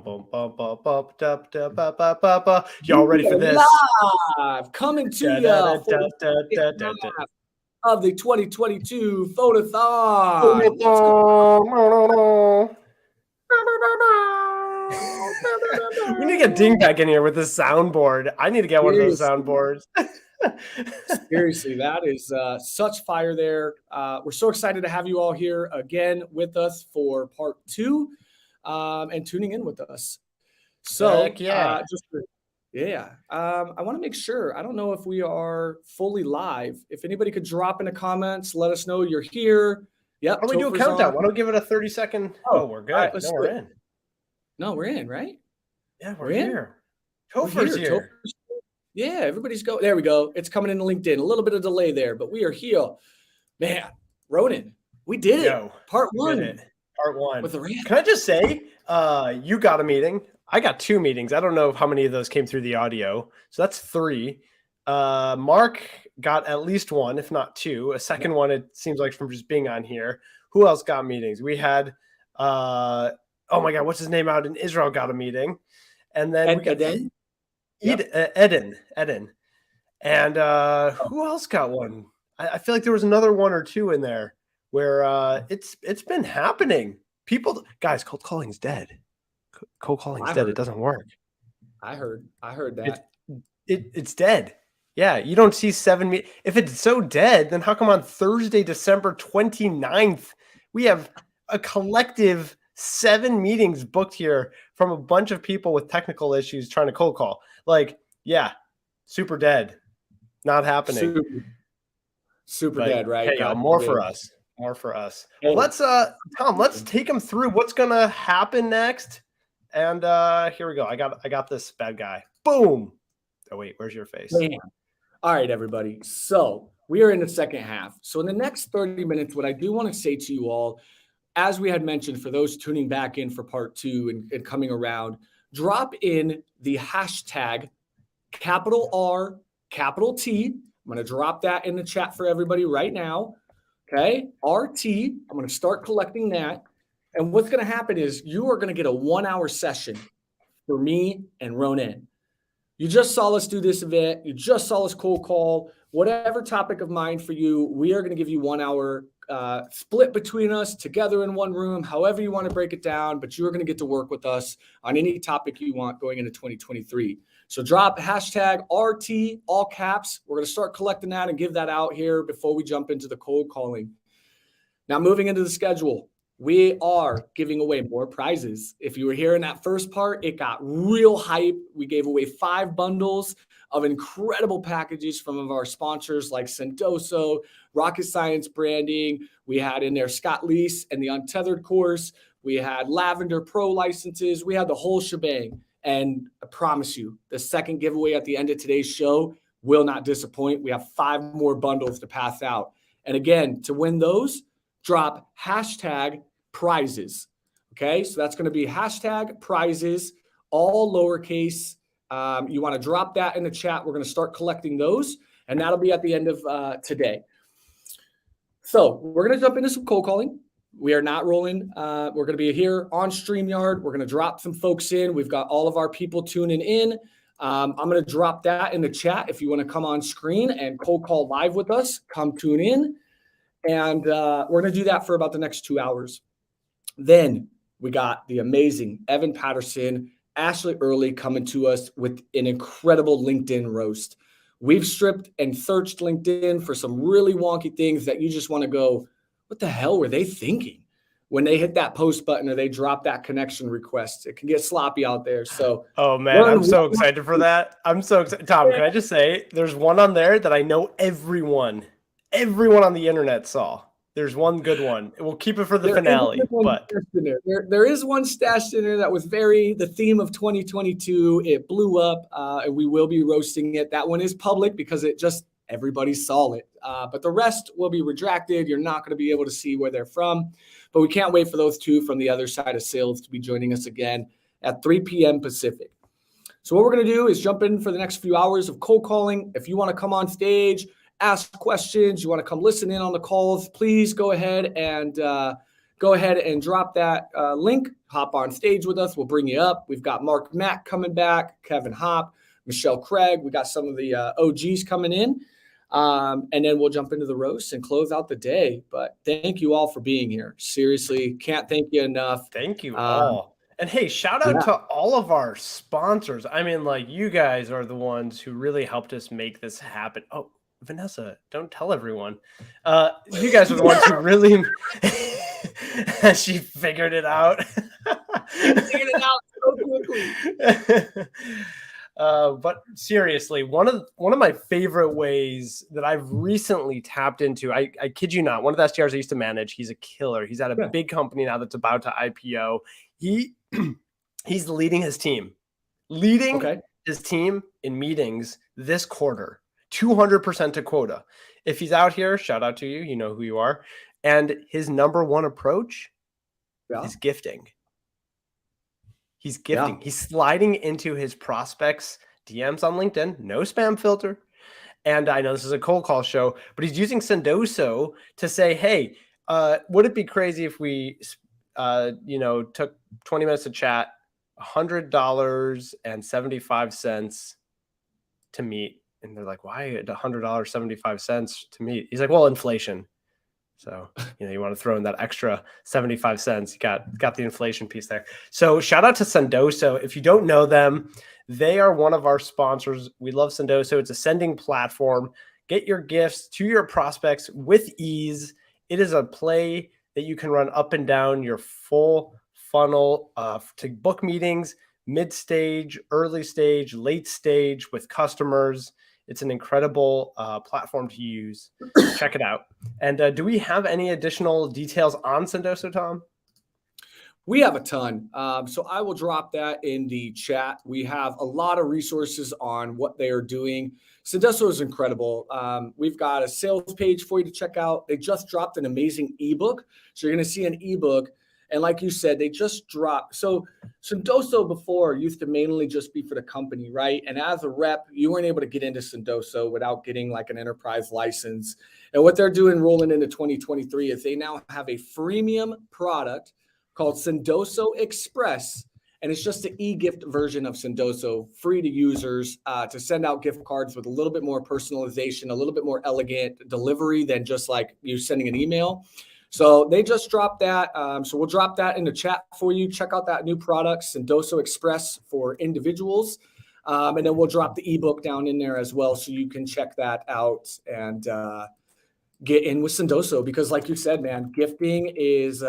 Y'all ready for this? Live, coming to you for the second half of the 2022 Phoneathon. We need to get Dingback in here with this soundboard. I need to get one of those soundboards. Seriously, that is such fire there. We're so excited to have you all here again with us for part 2 and tuning in with us. So, Heck yeah. I want to make sure. I don't know if we are fully live. If anybody could drop in the comments, let us know you're here. Yep. Why don't we do a countdown? Why don't we give it a 30-second? Oh, we're good. Right, no, we're in. No, we're in, right? Yeah, we're here. Topher's here. Yeah, everybody's go. There we go. It's coming in LinkedIn. A little bit of delay there, but we are here. Man, Ronen, we did it. Part 1. Part 1. With the rant. Can I just say, you got a meeting. I got 2 meetings. I don't know how many of those came through the audio. So that's 3. Mark got at least 1, if not 2. A second one, it seems like, from just being on here. Who else got meetings? We had, oh my God, what's his name out in Israel got a meeting. And then we got Eden. And who else got one? I feel like there was another 1 or 2 in there where it's been happening. Guys, cold calling's dead. Cold calling's dead. It doesn't work. I heard that. It's dead. Yeah, you don't see 7 if it's so dead, then how come on Thursday, December 29th, we have a collective 7 meetings booked here from a bunch of people with technical issues trying to cold call? Like, yeah, super dead. Not happening. Super dead, right? Hey, more for us. More for us. Well, let's Tom, let's take them through what's gonna happen next. And here we go. I got this bad guy. Boom. Oh wait, where's your face? Damn. All right, everybody. So we are in the second half. So in the next 30 minutes, what I do want to say to you all, as we had mentioned, for those tuning back in for part 2 and coming around, drop in the hashtag capital R, capital T. I'm going to drop that in the chat for everybody right now. Okay, RT. I'm going to start collecting that. And what's going to happen is you are going to get a 1-hour session for me and Ronen. You just saw us do this event. You just saw us cold call. Whatever topic of mind for you, we are going to give you 1 hour split between us together in one room, however you want to break it down. But you're going to get to work with us on any topic you want going into 2023. So drop hashtag RT, all caps. We're going to start collecting that and give that out here before we jump into the cold calling. Now, moving into the schedule. We are giving away more prizes. If you were here in that first part, it got real hype. We gave away 5 bundles of incredible packages from our sponsors like Sendoso, Rocket Science Branding. We had in there Scott Lease and the Untethered course. We had Lavender Pro licenses. We had the whole shebang. And I promise you, the second giveaway at the end of today's show will not disappoint. We have 5 more bundles to pass out. And again, to win those, drop hashtag prizes. Okay, so that's going to be hashtag prizes, all lowercase. You want to drop that in the chat. We're going to start collecting those, and that'll be at the end of today. So we're going to jump into some cold calling. We are not rolling. We're going to be here on StreamYard. We're going to drop some folks in. We've got all of our people tuning in. I'm going to drop that in the chat. If you want to come on screen and cold call live with us, come tune in. And we're going to do that for about the next 2 hours. Then we got the amazing Evan Patterson, Ashley Early coming to us with an incredible LinkedIn roast. We've stripped and searched LinkedIn for some really wonky things that you just want to go, what the hell were they thinking when they hit that post button or they drop that connection request? It can get sloppy out there. So, oh man, I'm so excited for that. I'm so excited. Tom, can I just say there's one on there that I know everyone on the internet saw. There's one good one. We'll keep it for the finale. But there is one stashed in there that was the theme of 2022. It blew up, and we will be roasting it. That one is public because everybody saw it. But the rest will be retracted. You're not going to be able to see where they're from. But we can't wait for those 2 from the other side of sales to be joining us again at 3 p.m. Pacific. So what we're going to do is jump in for the next few hours of cold calling. If you want to come on stage, ask questions, you want to come listen in on the calls, please go ahead and go ahead and drop that link, hop on stage with us. We'll bring you up. We've got Mark Mack coming back, Kevin Hopp, Michelle Craig. We got some of the OGs coming in. And then we'll jump into the roast and close out the day. But thank you all for being here. Seriously, can't thank you enough. Thank you all. And hey, shout out to all of our sponsors. I mean, like, you guys are the ones who really helped us make this happen. Oh, Vanessa, don't tell everyone. You guys are the ones who really she figured it out. Figured it out so quickly. But seriously, one of my favorite ways that I've recently tapped into, I kid you not, one of the SDRs I used to manage, he's a killer. He's at a big company now that's about to IPO. He's leading his team in meetings this quarter, 200% to quota. If he's out here, shout out to you. You know who you are. And his number one approach is gifting. He's gifting. He's sliding into his prospects' DMs on LinkedIn, no spam filter. And I know this is a cold call show, but he's using Sendoso to say, hey, would it be crazy if we, took 20 minutes to chat, $100.75 to meet? And they're like, why $100.75 to meet? He's like, well, inflation. So, you want to throw in that extra 75 cents. You got the inflation piece there. So shout out to Sendoso. If you don't know them, they are one of our sponsors. We love Sendoso. It's a sending platform. Get your gifts to your prospects with ease. It is a play that you can run up and down your full funnel to book meetings, mid-stage, early stage, late stage with customers. It's an incredible platform to use. Check it out. And do we have any additional details on Sendoso, Tom? We have a ton. So I will drop that in the chat. We have a lot of resources on what they are doing. Sendoso is incredible. We've got a sales page for you to check out. They just dropped an amazing ebook. So you're going to see an ebook. And like you said, they just dropped. So Sendoso before used to mainly just be for the company, right? And as a rep, you weren't able to get into Sendoso without getting like an enterprise license. And what they're doing rolling into 2023 is they now have a freemium product called Sendoso Express. And it's just the e-gift version of Sendoso, free to users to send out gift cards with a little bit more personalization, a little bit more elegant delivery than just like you sending an email. So they just dropped that. So we'll drop that in the chat for you. Check out that new product, Sendoso Express for individuals. And then we'll drop the ebook down in there as well. So you can check that out and get in with Sendoso, because like you said, man, gifting is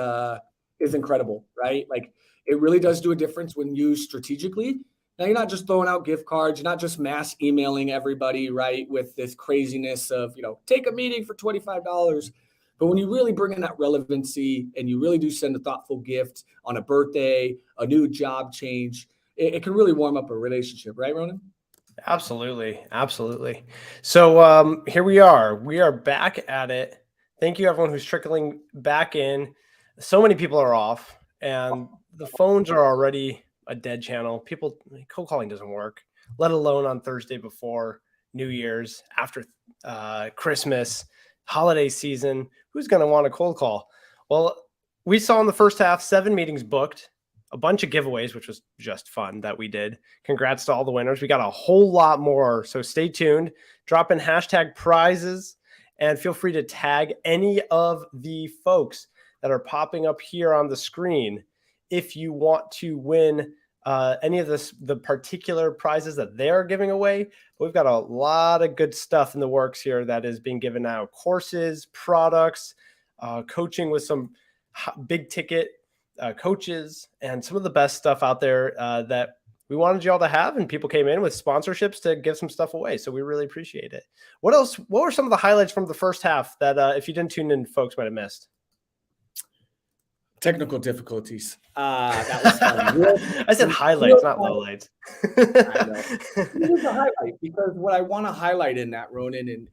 incredible, right? Like it really does do a difference when used strategically. Now you're not just throwing out gift cards. You're not just mass emailing everybody, right? With this craziness of, take a meeting for $25. But when you really bring in that relevancy and you really do send a thoughtful gift on a birthday, a new job change, it can really warm up a relationship, right, Ronen? Absolutely. Absolutely. So here we are. We are back at it. Thank you, everyone who's trickling back in. So many people are off, and the phones are already a dead channel. Cold calling doesn't work, let alone on Thursday before New Year's, after Christmas, holiday season. Who's going to want a cold call? Well, we saw in the first half 7 meetings booked, a bunch of giveaways, which was just fun that we did. Congrats to all the winners. We got a whole lot more. So stay tuned. Drop in hashtag prizes and feel free to tag any of the folks that are popping up here on the screen if you want to win any of the particular prizes that they're giving away. We've got a lot of good stuff in the works here that is being given out. Courses, products, coaching with some big ticket coaches, and some of the best stuff out there that we wanted you all to have. And people came in with sponsorships to give some stuff away. So we really appreciate it. What else? What were some of the highlights from the first half that if you didn't tune in, folks might have missed? Technical difficulties. That was fun. I said highlights, not lowlights. I know. It's a highlight, because what I want to highlight in that, Ronen, and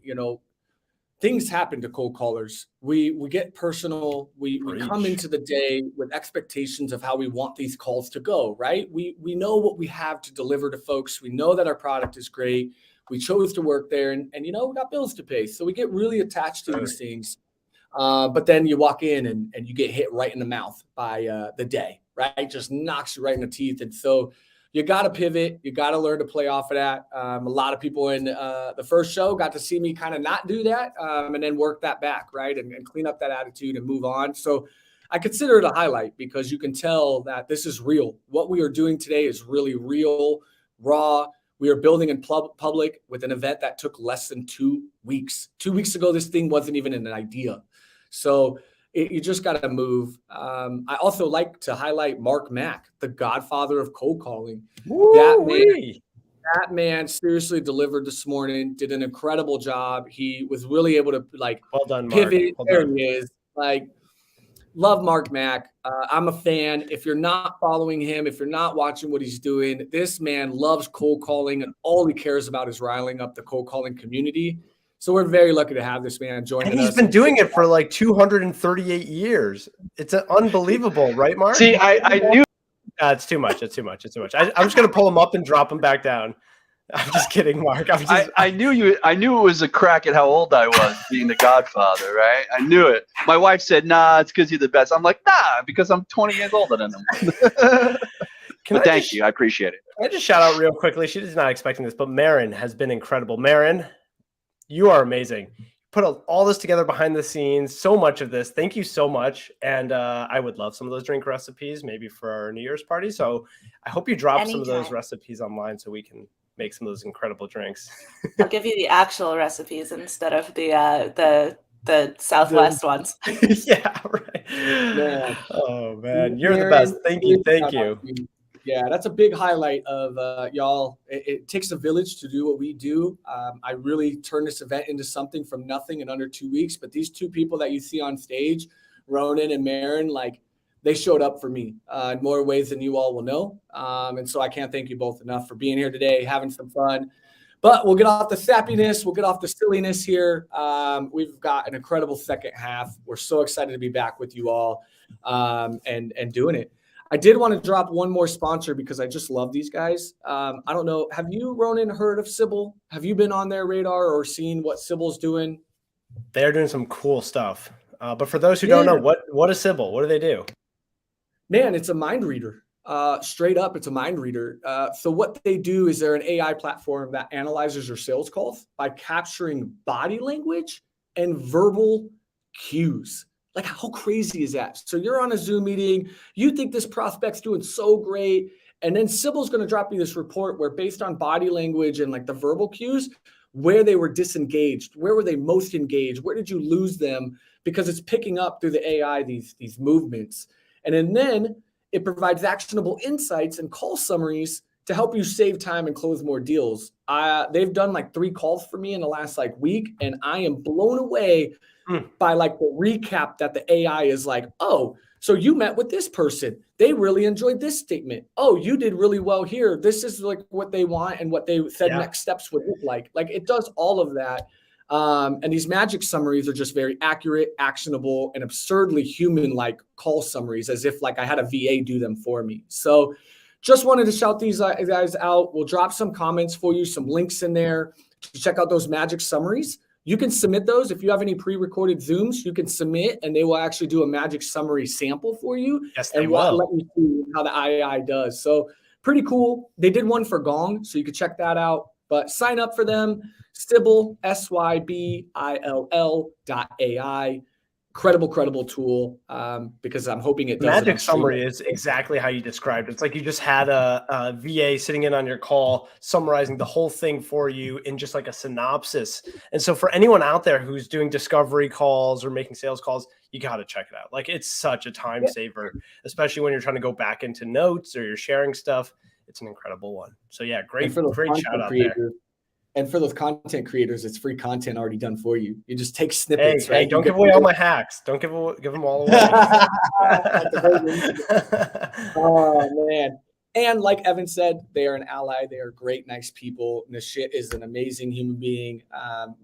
things happen to cold callers. We get personal. We come into the day with expectations of how we want these calls to go, right? We know what we have to deliver to folks. We know that our product is great. We chose to work there, and we got bills to pay. So we get really attached to these things. But then you walk in and you get hit right in the mouth by the day, right? Just knocks you right in the teeth. And so you got to pivot. You got to learn to play off of that. A lot of people in the first show got to see me kind of not do that and then work that back, right? And clean up that attitude and move on. So I consider it a highlight because you can tell that this is real. What we are doing today is really real, raw. We are building in public with an event that took less than 2 weeks. 2 weeks ago, this thing wasn't even an idea. So you just got to move. I also like to highlight Mark Mack, the godfather of cold calling. That man seriously delivered this morning, did an incredible job. He was really able to well done, pivot. Well there done. he is. Love Mark Mack. I'm a fan. If you're not following him, if you're not watching what he's doing, this man loves cold calling, and all he cares about is riling up the cold calling community. So we're very lucky to have this man joining us. And he's been doing it for like 238 years. It's unbelievable, right, Mark? See, I knew. It's too much. It's too much. I'm just gonna pull him up and drop him back down. I'm just kidding, Mark. I knew you. I knew it was a crack at how old I was, being the Godfather, right? I knew it. My wife said, "Nah, it's because you're the best." I'm like, "Nah, because I'm 20 years older than him." But thank you. I appreciate it. Can I just shout out real quickly? She is not expecting this, but Marin has been incredible. Marin, you are amazing. Put all this together behind the scenes, so much of this. Thank you so much. And I would love some of those drink recipes, maybe for our New Year's party. So I hope you drop some of those recipes online so we can make some of those incredible drinks. I'll give you the actual recipes instead of the Southwest ones. Yeah, right. Man. Oh man, you're the best. Thank you. Yeah, that's a big highlight of y'all. It takes a village to do what we do. I really turned this event into something from nothing in under 2 weeks. But these two people that you see on stage, Ronen and Marin, they showed up for me in more ways than you all will know. And so I can't thank you both enough for being here today, having some fun. But we'll get off the sappiness. We'll get off the silliness here. We've got an incredible second half. We're so excited to be back with you all and doing it. I did want to drop one more sponsor because I just love these guys. I don't know. Have you, Ronen, heard of Sybil? Have you been on their radar or seen what Sybil's doing? They're doing some cool stuff. But for those who don't know, what is Sybil? What do they do? Man, it's a mind reader. Straight up, it's a mind reader. So what they do is they're an AI platform that analyzes your sales calls by capturing body language and verbal cues. How crazy is that? So you're on a Zoom meeting, you think this prospect's doing so great, and then Sybil's going to drop you this report where based on body language and the verbal cues, where they were disengaged, where were they most engaged, where did you lose them? Because it's picking up through the AI these movements. And then it provides actionable insights and call summaries to help you save time and close more deals. They've done 3 calls for me in the last week, and I am blown away by the recap that the AI is oh, so you met with this person. They really enjoyed this statement. Oh, you did really well here. This is what they want and what they said next steps would look like. It does all of that. And these magic summaries are just very accurate, actionable, and absurdly human-like call summaries, as if I had a VA do them for me. So just wanted to shout these guys out. We'll drop some comments for you, some links in there to check out those magic summaries. You can submit those. If you have any pre-recorded Zooms, you can submit, and they will actually do a magic summary sample for you. Yes, they will. Let you see how the AI does. So pretty cool. They did one for Gong, so you can check that out. But sign up for them. Sybil, SYBILL.ai. Credible tool because I'm hoping it does. Magic summary is exactly how you described it. It's like you just had a VA sitting in on your call, summarizing the whole thing for you in just a synopsis. And so for anyone out there who's doing discovery calls or making sales calls, you got to check it out. It's such a time saver, especially when you're trying to go back into notes or you're sharing stuff. It's an incredible one. So yeah, great shout out there. And for those content creators, it's free content already done for you. You just take snippets. Hey, don't give away all my hacks. Don't give them all away. Oh, man. And like Evan said, they are an ally. They are great, nice people. Nishit is an amazing human being.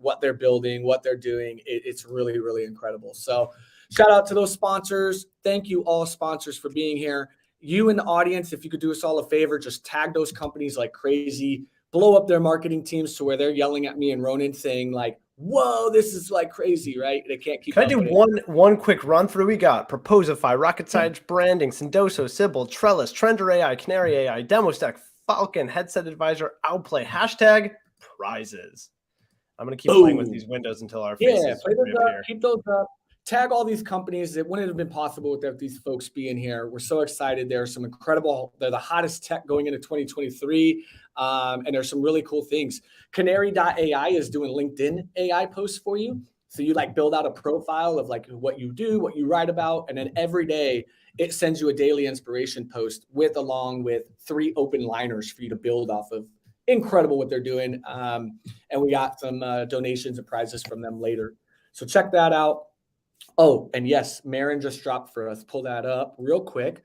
What they're building, what they're doing, it's really, really incredible. So shout out to those sponsors. Thank you all sponsors for being here. You in the audience, if you could do us all a favor, just tag those companies like crazy. Blow up their marketing teams to where they're yelling at me and Ronen saying whoa, this is like crazy, right? They can't keep Can I up do with it. one quick run through? We got Proposify, Rocket Science Branding, Sendoso, Sybil, Trellis, Trender AI, Canary AI, DemoStack, Falcon, Headset Advisor, Outplay, hashtag prizes. I'm going to keep playing with Boom. these windows until our Yeah, faces play those up, reappear. keep those up. Tag all these companies. It wouldn't have been possible without these folks being here. We're so excited. There's some incredible, they're the hottest tech going into 2023. And there's some really cool things. Canary.ai is doing LinkedIn AI posts for you. So you like build out a profile of like what you do, what you write about. And then every day it sends you a daily inspiration post along with 3 open liners for you to build off of. Incredible what they're doing. And we got some donations and prizes from them later. So check that out. Oh, and yes, Marin just dropped for us. Pull that up real quick.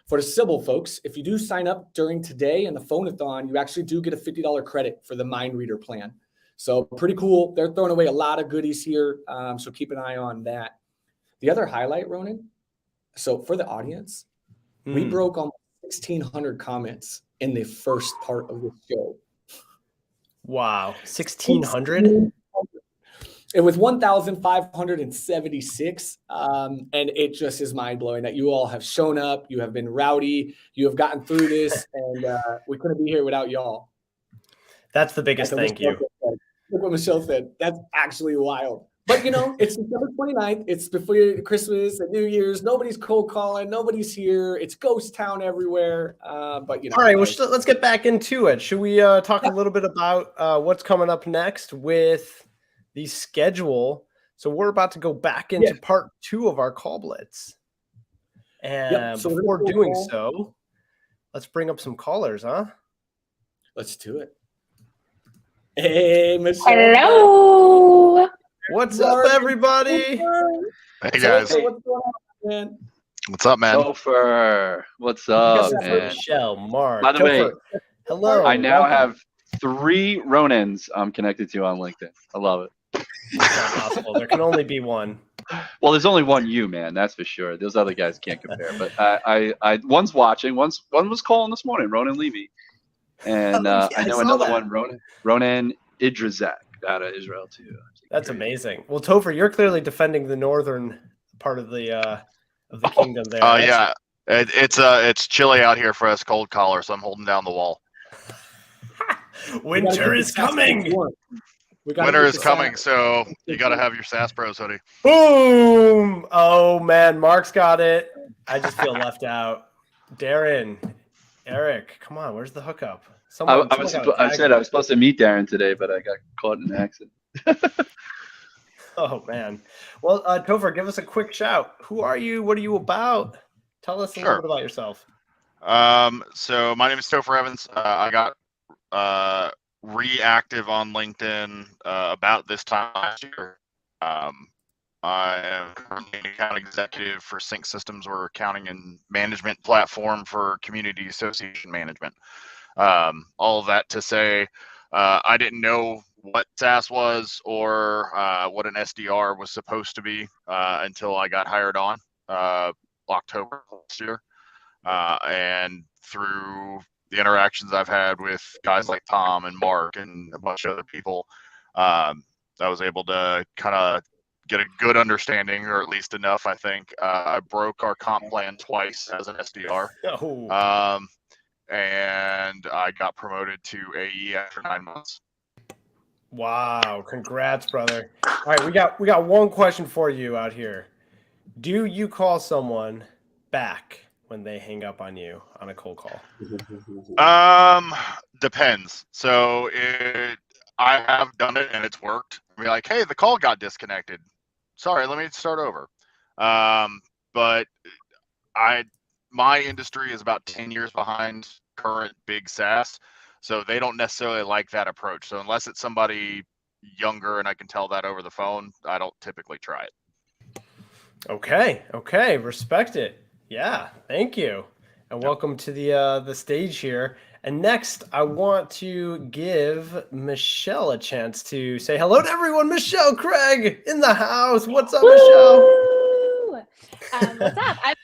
For the Sybil folks, if you do sign up during today and the Phoneathon, you actually do get a $50 credit for the Mind Reader plan. So pretty cool. They're throwing away a lot of goodies here. So keep an eye on that. The other highlight, Ronen, so for the audience, we broke almost 1,600 comments in the first part of this show. Wow, 1,600? It was 1,576. And it just is mind blowing that you all have shown up. You have been rowdy. You have gotten through this. And we couldn't be here without y'all. That's the biggest thank you. Look what Michelle said. That's actually wild. But, it's December 29th. It's before Christmas and New Year's. Nobody's cold calling. Nobody's here. It's ghost town everywhere. But, All right, well, let's get back into it. Should we talk a little bit about what's coming up next with the schedule? So we're about to go back into part 2 of our call blitz. And so before doing so, let's bring up some callers, huh? Let's do it. Hey, Michelle. Hello. What's up, everybody? Hey, guys. What's going on, man? What's up, man? Gopher, what's up, man? Michelle, Mark. By the way, hello. I now have 3 Ronens I'm connected to on LinkedIn. I love it. It's not possible. There can only be one. Well, there's only one you, man. That's for sure. Those other guys can't compare. But I one's watching. One was calling this morning, Ronen Levy, and I know another one, Ronen Idrizak out of Israel too. That's amazing. Well, Topher, you're clearly defending the northern part of the kingdom there. Yeah, it's chilly out here for us cold callers, so I'm holding down the wall. Winter is coming. Winter is coming, so you got to have your SAS Pros hoodie. Boom! Oh man, Mark's got it. I just feel left out. Darren, Eric, come on, where's the hookup? I said I was supposed to meet Darren today, but I got caught in an accident. Oh man. Well, Topher, give us a quick shout. Who are you? What are you about? Tell us a little bit about yourself. So my name is Topher Evans. I got reactive on LinkedIn about this time last year. I am currently an account executive for Sync Systems. We're accounting and management platform for community association management. All of that to say, I didn't know what SAS was or what an SDR was supposed to be until I got hired on October last year. And through the interactions I've had with guys like Tom and Mark and a bunch of other people, I was able to kind of get a good understanding, or at least enough, I think. I broke our comp plan twice as an SDR. And I got promoted to AE after 9 months. Wow, congrats, brother. All right, we got one question for you out here. Do you call someone back when they hang up on you on a cold call? Depends. So I have done it and it's worked. Be like, hey, the call got disconnected. Sorry, let me start over. But my industry is about 10 years behind current big SaaS, so they don't necessarily like that approach. So unless it's somebody younger and I can tell that over the phone, I don't typically try it. Okay, respect it. Yeah, thank you, and welcome to the stage here. And next, I want to give Michelle a chance to say hello to everyone. Michelle Craig in the house. What's up, Michelle? What's up? I'm back.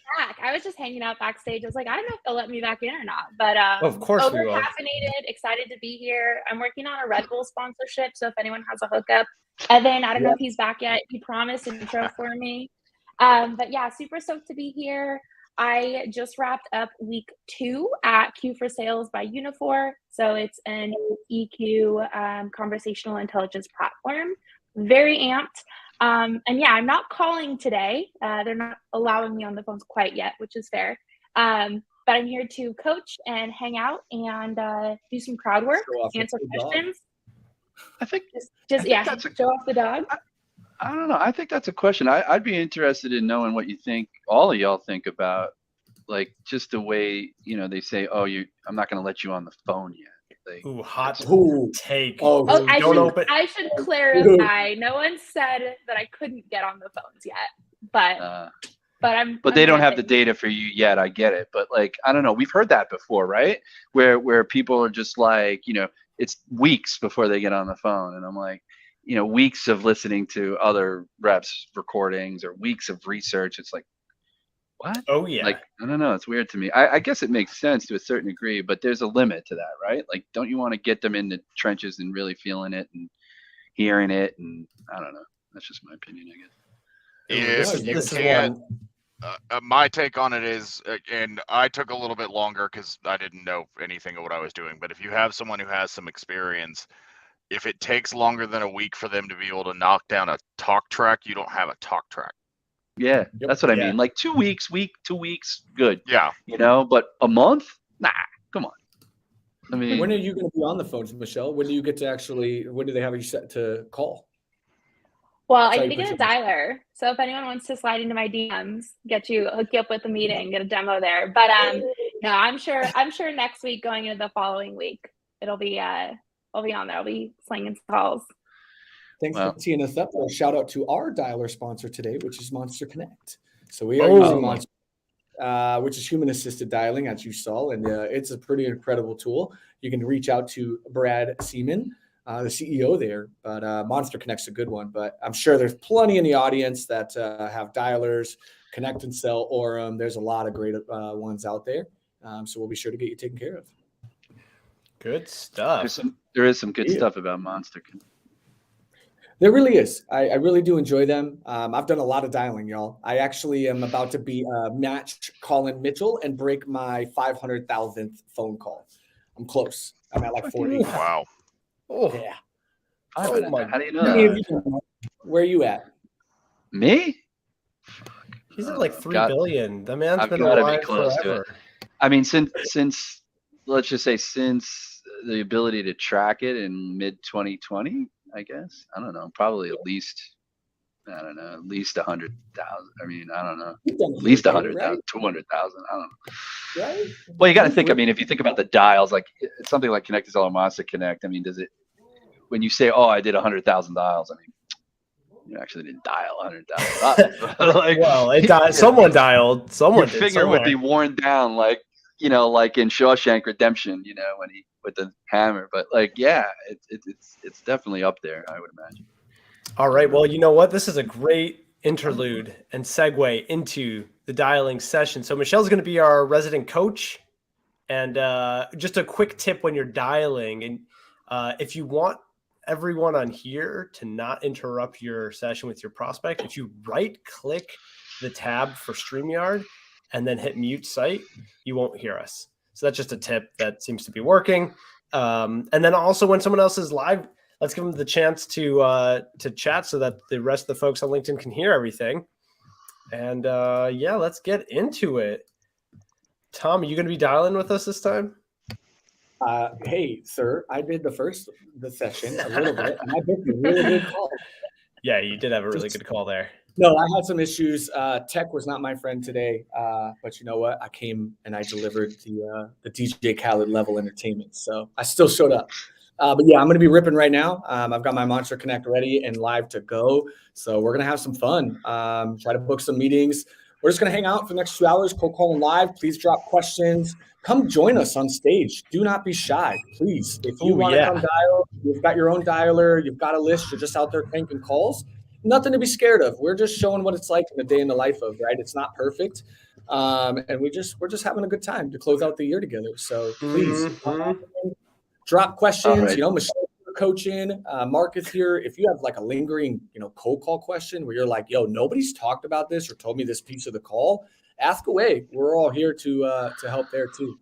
I was just hanging out backstage. I was like, I don't know if they'll let me back in or not. But of course we will. Caffeinated, excited to be here. I'm working on a Red Bull sponsorship. So if anyone has a hookup, Evan, I don't know Yeah. if he's back yet. He promised an intro for me. But yeah, super stoked to be here. I just wrapped up week 2 at Q for Sales by Unifor. So it's an EQ conversational intelligence platform. Very amped. And yeah, I'm not calling today. They're not allowing me on the phones quite yet, which is fair. But I'm here to coach and hang out and do some crowd work, Show off answer the dog. questions. I think Just think yeah, that's a- show off the dog. I don't know. I think that's a question. I'd be interested in knowing what you think, all of y'all think about, like, just the way, they say, oh, I'm not going to let you on the phone yet. Like, Ooh, hot Ooh. take. Oh, Oh, Don't I should clarify. No one said that I couldn't get on the phones yet, but but they don't have the guessing. data for you yet. I get it. But like, I don't know. We've heard that before, right? Where people are just like, it's weeks before they get on the phone. And I'm like, weeks of listening to other reps recordings or weeks of research. It's like, what? Oh yeah. Like, I don't know. It's weird to me. I guess it makes sense to a certain degree, but there's a limit to that, right? Like, don't you want to get them in the trenches and really feeling it and hearing it? And I don't know. That's just my opinion, I guess. If you this is can't, my take on it is, and I took a little bit longer because I didn't know anything of what I was doing. But if you have someone who has some experience, if it takes longer than a week for them to be able to knock down a talk track, you don't have a talk track. Yeah, Yep. that's what I Yeah. mean. Like 2 weeks, 2 weeks, good. Yeah. But a month? Nah, come on. I mean, When are you going to be on the phones, Michelle? When do you get to when do they have you set to call? Well, I Sorry, need to get a Patricia. dialer. So if anyone wants to slide into my DMs, hook you up with a meeting, get a demo there. But no, I'm sure next week going into the following week, I'll be on there. I'll be slinging some calls. Thanks Wow. for teeing us up. A shout out to our dialer sponsor today, which is Monster Connect. So we are Oh. using Monster, which is human assisted dialing, as you saw, and it's a pretty incredible tool. You can reach out to Brad Seaman, the CEO there, but Monster Connect's a good one. But I'm sure there's plenty in the audience that have dialers, Connect and Sell, or there's a lot of great ones out there. So we'll be sure to get you taken care of. Good stuff. there is some good Yeah. stuff about Monster. There really is. I really do enjoy them. I've done a lot of dialing, y'all. I actually am about to be match Colin Mitchell and break my 500,000th phone call. I'm close. I'm at like 40. Wow. Oh, Yeah. Oh my How do you know How many of that? you know? Where are you at? Me? he's at like 3 Got- billion. The man's I've been gotta be alive close to it. forever. I mean, since let's just say since the ability to track it in mid 2020, I guess. I don't know. Probably at least 100,000. I mean, I don't know. You've done At least okay, 100,000, 200,000. I don't know. Right? Well, you got to think. I mean, if you think about the dials, like something like Connect is all Monster Connect. I mean, does it? When you say, "Oh, I did 100,000 dials," I mean, you actually didn't dial 100,000 dials. Like, Well, it died. Someone dialed. Someone your did finger would be somewhere. worn down, like like in Shawshank Redemption, when he with the hammer. But like, yeah, it's definitely up there, I would imagine. All right. Well, you know what? This is a great interlude and segue into the dialing session. So Michelle's going to be our resident coach. And just a quick tip when you're dialing, and if you want everyone on here to not interrupt your session with your prospect, if you right-click the tab for StreamYard and then hit mute site, you won't hear us. So that's just a tip that seems to be working. And then also when someone else is live, let's give them the chance to chat so that the rest of the folks on LinkedIn can hear everything. And yeah, let's get into it. Tom, are you going to be dialing with us this time? Hey, sir, I did the session a little bit, and I booked a really good call. Yeah, you did have a really good call there. No, I had some issues. Tech was not my friend today, but you know what? I came and I delivered the DJ Khaled level entertainment, so I still showed up. But yeah, I'm going to be ripping right now. I've got my Monster Connect ready and live to go, so we're going to have some fun. Try to book some meetings. We're just going to hang out for the next 2 hours, cold calling live. Please drop questions. Come join us on stage. Do not be shy, please. If you want to come dial, you've got your own dialer, you've got a list, you're just out there cranking calls. Nothing to be scared of. We're just showing what it's like in a day in the life of, right? It's not perfect. And we're just having a good time to close out the year together. So please drop questions. Right. Michelle coaching. Mark is here. If you have like a lingering, cold call question where you're like, yo, nobody's talked about this or told me this piece of the call, ask away. We're all here to help there too.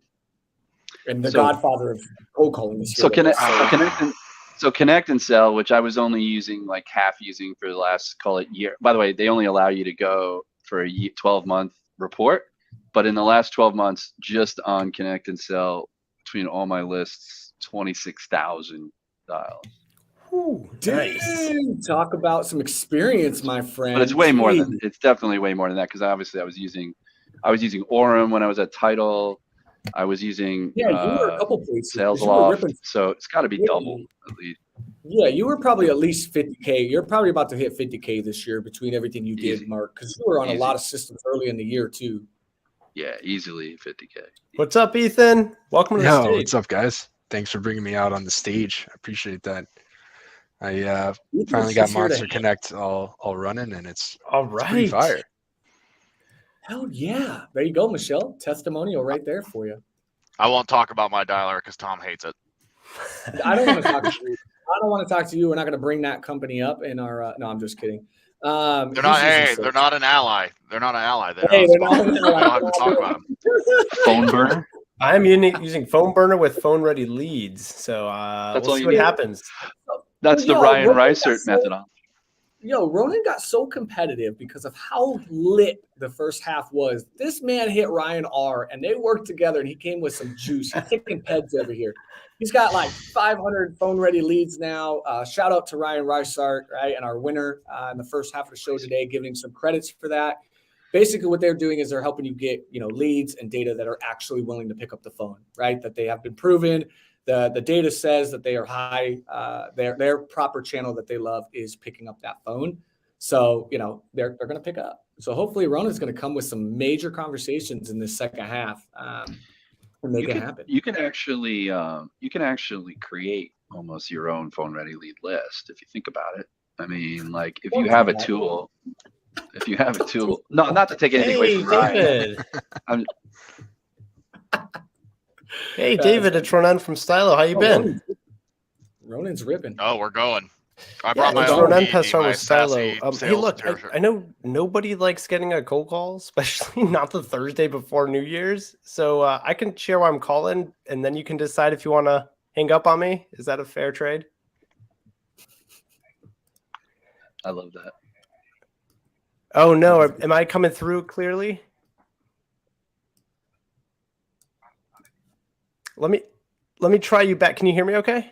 And the godfather of cold calling is here. So Connect and Sell, which I was only using for the last, call it, year. By the way, they only allow you to go for a 12-month report. But in the last 12 months, just on Connect and Sell, between all my lists, 26,000 dials. Ooh, nice. Talk about some experience, my friend. But it's way more than, it's definitely way more than that, because obviously I was using Orem when I was at Title. I was using you were a couple places. Sales Loft, so it's got to be double at least. Yeah, you were probably at least 50K. You're probably about to hit 50K this year between everything you did, Mark, because you were on a lot of systems early in the year too. Yeah, easily 50K. What's up, Ethan? Welcome to the stage. What's up, guys? Thanks for bringing me out on the stage. I appreciate that. I finally got Monster Connect all running, and it's pretty fire. Hell yeah. There you go, Michelle. Testimonial right there for you. I won't talk about my dialer because Tom hates it. I don't want to talk to you. I don't want to talk to you. We're not going to bring that company up in our no, I'm just kidding. They're not an ally. They're not an ally. They're not an ally. I don't have to talk about them. Phone burner? I'm using Phone Burner with phone ready leads. So we'll see what happens. That's the Ryan Reisert method. Ronen got so competitive because of how lit the first half was. This man hit Ryan R, and they worked together, and he came with some juice. He's kicking heads over here. He's got like 500 phone-ready leads now. Shout out to Ryan Reisert, right, and our winner in the first half of the show today, giving him some credits for that. Basically, what they're doing is they're helping you get leads and data that are actually willing to pick up the phone, right? That they have been proven. The data says that they are high. Their proper channel that they love is picking up that phone. So, they're going to pick up. So hopefully Ronen's going to come with some major conversations in this second half and make it happen. You can actually create almost your own phone ready lead list if you think about it. I mean, like if you have a tool, no, not to take anything away from Ryan. Hey, David, it's Ronen from Stylo. How you been? Ronen's ripping. Oh, we're going. I brought my it's own Ronen Pessar with Stylo. Hey, look, sales I know nobody likes getting a cold call, especially not the Thursday before New Year's. So I can share why I'm calling, and then you can decide if you want to hang up on me. Is that a fair trade? I love that. Oh, no. Am I coming through clearly? Let me try you back. Can you hear me okay?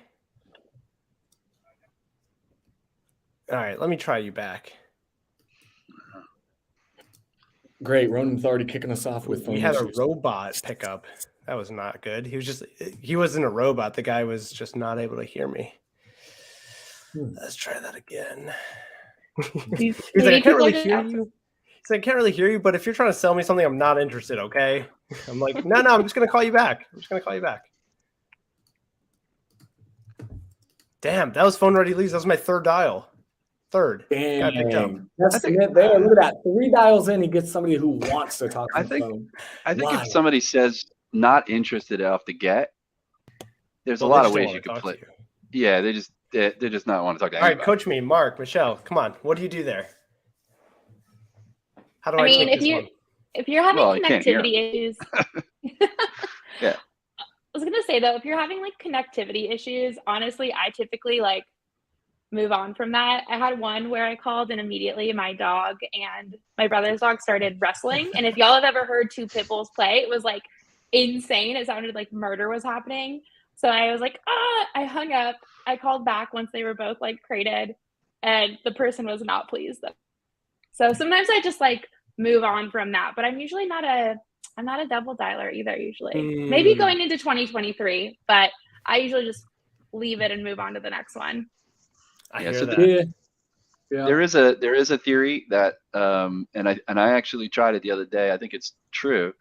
All right, let me try you back. Great. Ronen's already kicking us off with phone We had issues. a robot pickup. That was not good. He wasn't a robot. The guy was just not able to hear me. Let's try that again. He's like, I can't really hear you. He's like, I can't really hear you, but if you're trying to sell me something, I'm not interested, okay? I'm like, no, I'm just going to call you back. Damn, that was phone ready leads. That was my third dial. Third. Got picked up. That's it there. Look at that. 3 dials in, he gets somebody who wants to talk on the phone. I think if somebody says not interested off the get, there's a lot of ways you could play. Yeah, they just not want to talk to anybody. All right, coach me, Mark, Michelle. Come on. What do you do there? How do I mean, take this one? if you're having connectivity issues, yeah. I was gonna say though, if you're having like connectivity issues, honestly, I typically like move on from that. I had one where I called and immediately my dog and my brother's dog started wrestling. And if y'all have ever heard 2 pit bulls play, it was like insane. It sounded like murder was happening. So I was like, I hung up. I called back once they were both like crated, and the person was not pleased. So sometimes I just like move on from that, but I'm usually I'm not a double dialer either, usually. Maybe going into 2023, but I usually just leave it and move on to the next one. There is a theory that and I actually tried it the other day. I think it's true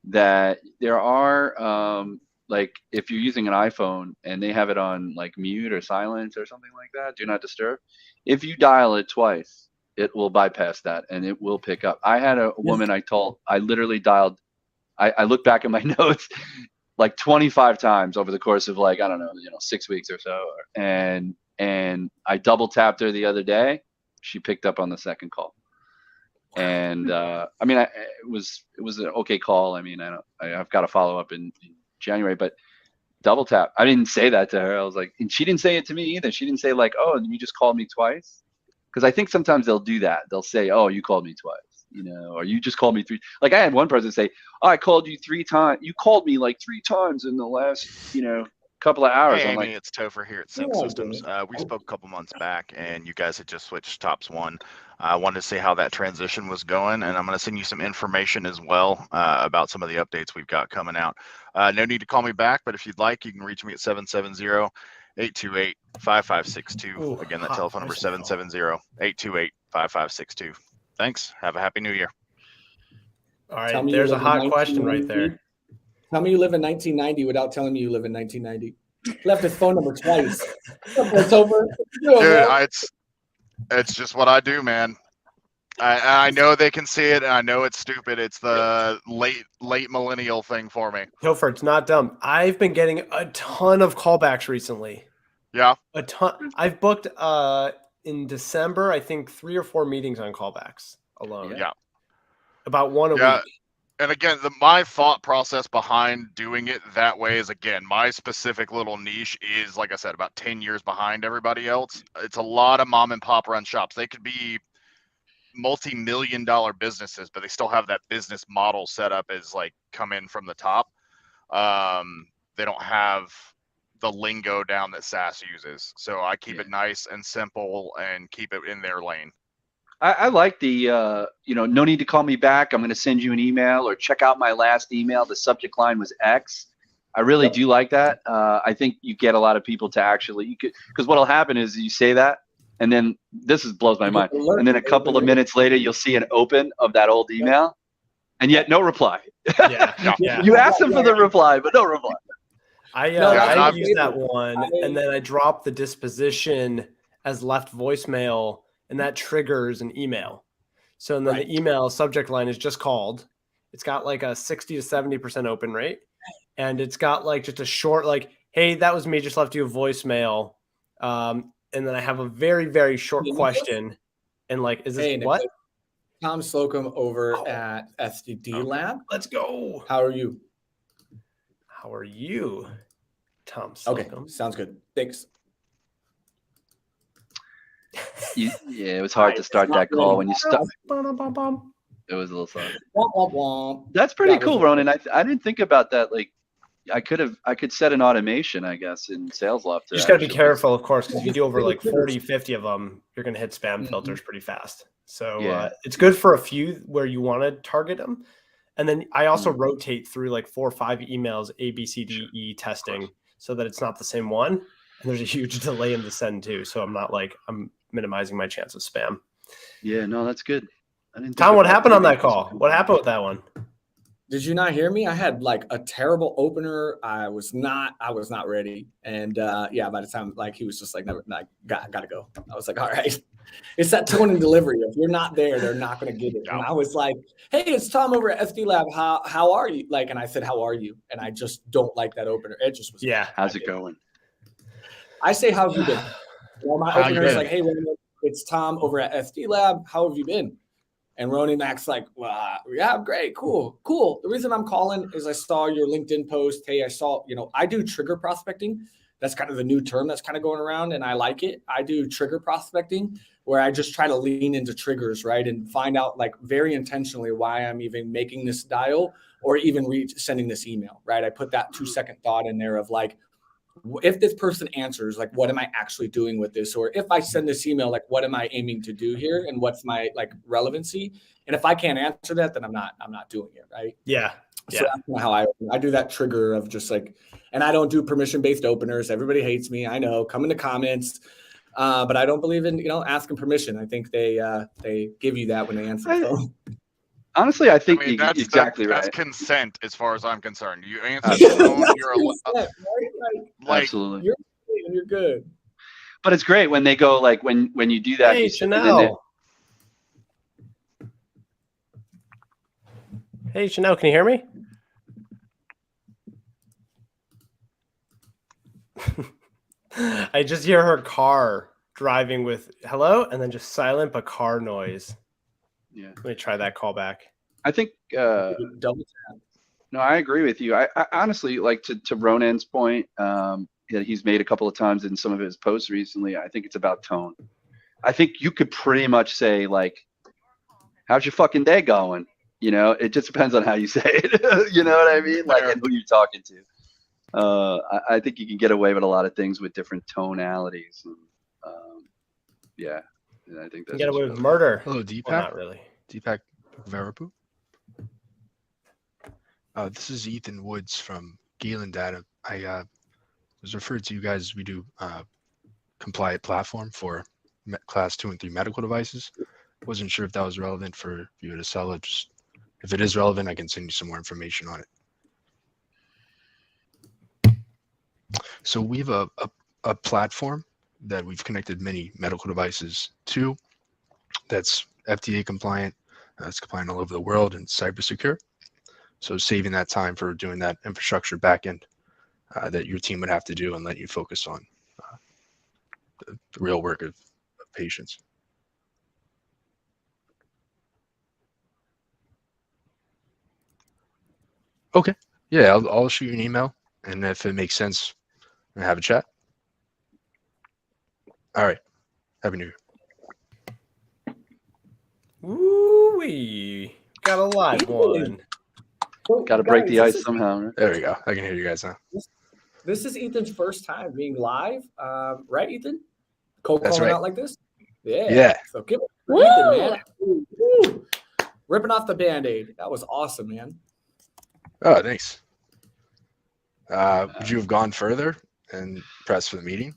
that there are like if you're using an iPhone and they have it on like mute or silence or something like that, do not disturb. If you dial it twice, it will bypass that and it will pick up. I had a woman I literally dialed. I looked back at my notes like 25 times over the course of like, I don't know, 6 weeks or so. And I double tapped her the other day. She picked up on the second call. And I mean, it was an okay call. I mean, I've got to follow up in January, but double tap. I didn't say that to her. I was like, and she didn't say it to me either. She didn't say like, oh, you just called me twice. Because I think sometimes they'll do that. They'll say, oh, you called me twice, or you just called me 3. Like I had one person say, oh, I called you 3 times. You called me like 3 times in the last, couple of hours. Hey, I'm Amy, like, it's Topher here at Sync Systems. We spoke a couple months back, and you guys had just switched Tops 1. I wanted to see how that transition was going, and I'm going to send you some information as well about some of the updates we've got coming out. No need to call me back, but if you'd like, you can reach me at 770-828-5562. Again, that telephone number 770-828-5562. Thanks. Have a happy new year. All right, there's a hot question right there. Tell me you live in 1990 without telling me you live in 1990. Left his phone number twice. It's over. Dude, it's just what I do, man. I know they can see it, and I know it's stupid. It's the late millennial thing for me. Topher, it's not dumb. I've been getting a ton of callbacks recently. Yeah. A ton. I've booked in December, I think 3 or 4 meetings on callbacks alone. Yeah. About 1 a week. And again, my thought process behind doing it that way is, again, my specific little niche is, like I said, about 10 years behind everybody else. It's a lot of mom and pop run shops. They could be multi-million-dollar businesses, but they still have that business model set up as like come in from the top. They don't have the lingo down that SaaS uses. So I keep it nice and simple and keep it in their lane. I like the, no need to call me back. I'm going to send you an email, or check out my last email. The subject line was X. I really do like that. I think you get a lot of people to actually, because what'll happen is you say that, and then blows my mind. And then a couple of minutes later, you'll see an open of that old email, and yet no reply. You asked them for the reply, but no reply. I use that one, and then I drop the disposition as left voicemail, and that triggers an email. So then the email subject line is just called. It's got like a 60 to 70% open rate. And it's got like just a short, like, hey, that was me, just left you a voicemail. And then I have a very, very short question. And like, is this what? Tom Slocum over at SDD Lab. Let's go. How are you? How are you, Tom Slocum? Okay, sounds good. Thanks. It was hard to start that call when you start. It was a little slow. That's pretty cool, Ronen. I didn't think about that. Like, I could set an automation, I guess, in SalesLoft. You just got to be careful, of course, because if you do over like 40, 50 of them, you're going to hit spam filters pretty fast. So it's good for a few where you want to target them. And then I also rotate through like 4 or 5 emails, A, B, C, D, E testing, so that it's not the same one. And there's a huge delay in the send too. So I'm minimizing my chance of spam. Yeah, no, that's good. Tom, what happened on that call? What happened with that one? Did you not hear me? I had like a terrible opener. I was not ready. And by the time like he was just like, never, gotta go. I was like, all right. It's that tone and delivery. If you're not there, they're not gonna get it. And I was like, hey, it's Tom over at SD Lab. How are you? Like, and I said, how are you? And I just don't like that opener. It just was how's it going? I say, how have you been? My opener is like, hey, it's Tom over at SD Lab. How have you been? And Ronen Mac's like, well, yeah, great, cool. The reason I'm calling is I saw your LinkedIn post. Hey, I saw, I do trigger prospecting. That's kind of the new term that's kind of going around, and I like it. I do trigger prospecting, where I just try to lean into triggers, right, and find out like very intentionally why I'm even making this dial or even sending this email, right? I put that 2-second thought in there of like, if this person answers, like, what am I actually doing with this? Or if I send this email, like, what am I aiming to do here? And what's my like relevancy? And if I can't answer that, then I'm not doing it. Right. Yeah. So that's kind of how I do that trigger of just like, and I don't do permission-based openers. Everybody hates me. I know, come in the comments. But I don't believe in, asking permission. I think they give you that when they answer the phone. Honestly, I think you're exactly right. That's consent, as far as I'm concerned. You answer the phone, you're absolutely. You're good. But it's great when they go like when you do that. Hey, Chanel. Hey, Chanel, can you hear me? I just hear her car driving with hello and then just silent but car noise. Yeah. Let me try that call back. I think Double tap. no, I agree with you. I honestly, like, to Ronan's point, that he's made a couple of times in some of his posts recently, I think it's about tone. I think you could pretty much say, like, how's your fucking day going? You know, it just depends on how you say it. You know what I mean? Like, and who you're talking to. I think you can get away with a lot of things with different tonalities. And, yeah, and I think that's Get away with really murder. Hello, Deepak. Well, not really. Deepak Verapu. This is Ethan Woods from Galen Data. I was referred to you guys. We do compliant platform for class 2 and 3 medical devices. Wasn't sure if that was relevant for you to sell it. Just if it is relevant, I can send you some more information on it. So we have a platform that we've connected many medical devices to that's FDA compliant, it's compliant all over the world, and cyber secure. So saving that time for doing that infrastructure backend that your team would have to do and let you focus on the real work of patients. Okay. Yeah, I'll shoot you an email, and if it makes sense, we'll have a chat. All right. Happy New Year. Woo-wee. Got a live one. got to break the ice somehow. Right? There we go. I can hear you guys now. This is Ethan's first time being live, right, Ethan? Cold That's calling right. out like this? Yeah. Yeah. So give it for Ethan, man. Woo. Ripping off the Band-Aid. That was awesome, man. Oh, thanks. Would you have gone further and pressed for the meeting?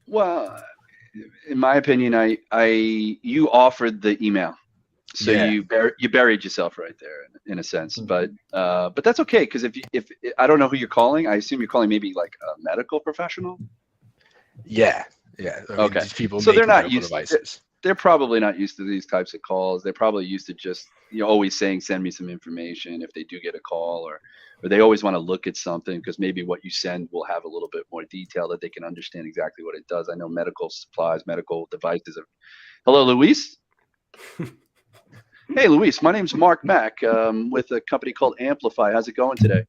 Well, in my opinion, you offered the email, so Yeah. you buried yourself right there in a sense. But that's okay, because if I don't know who you're calling, I assume you're calling maybe like a medical professional. Yeah. Yeah. I mean, Okay. these people So make they're not medical used. devices. They're probably not used to these types of calls. They're probably used to just always saying, "Send me some information." If they do get a call, or they always want to look at something because maybe what you send will have a little bit more detail that they can understand exactly what it does. I know medical supplies, medical devices. Hello, Luis. Hey, Luis. My name's Mark Mack with a company called Amplify. How's it going today?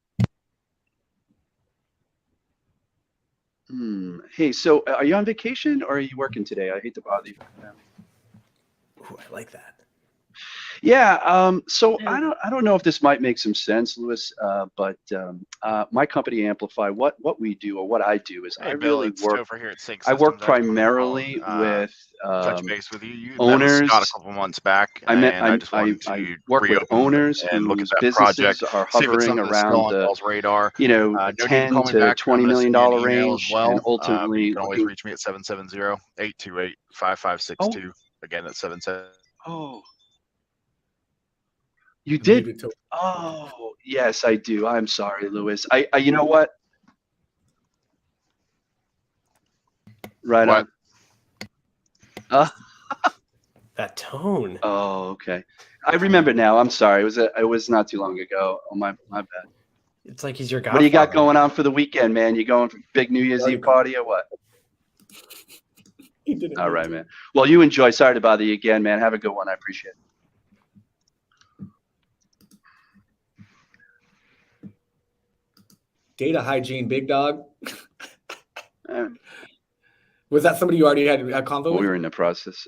Hey, so are you on vacation or are you working today? I hate to bother you. Ooh, I like that. Yeah. So I don't know if this might make some sense, Louis. But my company Amplify, what we do, or what I do, is I Bill, really it's work. over here at Sync I work Systems. I just wanted to primarily call, with touch base with you. You met owners. with Scott a couple months back, I mean, and I just wanted I to work with reopen owners and look at whose that businesses project, are see if it's hovering something that's still around on the y'all's radar. No need to 10 call me to back. $20 I'm gonna million send you an email range, as well. and But you ultimately can always looking. reach me at 770-828-5562. Again, at 77. Oh, you Leave did. it to Oh, yes, I do. I'm sorry, Louis. I you know what? Right What? on. That tone. Oh, okay. I remember now. I'm sorry. It was not too long ago. Oh, my bad. It's like he's your godfather. What do you got going on for the weekend, man? You going for big New Year's Eve party or what? He didn't All need right, to. man. Well, you enjoy. Sorry to bother you again, man. Have a good one. I appreciate it. Data hygiene, big dog. Uh, Was that somebody you already had a convo we with? were in the process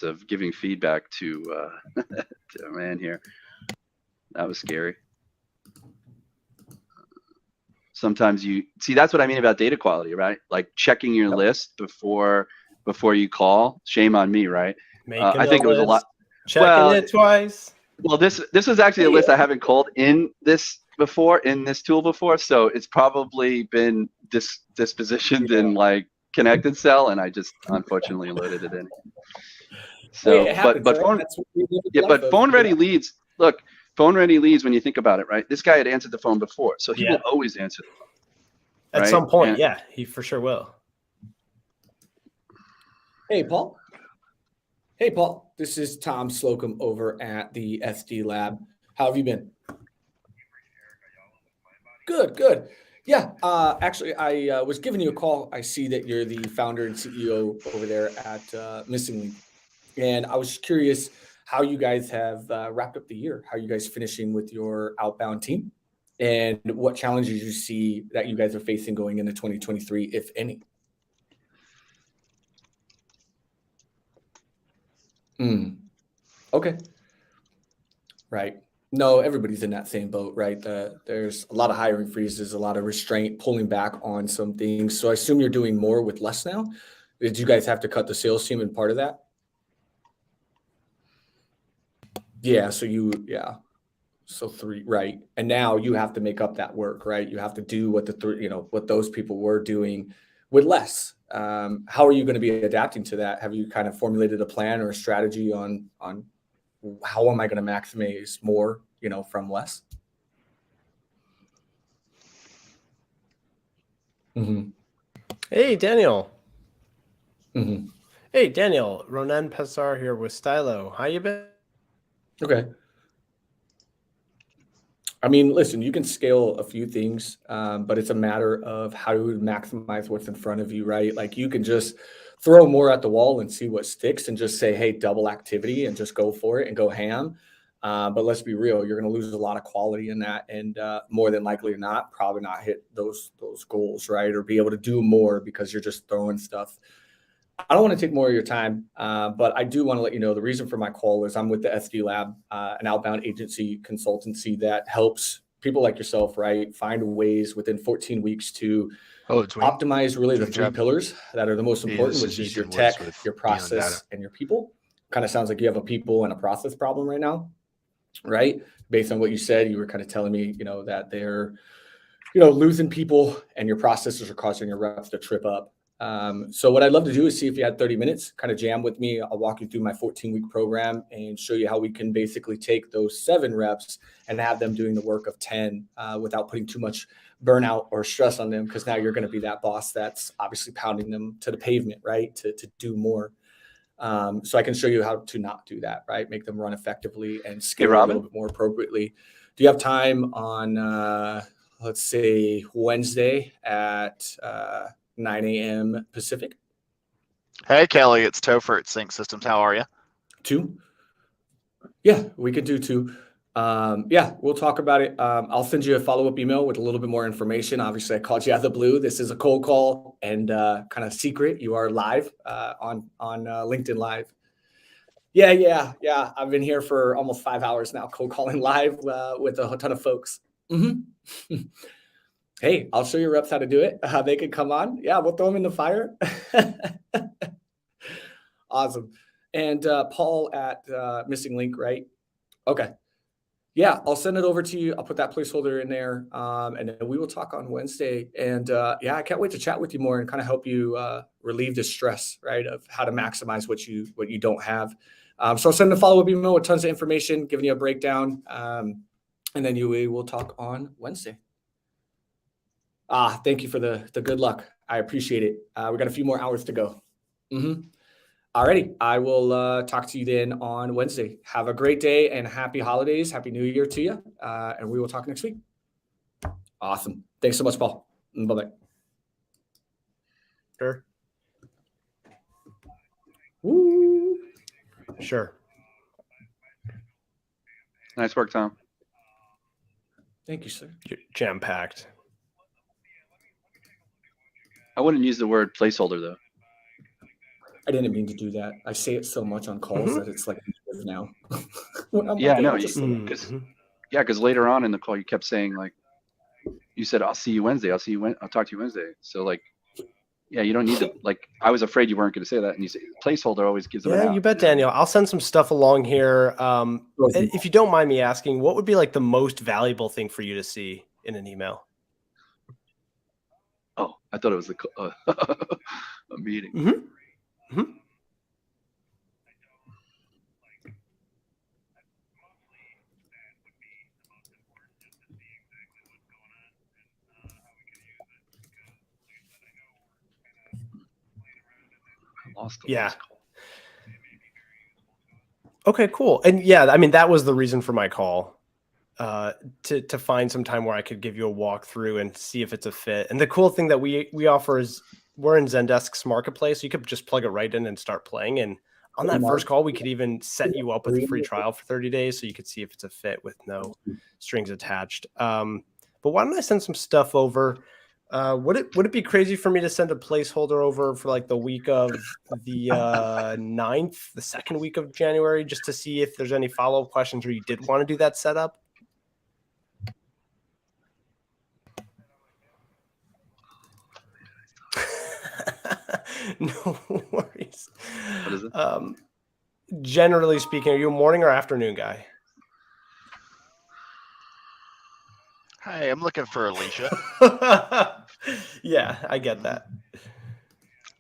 of giving feedback to a man here. That was scary. Sometimes you see, that's what I mean about data quality, right? Like checking your list before you call. Shame on me, right? I think it was a lot. Checking it twice. Well, this is actually a list I haven't called in this tool before, so it's probably been dispositioned in like connected cell, and I just unfortunately loaded it in. So, Hey, it happens, but right? phone, That's what we live yeah, life but of. phone ready leads. Look, phone ready leads when you think about it, right? This guy had answered the phone before, so he will always answer the phone. At right? some point, And- yeah, he for sure will. Hey, Paul. Hey, Paul. This is Tom Slocum over at the SD Lab. How have you been? Good. Yeah. Actually, I was giving you a call. I see that you're the founder and CEO over there at Missing Link, and I was curious how you guys have wrapped up the year. How you guys finishing with your outbound team, and what challenges you see that you guys are facing going into 2023, if any. Okay. Right. No, everybody's in that same boat, right? There's a lot of hiring freezes, a lot of restraint, pulling back on some things. So I assume you're doing more with less now. Did you guys have to cut the sales team in part of that? Yeah. So three, right? And now you have to make up that work, right? You have to do what what those people were doing with less. How are you going to be adapting to that? Have you kind of formulated a plan or a strategy on how am I going to maximize more, from less? Mm-hmm. Hey, Daniel. Mm-hmm. Hey, Daniel. Ronen Pessar here with Stylo. How you been? Okay. I mean, listen, you can scale a few things, but it's a matter of how to maximize what's in front of you, right? Like you can just throw more at the wall and see what sticks and just say, hey, double activity and just go for it and go ham. But let's be real, you're going to lose a lot of quality in that. And more than likely not, probably not hit those goals, right? Or be able to do more because you're just throwing stuff. I don't want to take more of your time, but I do want to let you know the reason for my call is I'm with the SD Lab, an outbound agency consultancy that helps people like yourself, right, find ways within 14 weeks to optimize really the three pillars that are the most important, which is your tech, your process, and your people. Kind of sounds like you have a people and a process problem right now, right? Based on what you said, you were kind of telling me, that they're, losing people and your processes are causing your reps to trip up. So what I'd love to do is see if you had 30 minutes, kind of jam with me. I'll walk you through my 14-week program and show you how we can basically take those 7 reps and have them doing the work of 10 without putting too much burnout or stress on them, because now you're going to be that boss that's obviously pounding them to the pavement, right, to do more. So I can show you how to not do that, right, make them run effectively and scale a little bit more appropriately. Do you have time on, let's say, Wednesday at 9 a.m. Pacific? Hey, Kelly, it's Topher at Sync Systems. How are you? 2? Yeah, we could do 2. Yeah, we'll talk about it. I'll send you a follow-up email with a little bit more information. Obviously, I called you out of the blue. This is a cold call and kind of secret. You are live on LinkedIn Live. Yeah. I've been here for almost 5 hours now, cold calling live with a ton of folks. Mm-hmm. Hey, I'll show your reps how to do it. They can come on. Yeah, we'll throw them in the fire. Awesome. And Paul at Missing Link, right? Okay. Yeah, I'll send it over to you. I'll put that placeholder in there, and then we will talk on Wednesday. And yeah, I can't wait to chat with you more and kind of help you relieve the stress, right, of how to maximize what you don't have. So I'll send a follow-up email with tons of information, giving you a breakdown, and then we will talk on Wednesday. Thank you for the good luck. I appreciate it. We got a few more hours to go. Mm-hmm. Alrighty, I will talk to you then on Wednesday. Have a great day and happy holidays. Happy New Year to you. And we will talk next week. Awesome. Thanks so much, Paul. Bye-bye. Sure. Woo. Sure. Nice work, Tom. Thank you, sir. You're jam-packed. I wouldn't use the word placeholder, though. I didn't mean to do that. I say it so much on calls that it's like now. Yeah, I know. Because later on in the call, you kept saying, like, you said, I'll see you Wednesday. I'll talk to you Wednesday. So, like, yeah, you don't need to, like, I was afraid you weren't going to say that. And you say placeholder always gives them an out. You bet, Daniel. I'll send some stuff along here. If you don't mind me asking, what would be like the most valuable thing for you to see in an email? Oh, I thought it was a meeting. Mm-hmm. Mm-hmm. Yeah. Okay, cool. And yeah, I mean, that was the reason for my call. to find some time where I could give you a walkthrough and see if it's a fit. And the cool thing that we offer is we're in Zendesk's marketplace. So you could just plug it right in and start playing. And on that first call, we could even set you up with a free trial for 30 days so you could see if it's a fit with no strings attached. But why don't I send some stuff over? Would it be crazy for me to send a placeholder over for like the week of the 9th, the second week of January, just to see if there's any follow-up questions or you did want to do that setup? No worries. What is it? Generally speaking, are you a morning or afternoon guy? Hi, I'm looking for Alicia. Yeah, I get that.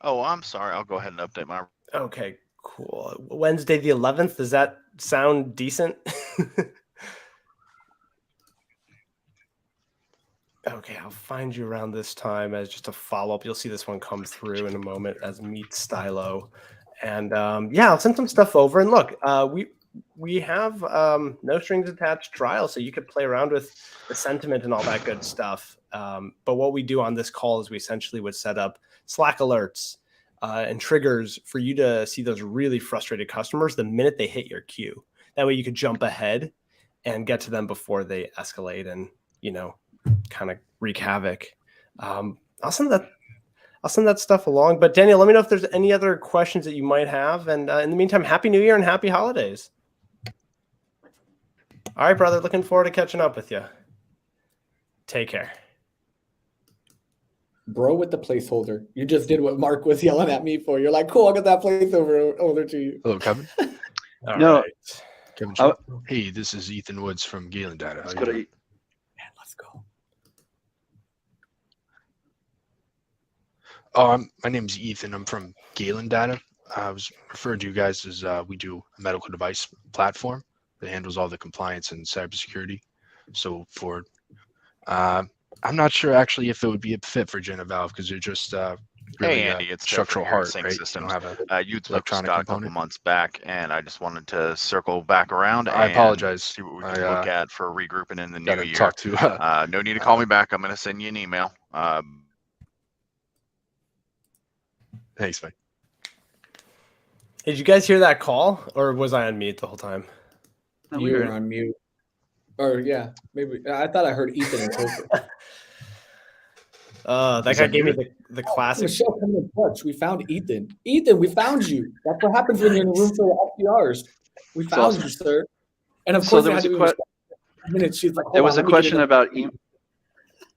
Oh, I'm sorry. I'll go ahead and update my. Okay, cool. Wednesday the 11th. Does that sound decent? Okay, I'll find you around this time as just a follow-up. You'll see this one come through in a moment as Meet Stylo. And yeah, I'll send some stuff over. And look, we have no strings attached trial, so you could play around with the sentiment and all that good stuff. But what we do on this call is we essentially would set up Slack alerts and triggers for you to see those really frustrated customers the minute they hit your queue. That way you could jump ahead and get to them before they escalate and, kind of wreak havoc. I'll send that stuff along. But Daniel, let me know if there's any other questions that you might have. And in the meantime, Happy New Year and Happy Holidays. All right, brother. Looking forward to catching up with you. Take care. Bro with the placeholder. You just did what Mark was yelling at me for. You're like, cool, I'll get that placeholder over to you. Hello, Kevin. No. Right. Kevin. Hey, this is Ethan Woods from Galen Data. Let's go to eat. Man, let's go. My name is Ethan. I'm from Galen Data. I was referred to you guys as we do a medical device platform that handles all the compliance and cybersecurity. So for I'm not sure actually if it would be a fit for Jenna Valve because you're just really, Hey Andy, it's structural Jeffrey here at heart, Sync right? Systems. You don't have You'd spoke to electronic Scott a couple component? months back, and I just wanted to circle back around I and apologize. see what we I, can look at for regrouping in the new gotta year. talk to No need to call me back. I'm going to send you an email. thanks, man. Did you guys hear that call, or was I on mute the whole time? No, You were on mute. Or yeah, maybe. I thought I heard Ethan and Topher. That guy gave me the classic. Michelle, come in touch. We found Ethan. Ethan, we found you. That's what happens when you're in a room full of FDRs. We found awesome. you, sir. And of So course, there it was had a to be minutes. She's like, There was "Hold a on, let me question get it." about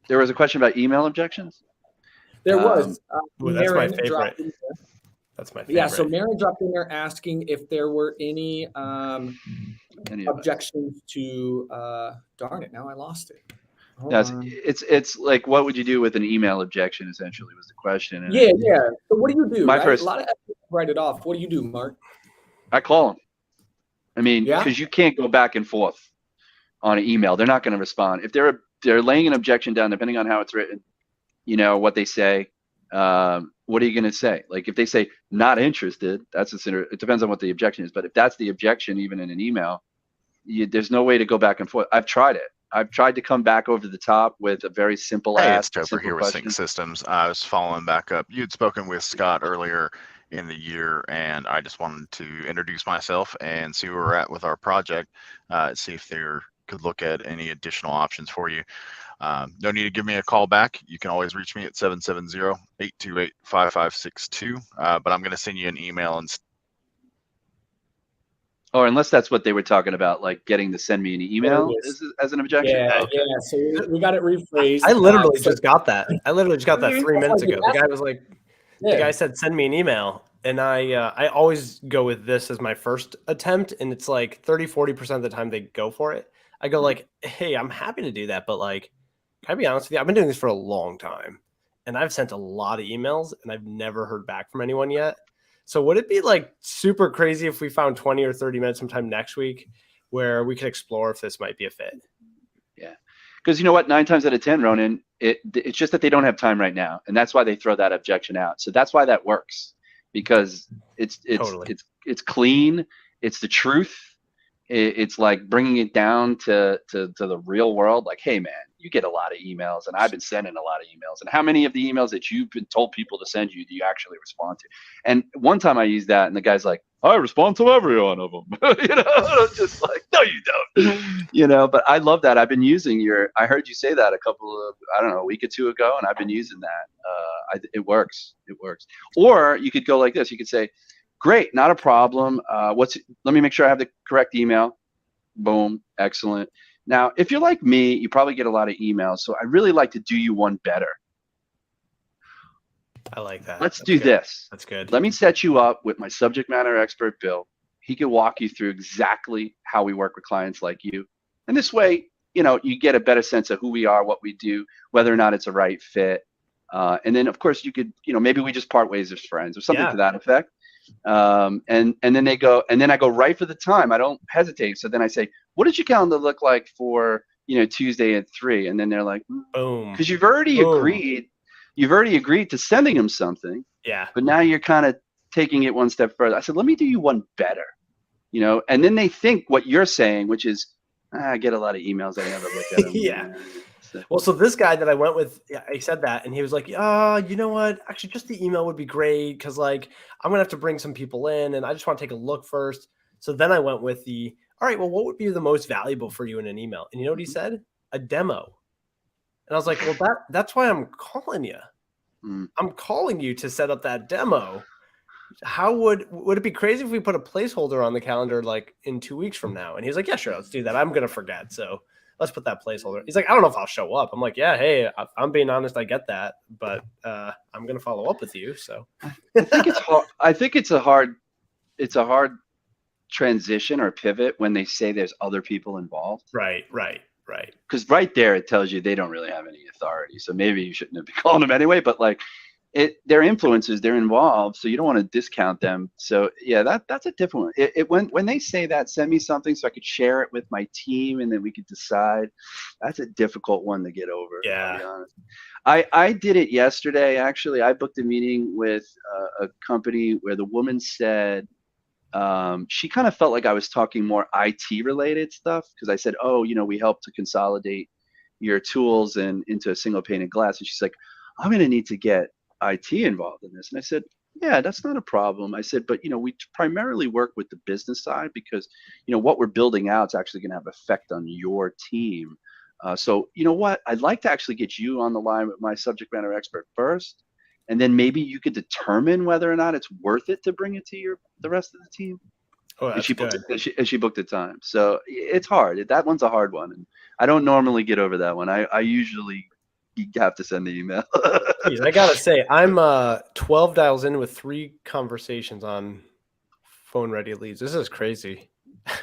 there was a question about email objections. There was. Ooh, that's my Maren favorite. dropped in there. That's my favorite. Yeah, so Maren dropped in there asking if there were any Any of it. objections to darn it, now I lost it. Hold Yes, on. it's like what would you do with an email objection? Essentially, was the question. And Yeah. So what do you do? My Right? first- A lot of FDRs write it off. What do you do, Mark? I call them. I mean, Yeah? because you can't go back and forth on an email. They're not going to respond if they're laying an objection down, depending on how it's written. What they say. What are you going to say? Like if they say not interested, it depends on what the objection is. But if that's the objection, even in an email, there's no way to go back and forth. I've tried it. I've tried to come back over the top with a very simple Hey, ask. it's Topher here with Sync Systems. I was following back up. You'd spoken with Scott earlier in the year, and I just wanted to introduce myself and see where we're at with our project, see if there could look at any additional options for you. No need to give me a call back. You can always reach me at 770-828-5562. But I'm going to send you an email and Or unless that's what they were talking about, like getting to send me an email There it is. as an objection. Yeah. So we got it rephrased. I literally So- just got that. I literally just got that 3 minutes ago. The guy was like, Yeah. the guy said, "Send me an email," and I always go with this as my first attempt, and it's like 30-40% of the time they go for it. I go like, "Hey, I'm happy to do that, but like, can I be honest with you? I've been doing this for a long time, and I've sent a lot of emails, and I've never heard back from anyone yet. So would it be like super crazy if we found 20 or 30 minutes sometime next week where we could explore if this might be a fit?" Yeah. Because you know what? 9 times out of 10, Ronen, it's just that they don't have time right now. And that's why they throw that objection out. So that's why that works. Because it's Totally. clean, it's the truth, it's like bringing it down to the real world. Like, hey man, you get a lot of emails, and I've been sending a lot of emails. And how many of the emails that you've been told people to send you do you actually respond to? And one time I used that, and the guy's like, I respond to every one of them. Just like, no, you don't. But I love that. I've been using I heard you say that a week or two ago, and I've been using that. It works. It works. Or you could go like this. You could say, great, not a problem. Let me make sure I have the correct email. Boom, excellent. Now, if you're like me, you probably get a lot of emails. So I really like to do you one better. I like that. Let's do this. That's good. Let me set you up with my subject matter expert, Bill. He can walk you through exactly how we work with clients like you. And this way, you get a better sense of who we are, what we do, whether or not it's a right fit. And then, of course, you could, maybe we just part ways as friends or something to that effect. And then they go, and then I go right for the time. I don't hesitate. So then I say, what does your calendar look like for, Tuesday at 3? And then they're like, boom, because you've already agreed to sending them something. Yeah. But now you're kind of taking it one step further. I said, let me do you one better, and then they think what you're saying, which is, I get a lot of emails. I never look at them. Yeah. Well, so this guy that I went with, I said that, and he was like, you know what? Actually, just the email would be great because, like, I'm going to have to bring some people in, and I just want to take a look first. So then I went with all right, well, what would be the most valuable for you in an email? And you know what he said? A demo. And I was like, well, that's why I'm calling you. I'm calling you to set up that demo. How would it be crazy if we put a placeholder on the calendar like in 2 weeks from now? And he's like, yeah, sure, let's do that. I'm going to forget. So let's put that placeholder. He's like, I don't know if I'll show up. I'm like, yeah, hey, I'm being honest. I get that, but I'm going to follow up with you. So I think it's hard. I think it's a hard transition or pivot when they say there's other people involved. Right. Because right there, it tells you they don't really have any authority. So maybe you shouldn't have been calling them anyway, but like they're influencers, they're involved. So you don't want to discount them. So yeah, that's a different one. When they say that, send me something so I could share it with my team and then we could decide. That's a difficult one to get over. Yeah. To be honest. I did it yesterday. Actually, I booked a meeting with a company where the woman said, she kind of felt like I was talking more IT related stuff because I said, we help to consolidate your tools into a single pane of glass. And she's like, I'm going to need to get IT involved in this. And I said, yeah, that's not a problem. I said, but, we primarily work with the business side because, what we're building out is actually going to have effect on your team. So you know what? I'd like to actually get you on the line with my subject matter expert first. And then maybe you could determine whether or not it's worth it to bring it to the rest of the team. Oh, that's good. She booked the time. So it's hard. That one's a hard one. And I don't normally get over that one. I usually have to send the email. Jeez, I got to say, I'm 12 dials in with 3 conversations on phone ready leads. This is crazy.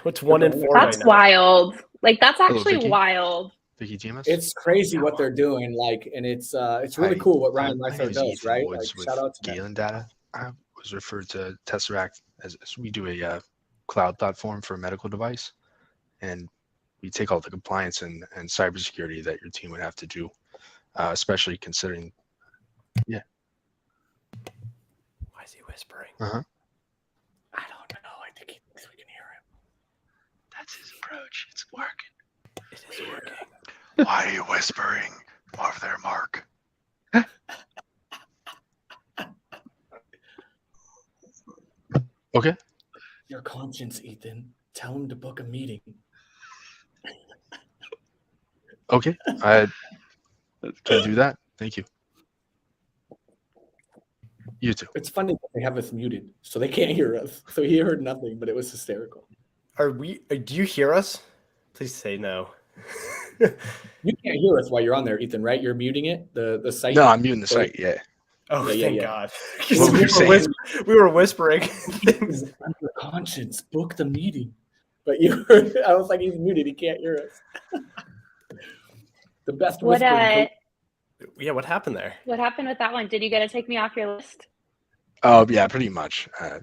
What's 1 in 4 That's right now? wild. Like, that's actually Vicky? wild. Vicky GMS? It's crazy what they're doing, and it's really cool what Ryan Reither does, right? Like, shout out to Galen Data. I was referred to Tesseract as we do a cloud platform for a medical device, and we take all the compliance and cybersecurity that your team would have to do, especially considering. Yeah. Why is he whispering? I don't know. I think he thinks we can hear him. That's his approach. It's working. It is working. Why are you whispering over there, Mark? Okay. Your conscience, Ethan. Tell him to book a meeting. Okay. I can do that. Thank you. You too. It's funny that they have us muted, so they can't hear us. So he heard nothing, but it was hysterical. Do you hear us? Please say no. You can't hear us while you're on there, Ethan, right? You're muting it, the site? No, I'm muting the site. Yeah. Oh, thank God. What were you saying? We were whispering things. Under conscience, book the meeting. But you heard, I was like, he's muted. He can't hear us. The best whispering. Yeah, what happened there? What happened with that one? Did you get to take me off your list? Oh, yeah, pretty much. But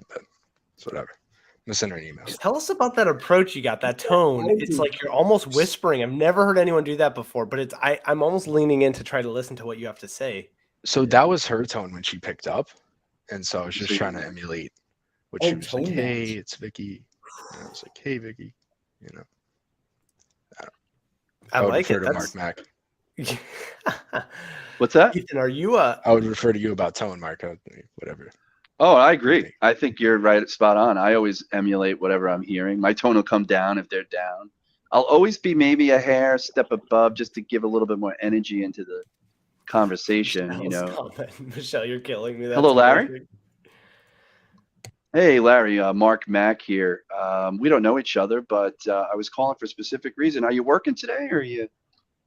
it's whatever. I'm going to send her an email. Just tell us about that approach you got, that tone. It's like you're almost whispering. I've never heard anyone do that before, but I'm almost leaning in to try to listen to what you have to say. So that was her tone when she picked up. And so I was just trying to emulate what she was like, hey, it's Vicky. And I was like, hey, Vicky. You know, I would like refer it. to That's Mark Mack. What's that? Ethan, are you I would refer to you about telling Mark whatever. Oh, I I agree. think. I think you're right, spot on. I always emulate whatever I'm hearing. My tone will come down if they're down. I'll always be maybe a hair step above just to give a little bit more energy into the conversation, you Michelle's know. comment? Michelle, you're killing me. That's Hello, Larry. amazing. Hey, Larry, Mark Mack here. We don't know each other, but I was calling for a specific reason. Are you working today or are you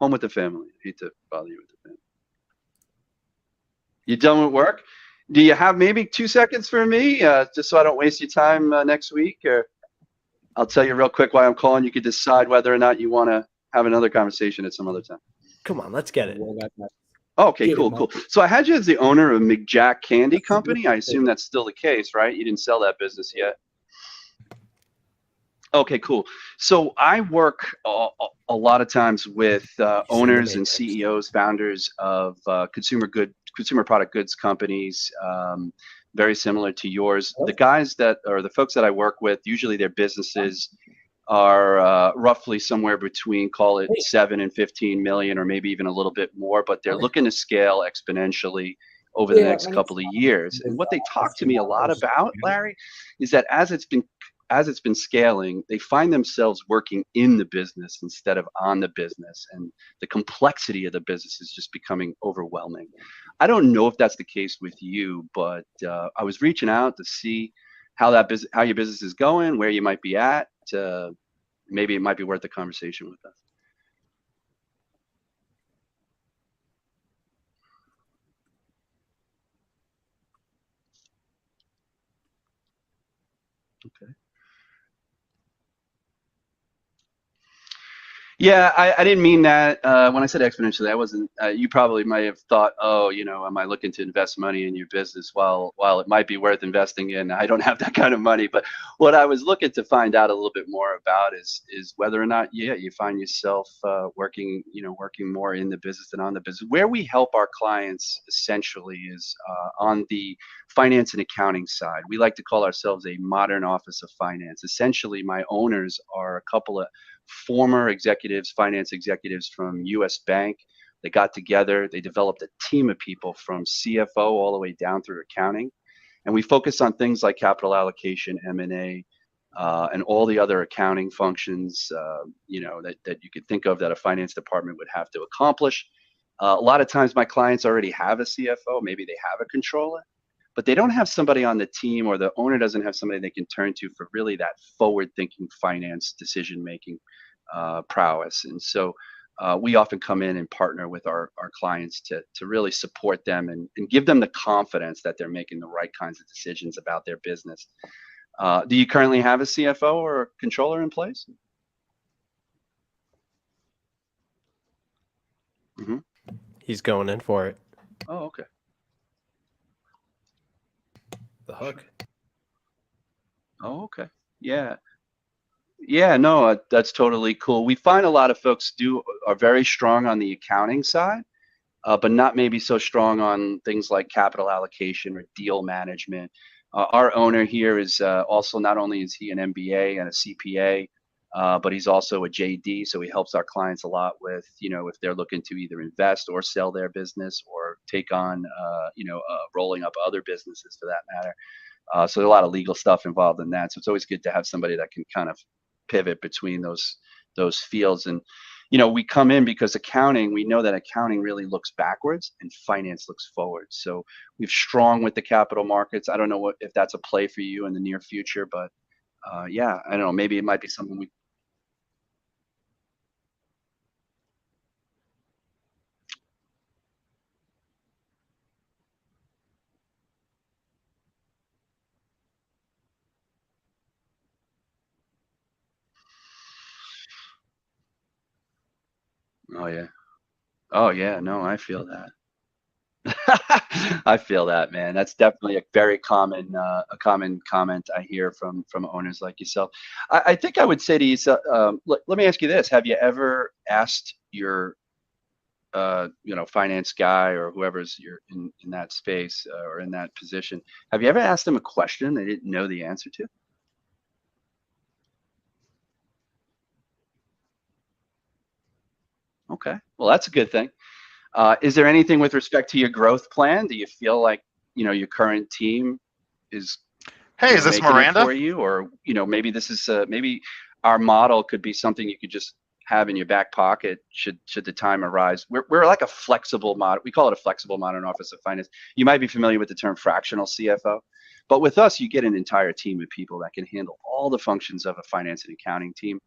home with the family? I hate to bother you with the family. You done with work? Do you have maybe 2 seconds for me, just so I don't waste your time next week? Or I'll tell you real quick why I'm calling. You could decide whether or not you want to have another conversation at some other time. Come on, let's get it. Well, that- Okay, Get it, cool, Mark. cool. So I had you as the owner of McJack Candy Company. I assume that's still the case, right? You didn't sell that business yet. Okay, cool. So I work a lot of times with owners and CEOs, founders of consumer product goods companies, very similar to yours. The guys that or the folks that I work with, usually their businesses are roughly somewhere between, call it 7 and 15 million, or maybe even a little bit more, but they're looking to scale exponentially over the next couple of years. And what they talk to me a lot about, Larry, is that as it's been scaling, they find themselves working in the business instead of on the business, and the complexity of the business is just becoming overwhelming. I don't know if that's the case with you, but I was reaching out to see how your business is going, where you might be at. Maybe it might be worth a conversation with us. Okay. Yeah, I didn't mean that. When I said exponentially, I wasn't. You probably might have thought, oh, am I looking to invest money in your business? While it might be worth investing in, I don't have that kind of money. But what I was looking to find out a little bit more about is whether or not, you find yourself working more in the business than on the business. Where we help our clients essentially is on the finance and accounting side. We like to call ourselves a modern office of finance. Essentially, my owners are a couple of former finance executives from US Bank. They got together, they developed a team of people from CFO all the way down through accounting. And we focus on things like capital allocation, M&A, and all the other accounting functions, that you could think of that a finance department would have to accomplish. A lot of times my clients already have a CFO, maybe they have a controller, but they don't have somebody on the team, or the owner doesn't have somebody they can turn to for really that forward-thinking finance decision-making prowess. And so we often come in and partner with our clients to really support them and give them the confidence that they're making the right kinds of decisions about their business. Do you currently have a CFO or a controller in place? Mm-hmm. He's going in for it. Oh, okay. The hook. Oh, okay. Yeah. Yeah, no, that's totally cool. We find a lot of folks are very strong on the accounting side, but not maybe so strong on things like capital allocation or deal management. Our owner here is also, not only is he an MBA and a CPA, but he's also a JD. So he helps our clients a lot with, if they're looking to either invest or sell their business or take on, rolling up other businesses for that matter. So there's a lot of legal stuff involved in that. So it's always good to have somebody that can kind of pivot between those fields. And we come in because we know that accounting really looks backwards and finance looks forward. So we're strong with the capital markets. I don't know if that's a play for you in the near future, but yeah, I don't know, maybe it might be something we. Oh yeah. Oh yeah, no, I feel that. I feel that, man. That's definitely a very common comment I hear from owners like yourself. I think I would say to you, let me ask you this: have you ever asked your finance guy or whoever's you're in that space or in that position? Have you ever asked them a question they didn't know the answer to? Okay. Well, that's a good thing. Is there anything with respect to your growth plan? Do you feel like, your current team is Hey, is this making it Miranda? for you, or maybe this is maybe our model could be something you could just have in your back pocket should the time arise. We're like a flexible model. We call it a flexible modern office of finance. You might be familiar with the term fractional CFO, but with us, you get an entire team of people that can handle all the functions of a finance and accounting team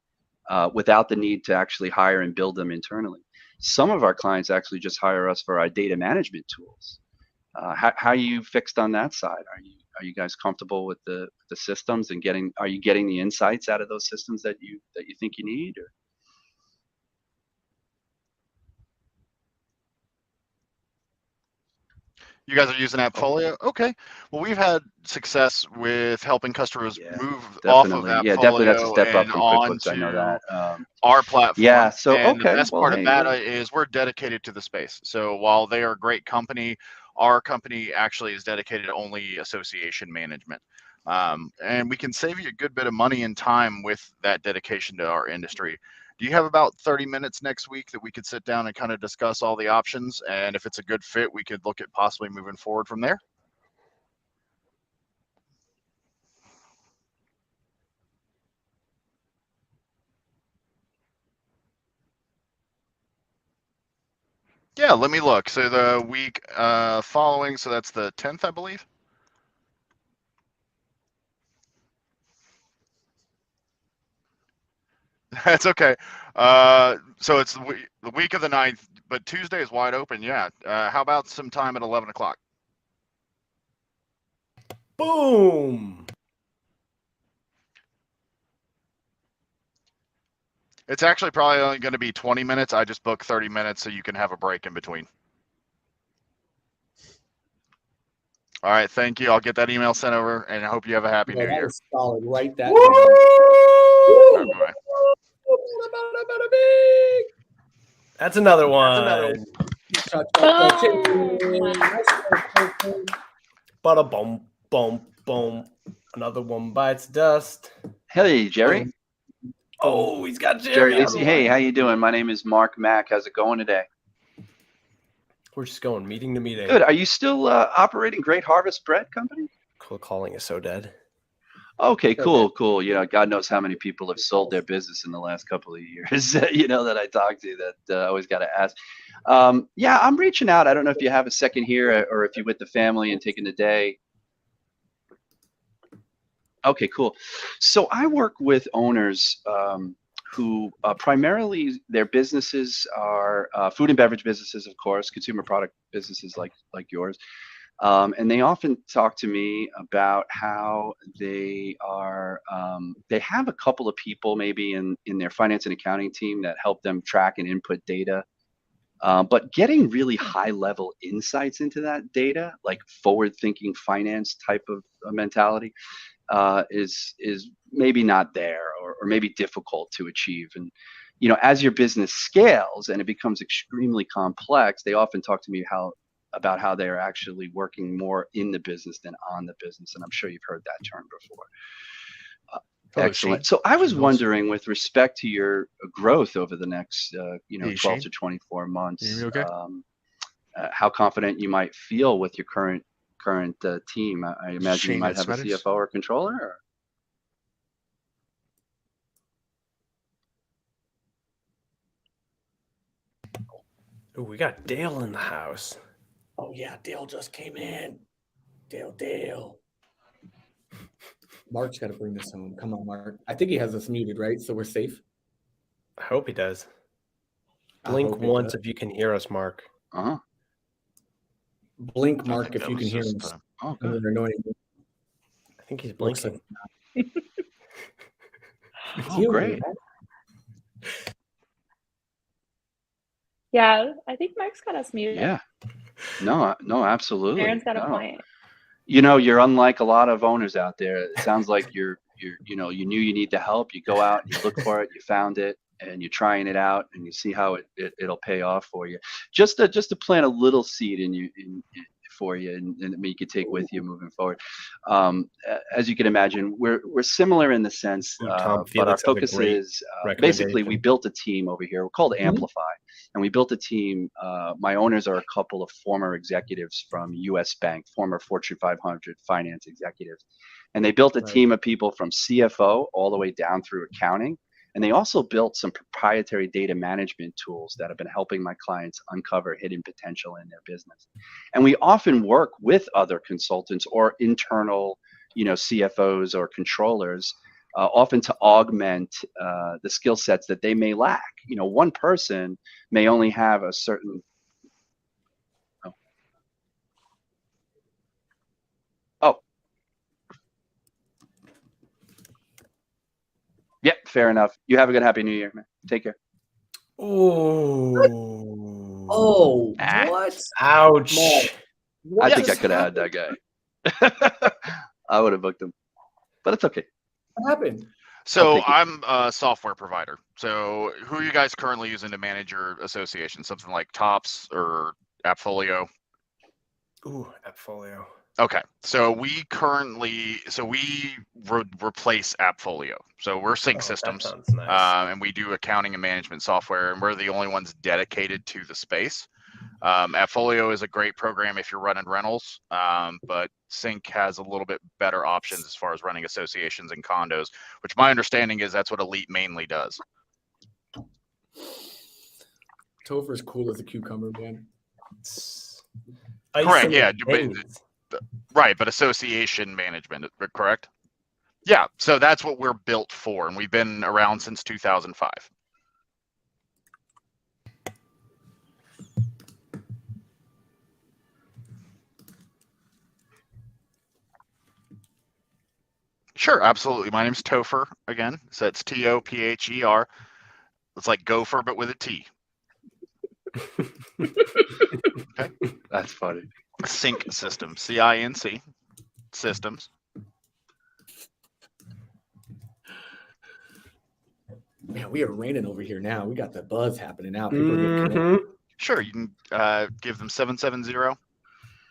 without the need to actually hire and build them internally. Some of our clients actually just hire us for our data management tools. How are you fixed on that side? Are you guys comfortable with the systems and are you getting the insights out of those systems that you think you need? Or? You guys are using Appfolio? Okay. Well, we've had success with helping customers move off of Definitely. Yeah, definitely that's a Appfolio step up and from QuickBooks. I know onto that. our platform. Yeah. So And the okay. best Well, part hey, about it is we're dedicated to the space. So while they are a great company, our company actually is dedicated to only association management. And we can save you a good bit of money and time with that dedication to our industry. Do you have about 30 minutes next week that we could sit down and kind of discuss all the options? And if it's a good fit, we could look at possibly moving forward from there. Yeah, let me look. So the week following, so that's the 10th, I believe. That's okay. So it's the week of the 9th, but Tuesday is wide open. Yeah. How about some time at 11 o'clock? Boom. It's actually probably only going to be 20 minutes. I just booked 30 minutes so you can have a break in between. All right. Thank you. I'll get that email sent over, and I hope you have a happy New Year. Solid. Write that Woo! down. Bye-bye. That's another one. Bada boom, boom, boom. Another one bites dust. Hey, Jerry. Oh, he's got Jerry. Hey, how you doing? My name is Mark Mack. How's it going today? We're just going meeting to meeting. Good. Are you still operating Great Harvest Bread Company? Calling is so dead. Okay, cool. God knows how many people have sold their business in the last couple of years, that I talked to that I always got to ask. Yeah, I'm reaching out. I don't know if you have a second here or if you're with the family and taking the day. Okay, cool. So I work with owners who primarily their businesses are food and beverage businesses, of course, consumer product businesses like yours. And they often talk to me about how they are, they have a couple of people maybe in their finance and accounting team that help them track and input data. But getting really high level insights into that data, like forward thinking finance type of mentality, is maybe not there or maybe difficult to achieve. And as your business scales and it becomes extremely complex, they often talk to me about how they are actually working more in the business than on the business. And I'm sure you've heard that term before. Excellent. So I was wondering, with respect to your growth over the next 12 to 24 months, how confident you might feel with your current team. I imagine you might have a CFO or controller. Or? Oh, we got Dale in the house. Oh yeah, Dale just came in. Dale. Mark's got to bring this home. Come on, Mark. I think he has us muted, right? So we're safe. I hope he does. Blink once if you can hear us, Mark. Blink, Mark, if you can hear us. Oh, good. I think he's blinking. Oh, great. Yeah, I think Mark's got us muted. Yeah. No, absolutely. Aaron's got a point. You're unlike a lot of owners out there. It sounds like you knew you need the help. You go out and you look for it, you found it, and you're trying it out, and you see how it'll pay off for you. Just to plant a little seed in you, for you and that you could take with you moving forward. As you can imagine, we're similar in the sense, Ooh, Tom but our Felix has a focus great is basically we recommendation. built a team over here. We're called Amplify, and we built a team. My owners are a couple of former executives from U.S. Bank, former Fortune 500 finance executives, and they built a team of people from CFO all the way down through accounting. And they also built some proprietary data management tools that have been helping my clients uncover hidden potential in their business. And we often work with other consultants or internal, CFOs or controllers, often to augment the skill sets that they may lack. One person may only have a certain. Yep, fair enough. You have a good, happy New Year, man. Take care. Oh, what? Ouch. What I think I just could have had that guy. I would have booked him, but it's okay. What happened? So take it. I'm a software provider. So who are you guys currently using to manage your association? Something like Tops or Appfolio? Ooh, Appfolio. Okay, so we replace Appfolio. So we're Sync That Systems, sounds nice. and we do accounting and management software, and we're the only ones dedicated to the space. Appfolio is a great program if you're running rentals, but Sync has a little bit better options as far as running associations and condos, which my understanding is that's what Elite mainly does. Topher's cool as a cucumber, man. Correct, yeah. Right, but association management, correct? Yeah, so that's what we're built for, and we've been around since 2005. Sure, absolutely. My name's Topher, again. So it's Topher. It's like gopher, but with a T. Okay. That's funny. Sync Systems, CINC Systems. Man, we are raining over here now. We got the buzz happening now. People are getting connected. Sure, you can give them 770.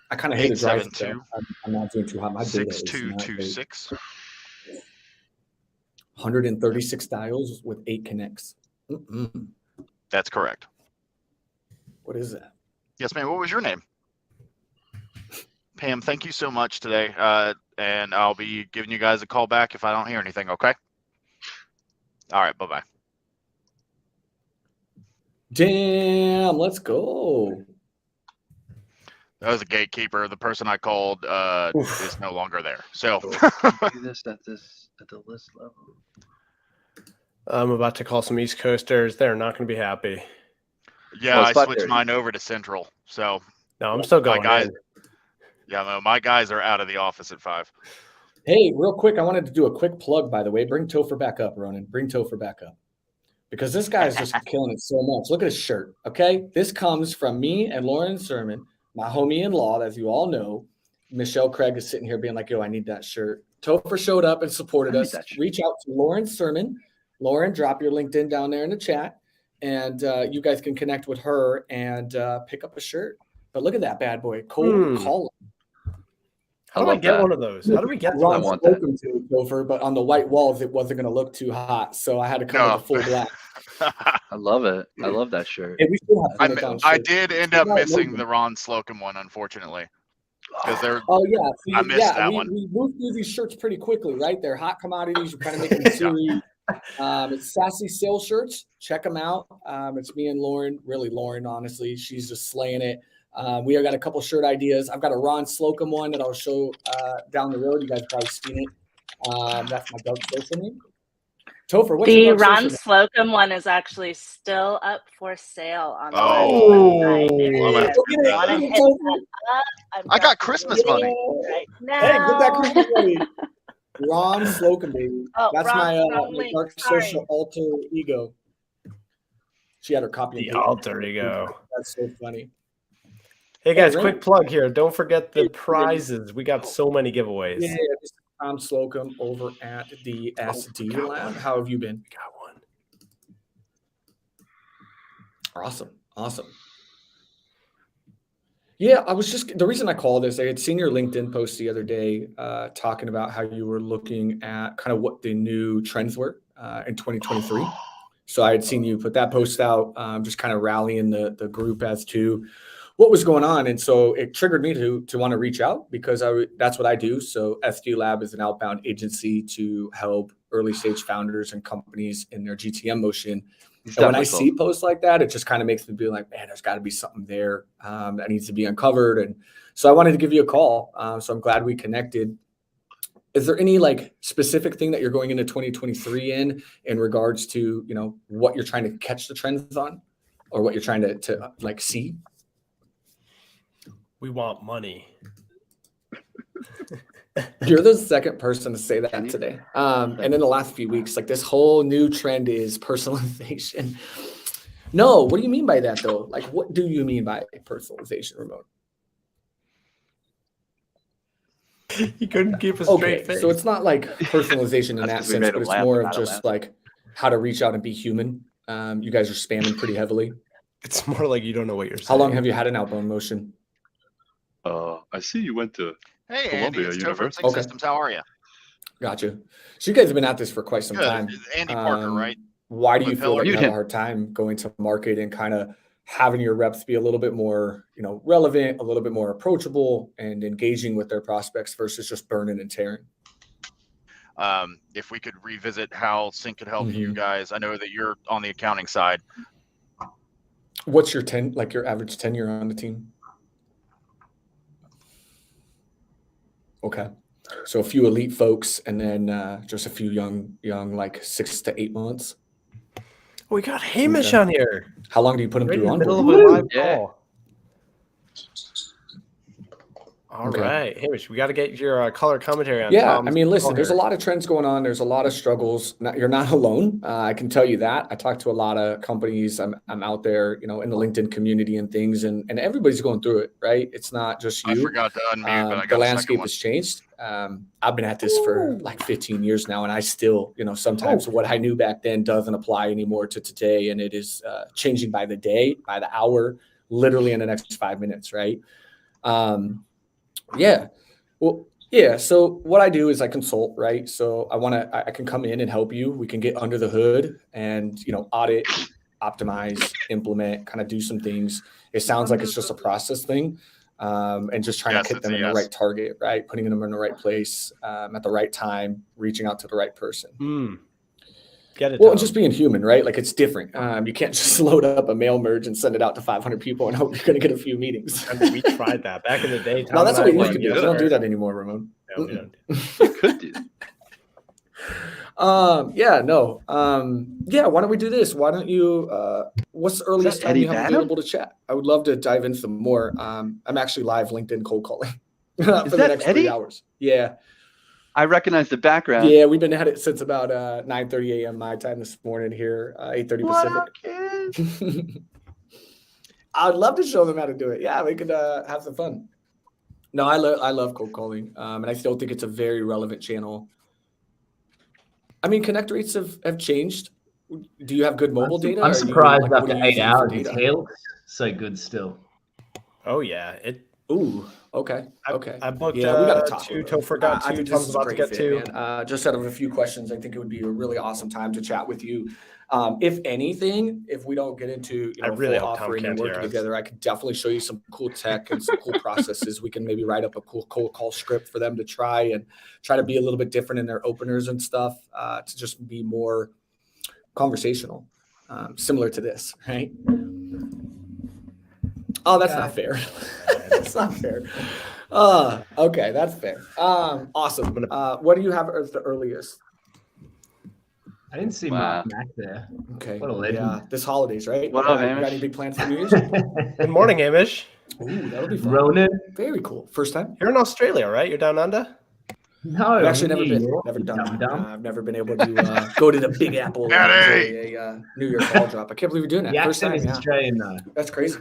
I kind of hate to drive. 872. I'm not doing too hot. My data is not great. 6226. 136 dials with 8 connects. That's correct. What is that? Yes, ma'am. What was your name? Pam, thank you so much today. And I'll be giving you guys a call back if I don't hear anything, okay? All right, bye-bye. Damn, let's go. That was a gatekeeper. The person I called is no longer there. So Do this at the list level. I'm about to call some East Coasters. They're not going to be happy. yeah, Well, I it's switched 5:30. mine over to Central. So No, I'm still going guys, in. yeah, no, my guys are out of the office at 5. Hey, real quick, I wanted to do a quick plug, by the way. Bring Topher back up, Ronen. Bring Topher back up. Because this guy is just killing it so much. Look at his shirt, okay? This comes from me and Lauren Sermon, my homie-in-law, as you all know. Michelle Craig is sitting here being like, yo, I need that shirt. Topher showed up and supported us. Reach out to Lauren Sermon. Lauren, drop your LinkedIn down there in the chat, and you guys can connect with her and pick up a shirt. But look at that bad boy, cold column. How do I get one of those? How do we get Ron those? Slocum to Topher, but on the white walls, it wasn't going to look too hot, so I had to come with a full black. I love it. I love that shirt. Hey, we still have Phoneathon I shirts. did end up missing the Ron Slocum one, unfortunately. Because they're See, I missed that one. We moved through these shirts pretty quickly, right? They're hot commodities. We're kind of making a series. It's Sassy Sales Shirts. Check them out. It's me and Lauren. Really, Lauren, honestly. She's just slaying it. We have got a couple shirt ideas. I've got a Ron Slocum one that I'll show down the road. You guys have probably seen it. That's my Doug social name. Topher, what's The your Doug Ron social name? Slocum one is actually still up for sale on the Oh, website. love it. I got Christmas money. Right now. Hey, get that Christmas money. Ron Slocum, baby. Oh, That's wrong my link. dark Sorry. social alter ego. She had her copy. The and paste. alter ego. That's so funny. Hey guys, Ren. quick plug here. Don't forget the prizes. We got so many giveaways. Yeah, this is Tom Slocum over at the SD Lab. How have you been? Got one. Awesome. Yeah, the reason I called is I had seen your LinkedIn post the other day talking about how you were looking at kind of what the new trends were in 2023. So I had seen you put that post out, just kind of rallying the group as to what was going on. And so it triggered me to want to reach out because that's what I do. So SD Lab is an outbound agency to help early stage founders and companies in their GTM motion. And when I see posts like that, it just kind of makes me be like, man, there's got to be something there that needs to be uncovered. And so I wanted to give you a call. So I'm glad we connected. Is there any like specific thing that you're going into 2023 in regards to, you know, what you're trying to catch the trends on or what you're trying to like see? We want money. You're the second person to say that today. And in the last few weeks, like this whole new trend is personalization. No, what do you mean by that though? Like, what do you mean by personalization, Ramon? He couldn't keep a straight face. So it's not like personalization in that sense, but it's more of just like how to reach out and be human. You guys are spamming pretty heavily. It's more like you don't know what you're saying. How long have you had an outbound motion? I see you went to Hey, Columbia Andy, it's Joe from University. Sync Systems. How are you? Gotcha. So you guys have been at this for quite some Good. time. Andy Parker, right? Why do you With feel like you Pillar. have a hard time going to market and kind of having your reps be a little bit more, you know, relevant, a little bit more approachable and engaging with their prospects versus just burning and tearing? If we could revisit how Sync could help you Mhm. guys, I know that you're on the accounting side. What's your your average tenure on the team? Okay. So a few elite folks and then just a few young, like 6 to 8 months. We got Hamish Okay. on here. How long do you put them Right in through the middle onboarding? of a live Yeah. call. All Okay. right, Hamish, we got to get your color commentary on Yeah, Tom's I mean, listen, there's a color. lot of trends going on. There's a lot of struggles. You're not alone. I can tell you that. I talk to a lot of companies. I'm out there, you know, in the LinkedIn community and things, and everybody's going through it, right? It's not just I you. forgot to unmute, but I The got a second landscape one. has changed. I've been at this for like 15 years now, and I still, you know, sometimes what I knew back then doesn't apply anymore to today, and it is changing by the day, by the hour, literally in the next 5 minutes, right? Yeah. Well, yeah. So what I do is I consult, right? So I can come in and help you. We can get under the hood and, you know, audit, optimize, implement, kind of do some things. It sounds like it's just a process thing. And just trying Yes, to hit it's them a in the yes. right target, right? Putting them in the right place, at the right time, reaching out to the right person. Get it. Well, Tom. and just being human, right? Like it's different. You can't just load up a mail merge and send it out to 500 people and hope you're going to get a few meetings. I mean, we tried that back in the day. Tom No, that's and what we I used to went do. We don't do that anymore, Ramon. No, we don't. You could do. Yeah, no. Yeah, why don't we do this? Why don't you, what's the earliest time Eddie you have Banham? available to chat? I would love to dive in some more. I'm actually live LinkedIn cold calling for the that next Eddie? 3 hours. Yeah. I recognize the background. Yeah, we've been at it since about 9:30 a.m. my time this morning here, 8:30 What Pacific. up, kids? I'd love to show them how to do it. Yeah, we could have some fun. No, I love cold calling, and I still think it's a very relevant channel. I mean, connect rates have changed. Do you have good mobile data? I'm Are you, surprised like, what after are you 8 using for hours it data? still so good still. Oh yeah, it. Ooh, okay. I booked Yeah, we got to talk. two. Topher got I two. think Tom's this is about to great get fit, two. man. Just out of a few questions, I think it would be a really awesome time to chat with you. If anything, if we don't get into I really full hope Tom offering and can't hear working us. together, I could definitely show you some cool tech and some cool processes. We can maybe write up a cool cold call script for them to try to be a little bit different in their openers and stuff, to just be more conversational, similar to this, right? Oh, that's not fair. That's not fair. Okay, that's fair. Awesome. What do you have as the earliest? I didn't see Wow. Mark Mack there. Okay. What a legend. Yeah, this holidays, right? What up, You Hamish? got any big plans for New Year's? Good morning, Hamish. Ooh, that'll be fun. Ronen? Very cool. First time? You're in Australia, right? You're down under. No, I've actually never New been. York, Never you done that. dum-dum. I've never been able to go to the Big Apple and Eddie! enjoy a New Year ball drop. I can't believe you're doing that. The First accent time, is yeah. Australian though. That's crazy.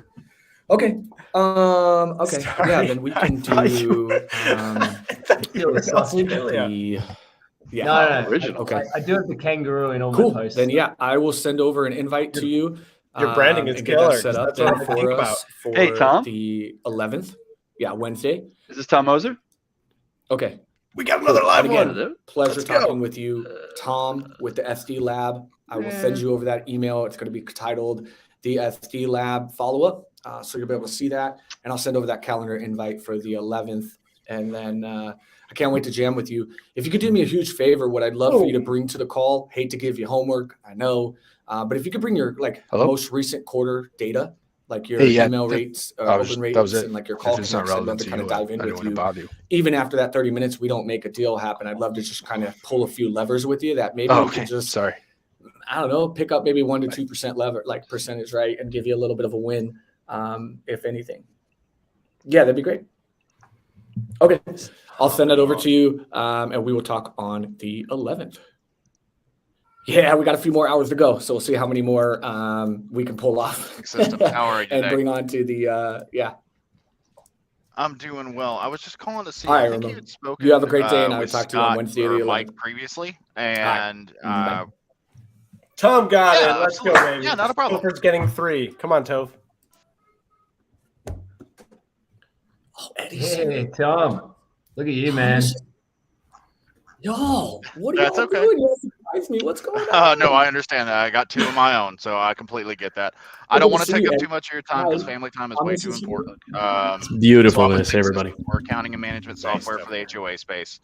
Okay. Okay. Sorry. Yeah, then we can I thought you- do Still the sausage. Australia. yeah. No. Original. Okay. I do have the kangaroo in all my Cool. posts. Then yeah, I will send over an invite to you. Your branding is and get that killer. set up That's what then I for think us for Hey, Tom? the 11th. Yeah, Wednesday. Is this Tom Moser? Okay. We got another Cool. live And again, one. Hello? pleasure Let's go. talking with you, Tom, with the SD Lab. I will send you over that email. It's going to be titled the SD Lab follow-up. So you'll be able to see that. And I'll send over that calendar invite for the 11th. And then I can't wait to jam with you. If you could do me a huge favor, what I'd love for you to bring to the call, hate to give you homework, I know, but if you could bring your Hello? most recent quarter data, like your Hey, yeah, email that- rates, that was open it. rates, and like your call If it's not connects, I'd love relevant to to kind you, of dive in I don't with want to you. bother you. Even after that 30 minutes, we don't make a deal happen. I'd love to just kind of pull a few levers with you that maybe Oh, we okay. can just, Sorry. I don't know, pick up maybe 1 to 2% lever, like percentage, right? And give you a little bit of a win, if anything. Yeah, that'd be great. Okay. I'll send that over to you, and we will talk on the 11th. Yeah, we got a few more hours to go, so we'll see how many more we can pull off Systems. How are you and today? bring on to the yeah. I'm doing well. I was just calling to see. All right, I think you Ramon. had spoken. You have a great day, and I will with talk to you on Scott Wednesday or the Mike 11th. previously, right. and Bye. Tom got Yeah, it. Let's go, absolutely. baby. Yeah, not a problem. Topher's getting 3. Come on, Toph. Oh, Eddie's here. Hey, Tom. Look at you, man. Y'all, what are That's y'all okay. doing? You surprised me. What's going on? No, I understand that. I got 2 of my own, so I completely get that. I Good don't to want to see take you, up Eddie. too much of your time because Hi. family time is I'm way Mrs. too Hughes. important. Beautifulness, So I'm a everybody. for accounting and management software for the HOA space.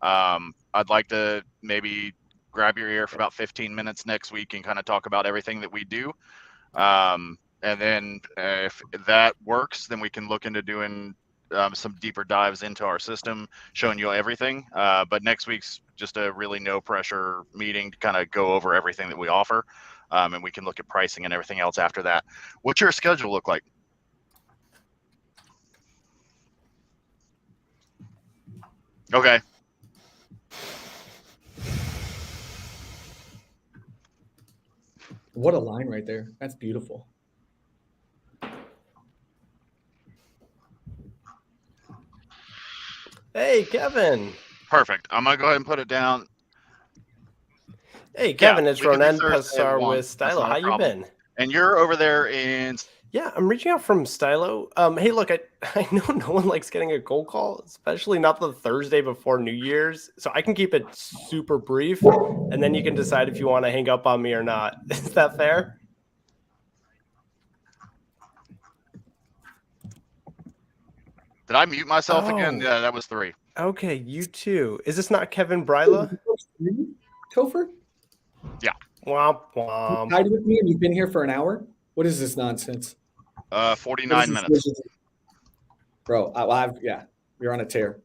I'd like to maybe grab your ear for about 15 minutes next week and kind of talk about everything that we do. And then if that works, then we can look into doing some deeper dives into our system, showing you everything. But next week's just a really no pressure meeting to kind of go over everything that we offer. And we can look at pricing and everything else after that. What's your schedule look like? Okay. What a line right there. That's beautiful. Hey, Kevin. Perfect. I'm gonna go ahead and put it down. Hey, Kevin. Yeah, it's we can do Ronen Thursday at Pessar 1. with That's Stylo. not a How you problem. been? And you're over there in. Yeah, I'm reaching out from Stylo. Hey, look, I know no one likes getting a cold call, especially not the Thursday before New Year's. So I can keep it super brief, and then you can decide if you want to hang up on me or not. Is that fair? Did I mute myself again? Oh. Yeah, that was 3. Okay, you too. Is this not Kevin Bryla? Topher? Womp womp. Tied with me and you've been here for an hour? What is this nonsense? 49 minutes. Bro, yeah, you're on a tear.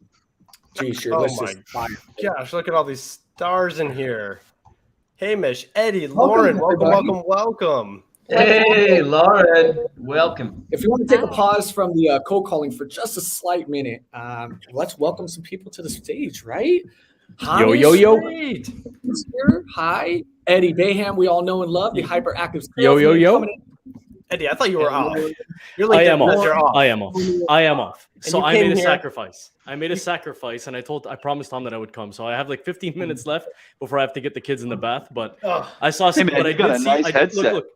Geez, your Oh list my is fire. gosh, look at all these stars in here. Hamish, Eddie, Welcome, Lauren, everybody. welcome. Hey, Lauren. Welcome. If you want to take a Hi. pause from the cold calling for just a slight minute, let's welcome some people to the stage, right? Yo, yo, yo. Great. Here. Hi. Eddie Bayham, we all know and love, the hyperactive Yo, yo, salesman yo. coming in. Eddie, I thought you were And off. Lauren. You're I like am you're off. I am off. I am off. And So you I came made a here- sacrifice. I made a sacrifice, and I promised Tom that I would come. So I have like 15 minutes left before I have to get the kids in the bath. But Ugh. I saw Hey, some. man, But I you got did a see. nice I did, headset. look.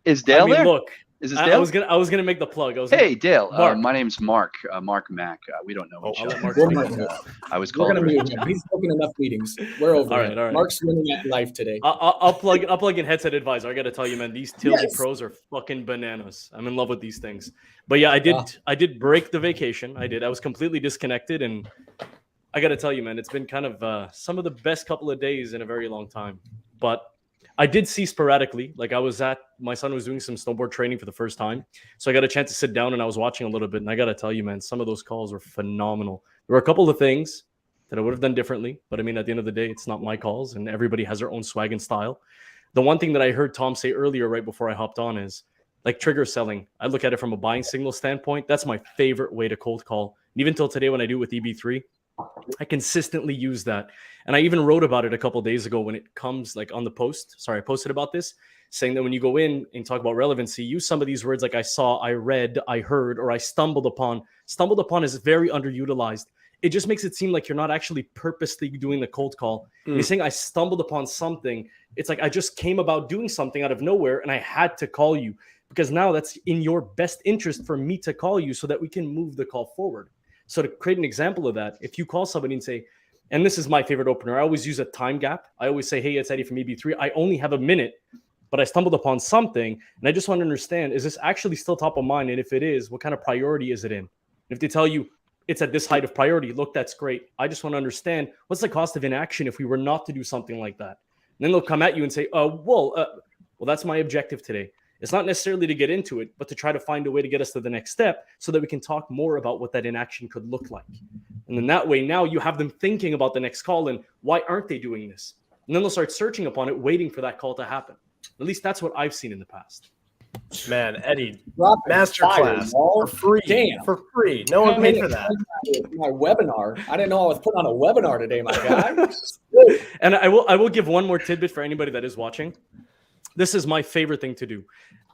Is Dale I mean, there? look. Is this I Dale? was gonna make the plug. Hey, Dale. Mark. My name's Mark. Mark Mack. We don't know Oh, each I'll let other. Mark We're speak. Mark. I was We're called. gonna right. mute him. He's spoken enough meetings. We're over All it. right, all right. Mark's winning at life today. I'll plug in Headset Advisor. I gotta tell you, man, these Tilde Yes. Pros are fucking bananas. I'm in love with these things. But yeah, I did break the vacation. I did. I was completely disconnected, and I gotta tell you, man, it's been kind of some of the best couple of days in a very long time. But I did see sporadically, like my son was doing some snowboard training for the first time. So I got a chance to sit down and I was watching a little bit. And I got to tell you, man, some of those calls were phenomenal. There were a couple of things that I would have done differently. But I mean, at the end of the day, it's not my calls and everybody has their own swag and style. The one thing that I heard Tom say earlier, right before I hopped on, is like trigger selling. I look at it from a buying signal standpoint. That's my favorite way to cold call. And even till today, when I do it with EB3, I consistently use that. And I even wrote about it a couple of days ago when it comes like on the post. Sorry, I posted about this, saying that when you go in and talk about relevancy, use some of these words like I saw, I read, I heard, or I stumbled upon. Stumbled upon is very underutilized. it just makes it seem like you're not actually purposely doing the cold call. You're saying I stumbled upon something. It's like I just came about doing something out of nowhere and I had to call you because now that's in your best interest for me to call you so that we can move the call forward. So to create an example of that, if you call somebody and say, and this is my favorite opener, I always use a time gap. I always say, hey, it's Eddie from EB3. I only have a minute, but I stumbled upon something and I just want to understand, is this actually still top of mind? And if it is, what kind of priority is it in? And if they tell you it's at this height of priority, look, that's great. I just want to understand what's the cost of inaction if we were not to do something like that. And then they'll come at you and say, well, that's my objective today. It's not necessarily to get into it, but to try to find a way to get us to the next step so that we can talk more about what that inaction could look like. And then that way, now you have them thinking about the next call and why aren't they doing this? And then they'll start searching upon it, waiting for that call to happen. At least that's what I've seen in the past. Man, Eddie, Dropping masterclass fire, for free. Damn. For free. No one paid for that. My webinar. I didn't know I was putting on a webinar today, my guy. And I will give one more tidbit for anybody that is watching. This is my favorite thing to do.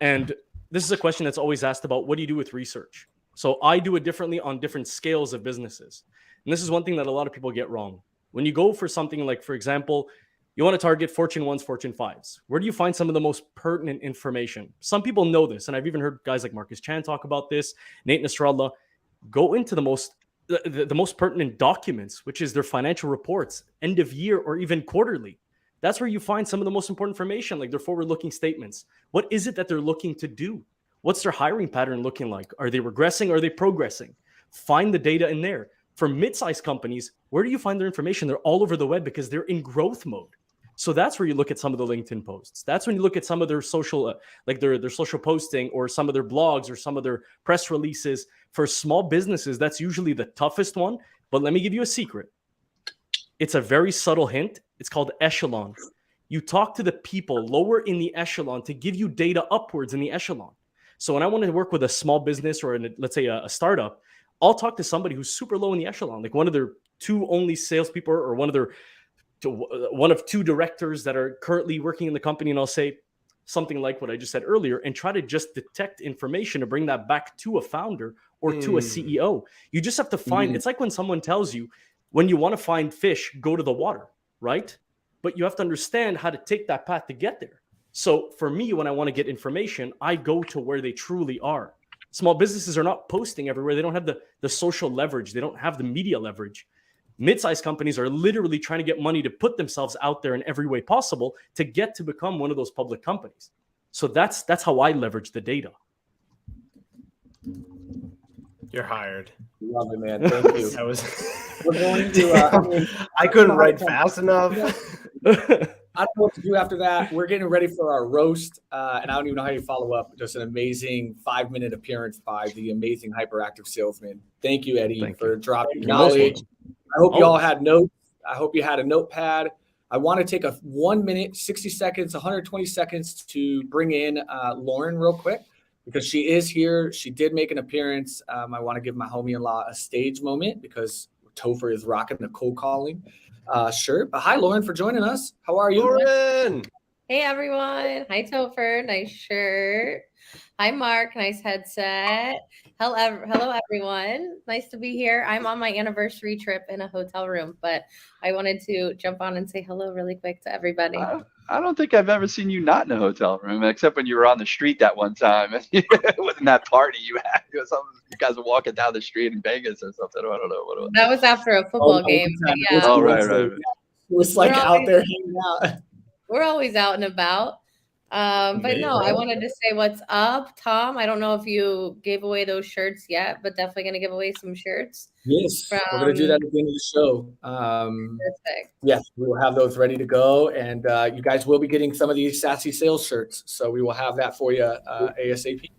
And this is a question that's always asked about, what do you do with research? So I do it differently on different scales of businesses. And this is one thing that a lot of people get wrong. When you go for something like, for example, you want to target Fortune 1s, Fortune 5s. Where do you find some of the most pertinent information? Some people know this, and I've even heard guys like Marcus Chan talk about this, Nate Nasrallah. Go into the most pertinent documents, which is their financial reports, end of year, or even quarterly. That's where you find some of the most important information, like their forward-looking statements. What is it that they're looking to do? What's their hiring pattern looking like? Are they regressing? Are they progressing? Find the data in there. For mid-sized companies, where do you find their information? They're all over the web because they're in growth mode. So that's where you look at some of the LinkedIn posts. That's when you look at some of their social, like their social posting or some of their blogs or some of their press releases. For small businesses, that's usually the toughest one. But let me give you a secret. It's a very subtle hint. It's called echelon. You talk to the people lower in the echelon to give you data upwards in the echelon. So when I want to work with a small business or let's say a startup, I'll talk to somebody who's super low in the echelon, like one of their two only salespeople or one of two directors that are currently working in the company. And I'll say something like what I just said earlier and try to just detect information to bring that back to a founder or to a CEO. You just have to find, it's like when someone tells you, when you want to find fish, go to the water, right? But you have to understand how to take that path to get there. So for me, when I want to get information, I go to where they truly are. Small businesses are not posting everywhere. They don't have the social leverage. They don't have the media leverage. Mid-sized companies are literally trying to get money to put themselves out there in every way possible to get to become one of those public companies. So that's how I leverage the data. You're hired. Love it, man. Thank you. That was. We're going to. I couldn't write fast enough. I don't know what to do after that. We're getting ready for our roast, and I don't even know how you follow up. Just an amazing 5-minute appearance by the amazing hyperactive salesman. Thank you, Eddie, for dropping knowledge. I hope you all had notes. I hope you had a notepad. I want to take a 1 minute, 60 seconds, 120 seconds to bring in Lauren real quick because she is here. She did make an appearance. I want to give my homie-in-law a stage moment because Topher is rocking the cold calling shirt. But hi, Lauren, for joining us. How are you? Lauren! Hey, everyone. Hi, Topher. Nice shirt. Hi, Mark. Nice headset. Hello, everyone. Nice to be here. I'm on my anniversary trip in a hotel room, but I wanted to jump on and say hello really quick to everybody. I don't think I've ever seen you not in a hotel room, except when you were on the street that one time. It wasn't that party you had. It was something, you guys were walking down the street in Vegas or something. I don't know what it was. That was after a football game. Yeah. Oh, right. It was like out there hanging out. We're always out and about. But no, I wanted to say what's up, Tom. I don't know if you gave away those shirts yet, but definitely going to give away some shirts. Yes, we're going to do that at the end of the show. Perfect. Yes, we will have those ready to go, and you guys will be getting some of these sassy sales shirts. So we will have that for you ASAP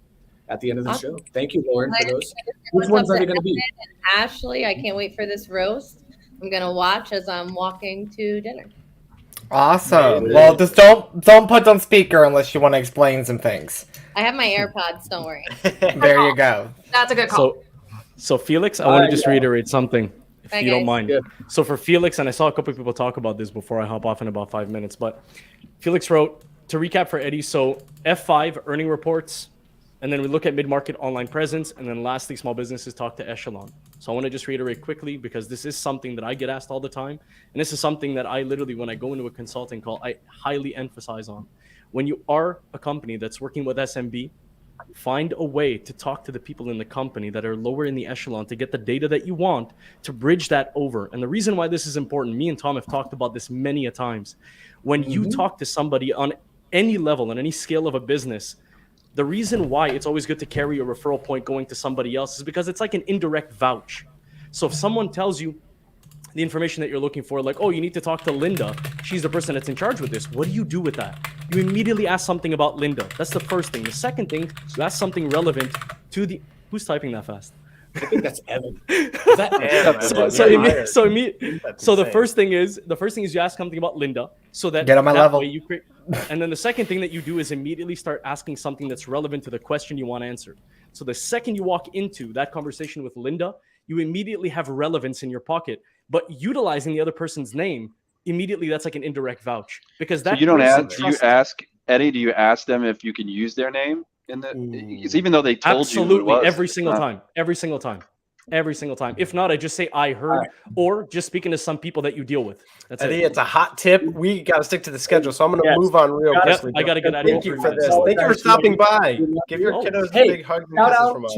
at the end of the show. Thank you, Lauren, for those. Which ones are they going to be? Ashley, I can't wait for this roast. I'm going to watch as I'm walking to dinner. Awesome. Well, just don't put on speaker unless you want to explain some things. I have my AirPods. Don't worry. There you go. That's a good call. So Felix, I want to just reiterate something, if you don't mind. Yeah. So for Felix, and I saw a couple of people talk about this before I hop off in about 5 minutes, but Felix wrote, to recap for Eddie, so F5 earning reports, And then we look at mid-market online presence. And then lastly, small businesses talk to echelon. So I want to just reiterate quickly, because this is something that I get asked all the time. And this is something that I literally, when I go into a consulting call, I highly emphasize on. When you are a company that's working with SMB, find a way to talk to the people in the company that are lower in the echelon to get the data that you want, to bridge that over. And the reason why this is important, me and Tom have talked about this many a times. When you talk to somebody on any level, on any scale of a business, the reason why it's always good to carry a referral point going to somebody else is because it's like an indirect vouch. So if someone tells you the information that you're looking for, like, oh, you need to talk to Linda, she's the person that's in charge with this, what do you do with that? You immediately ask something about Linda. That's the first thing. The second thing, you ask something relevant to the... Who's typing that fast? I think that's Evan. Is that So the first thing is you ask something about Linda, so that get on my level. Way you create, and then the second thing that you do is immediately start asking something that's relevant to the question you want answered. So the second you walk into that conversation with Linda, you immediately have relevance in your pocket. But utilizing the other person's name, immediately that's like an indirect vouch, because that So you don't ask. Do you ask Eddie? Do you ask them if you can use their name in the? Because even though they told you who it was, every single time. If not, I just say I heard, or just speaking to some people that you deal with. That's Eddie, it. it's a hot tip. We got to stick to the schedule, so I'm going to move on real quickly. I got to get out of here. Thank you for this. Thank you for stopping by. Give your kiddos a big hug and kisses from us.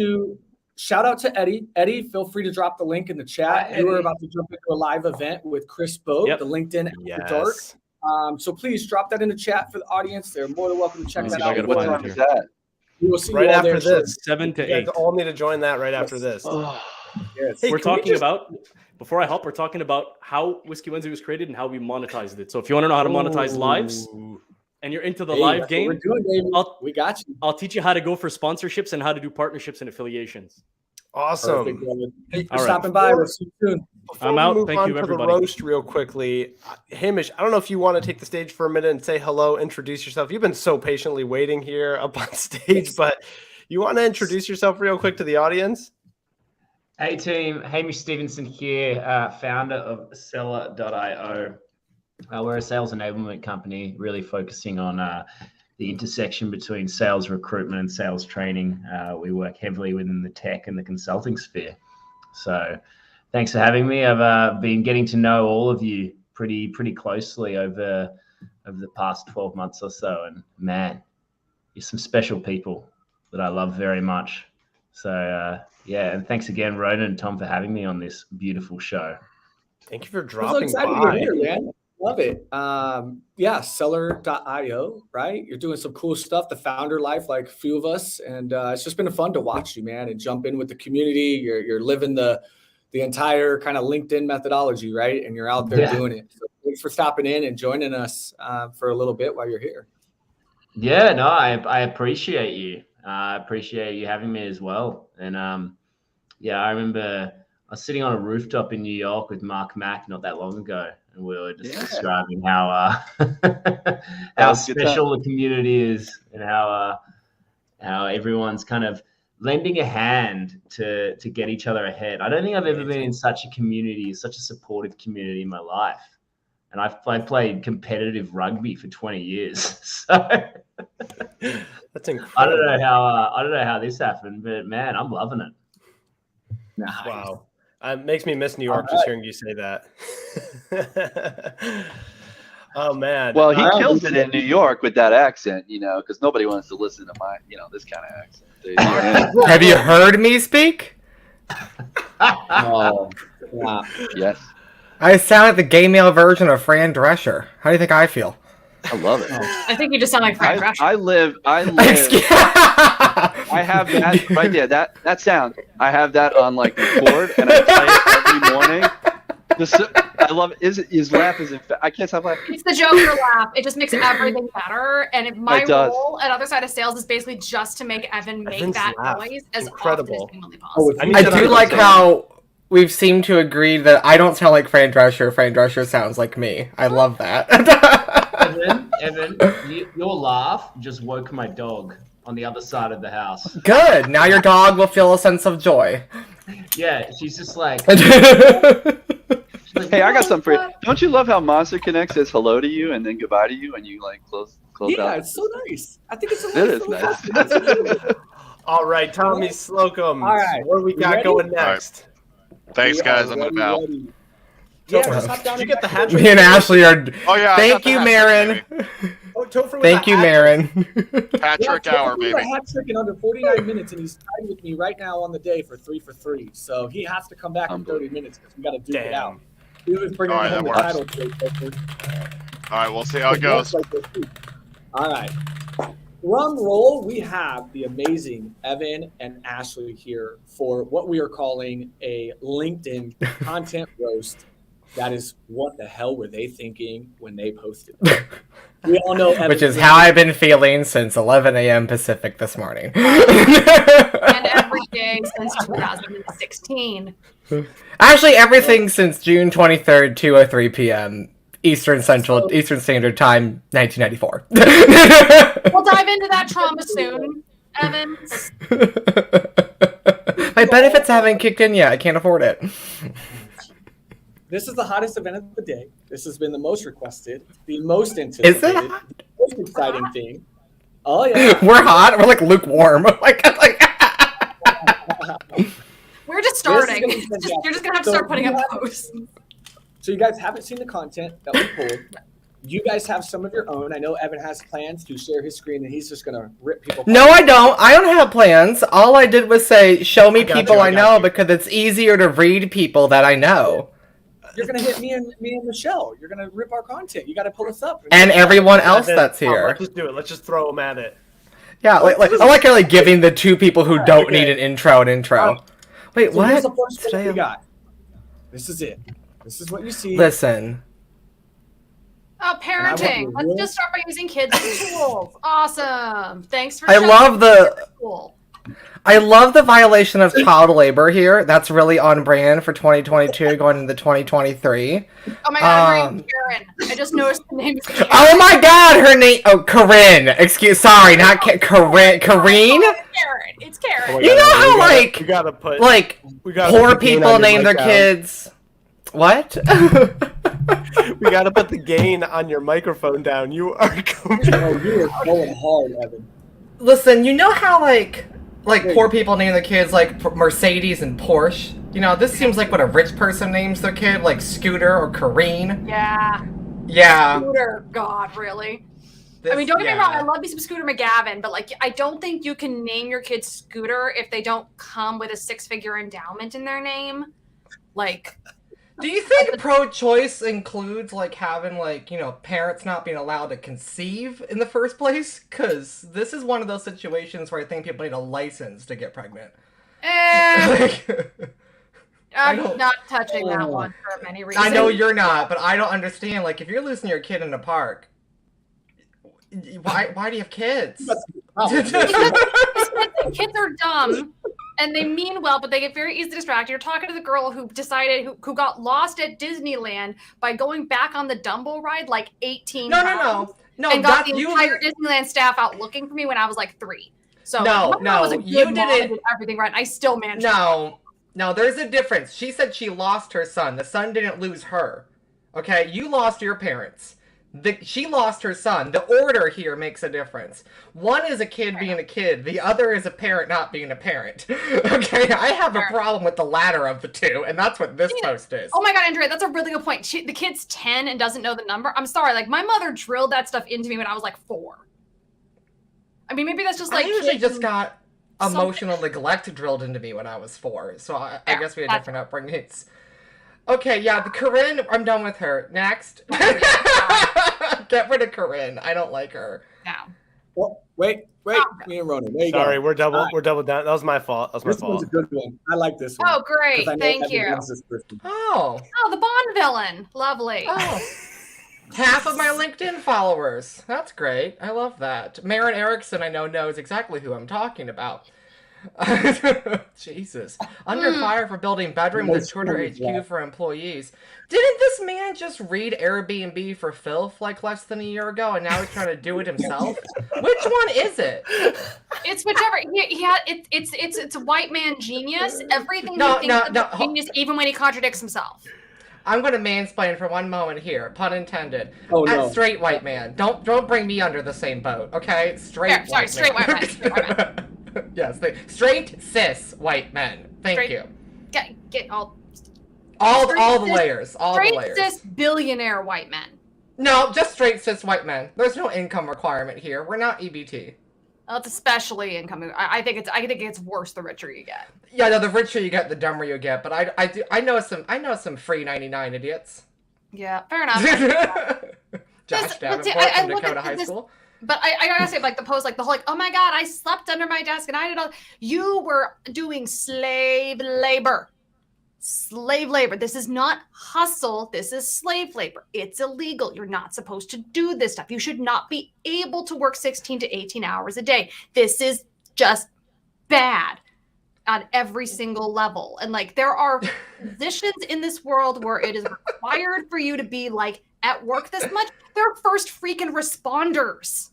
Shout out to Eddie. Eddie, feel free to drop the link in the chat. You were about to jump into a live event with Chris Bogue, the LinkedIn After Dark. So please drop that in the chat for the audience. They're more than welcome to check that out. What time is that? We will see right you all after there. this. 7 to 8. You guys all need to join that right after this. Yes. Hey, We're talking about, before I hop, we're talking about how Whiskey Wednesday was created and how we monetized it. So if you want to know how to monetize lives and you're into the live game, we're doing, baby. We got you. I'll teach you how to go for sponsorships and how to do partnerships and affiliations. Awesome. Thank you for stopping by. We'll see you soon. Before we move on to the roast real quickly, Hamish, I don't know if you want to take the stage for a minute and say hello, introduce yourself. You've been so patiently waiting here up on stage, but you want to introduce yourself real quick to the audience? Hey team, Hamish Stevenson here, founder of Seller.io. We're a sales enablement company really focusing on the intersection between sales recruitment and sales training. We work heavily within the tech and the consulting sphere. So thanks for having me. I've been getting to know all of you pretty closely over the past 12 months or so. And man, you're some special people that I love very much. So yeah, and thanks again, Ronen and Tom, for having me on this beautiful show. Thank you for dropping so excited by. You're here, man. Love it. Yeah, Seller.io, right? You're doing some cool stuff, the founder life, like a few of us. And it's just been fun to watch you, man, and jump in with the community. You're living the entire kind of LinkedIn methodology, right? And you're out there doing it. So thanks for stopping in and joining us for a little bit while you're here. Yeah, no, I appreciate you. I appreciate you having me as well. And yeah, I remember I was sitting on a rooftop in New York with Mark Mack not that long ago, and we were just describing how special the community is, and how everyone's kind of lending a hand to get each other ahead. I don't think I've ever been in such a community, such a supportive community in my life. And I've played competitive rugby for 20 years. So that's incredible. I don't know how this happened, but man, I'm loving it. Nice. Wow. It makes me miss New York just hearing you say that. Oh man. Well, he kills it in New York with that accent, because nobody wants to listen to my, this kind of accent. Have you heard me speak? Oh, yeah. Yes. I sound like the gay male version of Fran Drescher. How do you think I feel? I love it. I think you just sound like Fran Drescher. I live. I have that right there. That sound. I have that on like record, and I play it every morning. I love it. His laugh is. I can't stop laughing. It's the Joker laugh. It just makes everything better. And my role at Other Side of Sales is basically just to make Evan make Evan's that laugh. noise as Incredible. often as humanly possible. I do like how we've seemed to agree that I don't sound like Fran Drescher. Fran Drescher sounds like me. I love that. Evan, your laugh just woke my dog on the other side of the house. Good. Now your dog will feel a sense of joy. Yeah, she's just like... Hey, I got something for you. Don't you love how Monster Connect says hello to you and then goodbye to you and you like close out? Yeah, it's so nice. I think it's It is nice. All right, Tommy Slocum. All right. What do we got ready? going next? Thanks, We guys. are I'm ready, about. ready. Yeah, Topher, just hop down did you and get the hat trick? Me and Ashley are. Oh yeah. I Thank got the you, hat Marin. trick, Oh, Topher with Thank a you, hat trick. Marin. Hat trick Yeah, hour, Topher with baby. a hat trick in under 49 minutes, and he's tied with me right now on the day for 3 for 3. So he has to come back in 30 minutes because we got to duke it out. He was bringing All right, home the that title today, Topher. All right, we'll see how it goes. All right. Drum roll, we have the amazing Evan and Ashley here for what we are calling a LinkedIn content roast. That is, what the hell were they thinking when they posted it? We all know Evan. Which is how I've been feeling since 11 a.m. Pacific this morning. And every day since 2016. Actually, everything since June 23rd, 2:03 p.m. Eastern Standard Time, 1994. We'll dive into that trauma soon, Evan. My benefits haven't kicked in yet. I can't afford it. This is the hottest event of the day. This has been the most requested, the most anticipated, the most exciting thing. Oh yeah, we're hot. We're like lukewarm. We're just starting. You're just gonna have to start putting up posts. So you guys haven't seen the content that we pulled. You guys have some of your own. I know Evan has plans to share his screen, and he's just gonna rip people. No, I don't. I don't have plans. All I did was say, show me people I know, because it's easier to read people that I know. You're gonna hit me and Michelle. You're gonna rip our content. You gotta pull us up. And everyone else that's here. Let's just do it. Let's just throw them at it. Yeah, I like giving the two people who don't need an intro. Wait, So what? here's the first one we got. This is it. This is what you see. Listen. Oh, parenting. Let's just start by using kids as tools. Awesome. Thanks for I showing love me. the Cool. I love the violation of child labor here. That's really on brand for 2022 going into 2023. Oh my god, her name's Karen. I just noticed the name is Karen. Oh my god, her name Corinne. Sorry, not Corinne. Kareen? Karen. It's Karen. Oh You know how we gotta put poor people name their kids. What? We gotta put the gain on your microphone down. You are you are going hard, Evan. Listen, you know how poor people name their kids like Mercedes and Porsche? You know, this seems like what a rich person names their kid, like Scooter or Kareen. Yeah. Yeah. Scooter, God, really? I mean, don't get me wrong, I love me some Scooter McGavin, but I don't think you can name your kid Scooter if they don't come with a 6-figure endowment in their name. Do you think pro-choice includes having parents not being allowed to conceive in the first place? Because this is one of those situations where I think people need a license to get pregnant. I'm not touching that one for many reasons. I know you're not, but I don't understand. If you're losing your kid in the park, why do you have kids? Because kids are dumb. And they mean well, but they get very easily distracted. You're talking to the girl who decided, who got lost at Disneyland by going back on the Dumbo ride 18 times. No. And got the entire Disneyland staff out looking for me when I was 3. So my mom was a good mom and did everything right. I still managed. No, there's a difference. She said she lost her son. The son didn't lose her. Okay, you lost your parents. She lost her son. The order here makes a difference. One is a kid being a kid. The other is a parent not being a parent. Okay, I have a problem with the latter of the two, and that's what this post is. Oh my god, Andrea, that's a really good point. The kid's 10 and doesn't know the number. I'm sorry, my mother drilled that stuff into me when I was 4. I mean, maybe that's just I usually just got emotional neglect drilled into me when I was 4, so I guess we had different upbringings. Okay, yeah, the Corinne, I'm done with her. Next. Get rid of Corinne. I don't like her. No. Well, wait, me and Ronen. There you Sorry, go. we're double down. That was my fault. This one's a good one. I like this one. Oh, great. Thank you. Oh, the Bond villain. Lovely. Oh. Half of my LinkedIn followers. That's great. I love that. Marin Erickson, I know, knows exactly who I'm talking about. Jesus. Under fire for building bedrooms at Twitter HQ for employees. Didn't this man just read Airbnb for filth less than a year ago, and now he's trying to do it himself? Which one is it? It's whichever. It's a white man genius. Everything he thinks is genius, even when he contradicts himself. I'm going to mansplain for one moment here, pun intended. Oh, no. Straight white man. Don't bring me under the same boat, okay? Straight white man. Yes, straight cis white men. Thank you. Get all the layers. All the straight layers. cis billionaire white men. No, just straight cis white men. There's no income requirement here. We're not EBT. Well, it's especially income. I think it gets worse the richer you get. Yeah, no, the richer you get, the dumber you get. But I know some free 99 idiots. Yeah, fair enough. Josh Davenport from Dakota High School. But I gotta say, like the post, like the whole, like, oh my god, I slept under my desk and I did all. You were doing slave labor. Slave labor. This is not hustle. This is slave labor. It's illegal. You're not supposed to do this stuff. You should not be able to work 16 to 18 hours a day. This is just bad on every single level. And like there are positions in this world where it is required for you to be like at work this much. They're first freaking responders.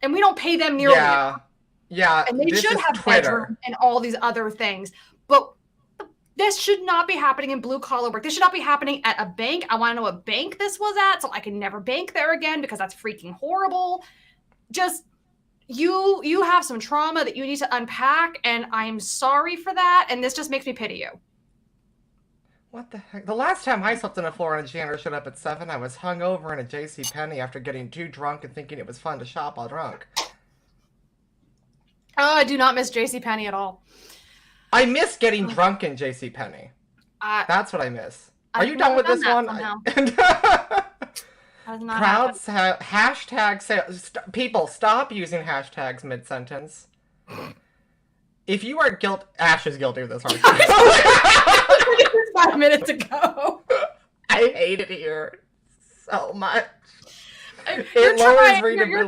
And we don't pay them nearly enough. Yeah. And they should have bedroom and all these other things. But this should not be happening in blue collar work. This should not be happening at a bank. I want to know what bank this was at so I can never bank there again because that's freaking horrible. Just you have some trauma that you need to unpack, and I'm sorry for that. And this just makes me pity you. What the heck? The last time I slept on a floor and a janitor showed up at 7, I was hungover in a JCPenney after getting too drunk and thinking it was fun to shop while drunk. Oh, I do not miss JCPenney at all. I miss getting drunk in JCPenney. That's what I miss. Are you done with this one? Crowds have hashtag sales. People, stop using hashtags mid-sentence. If you are Ash is guilty of this. 5 minutes ago. I hate it here so much. You're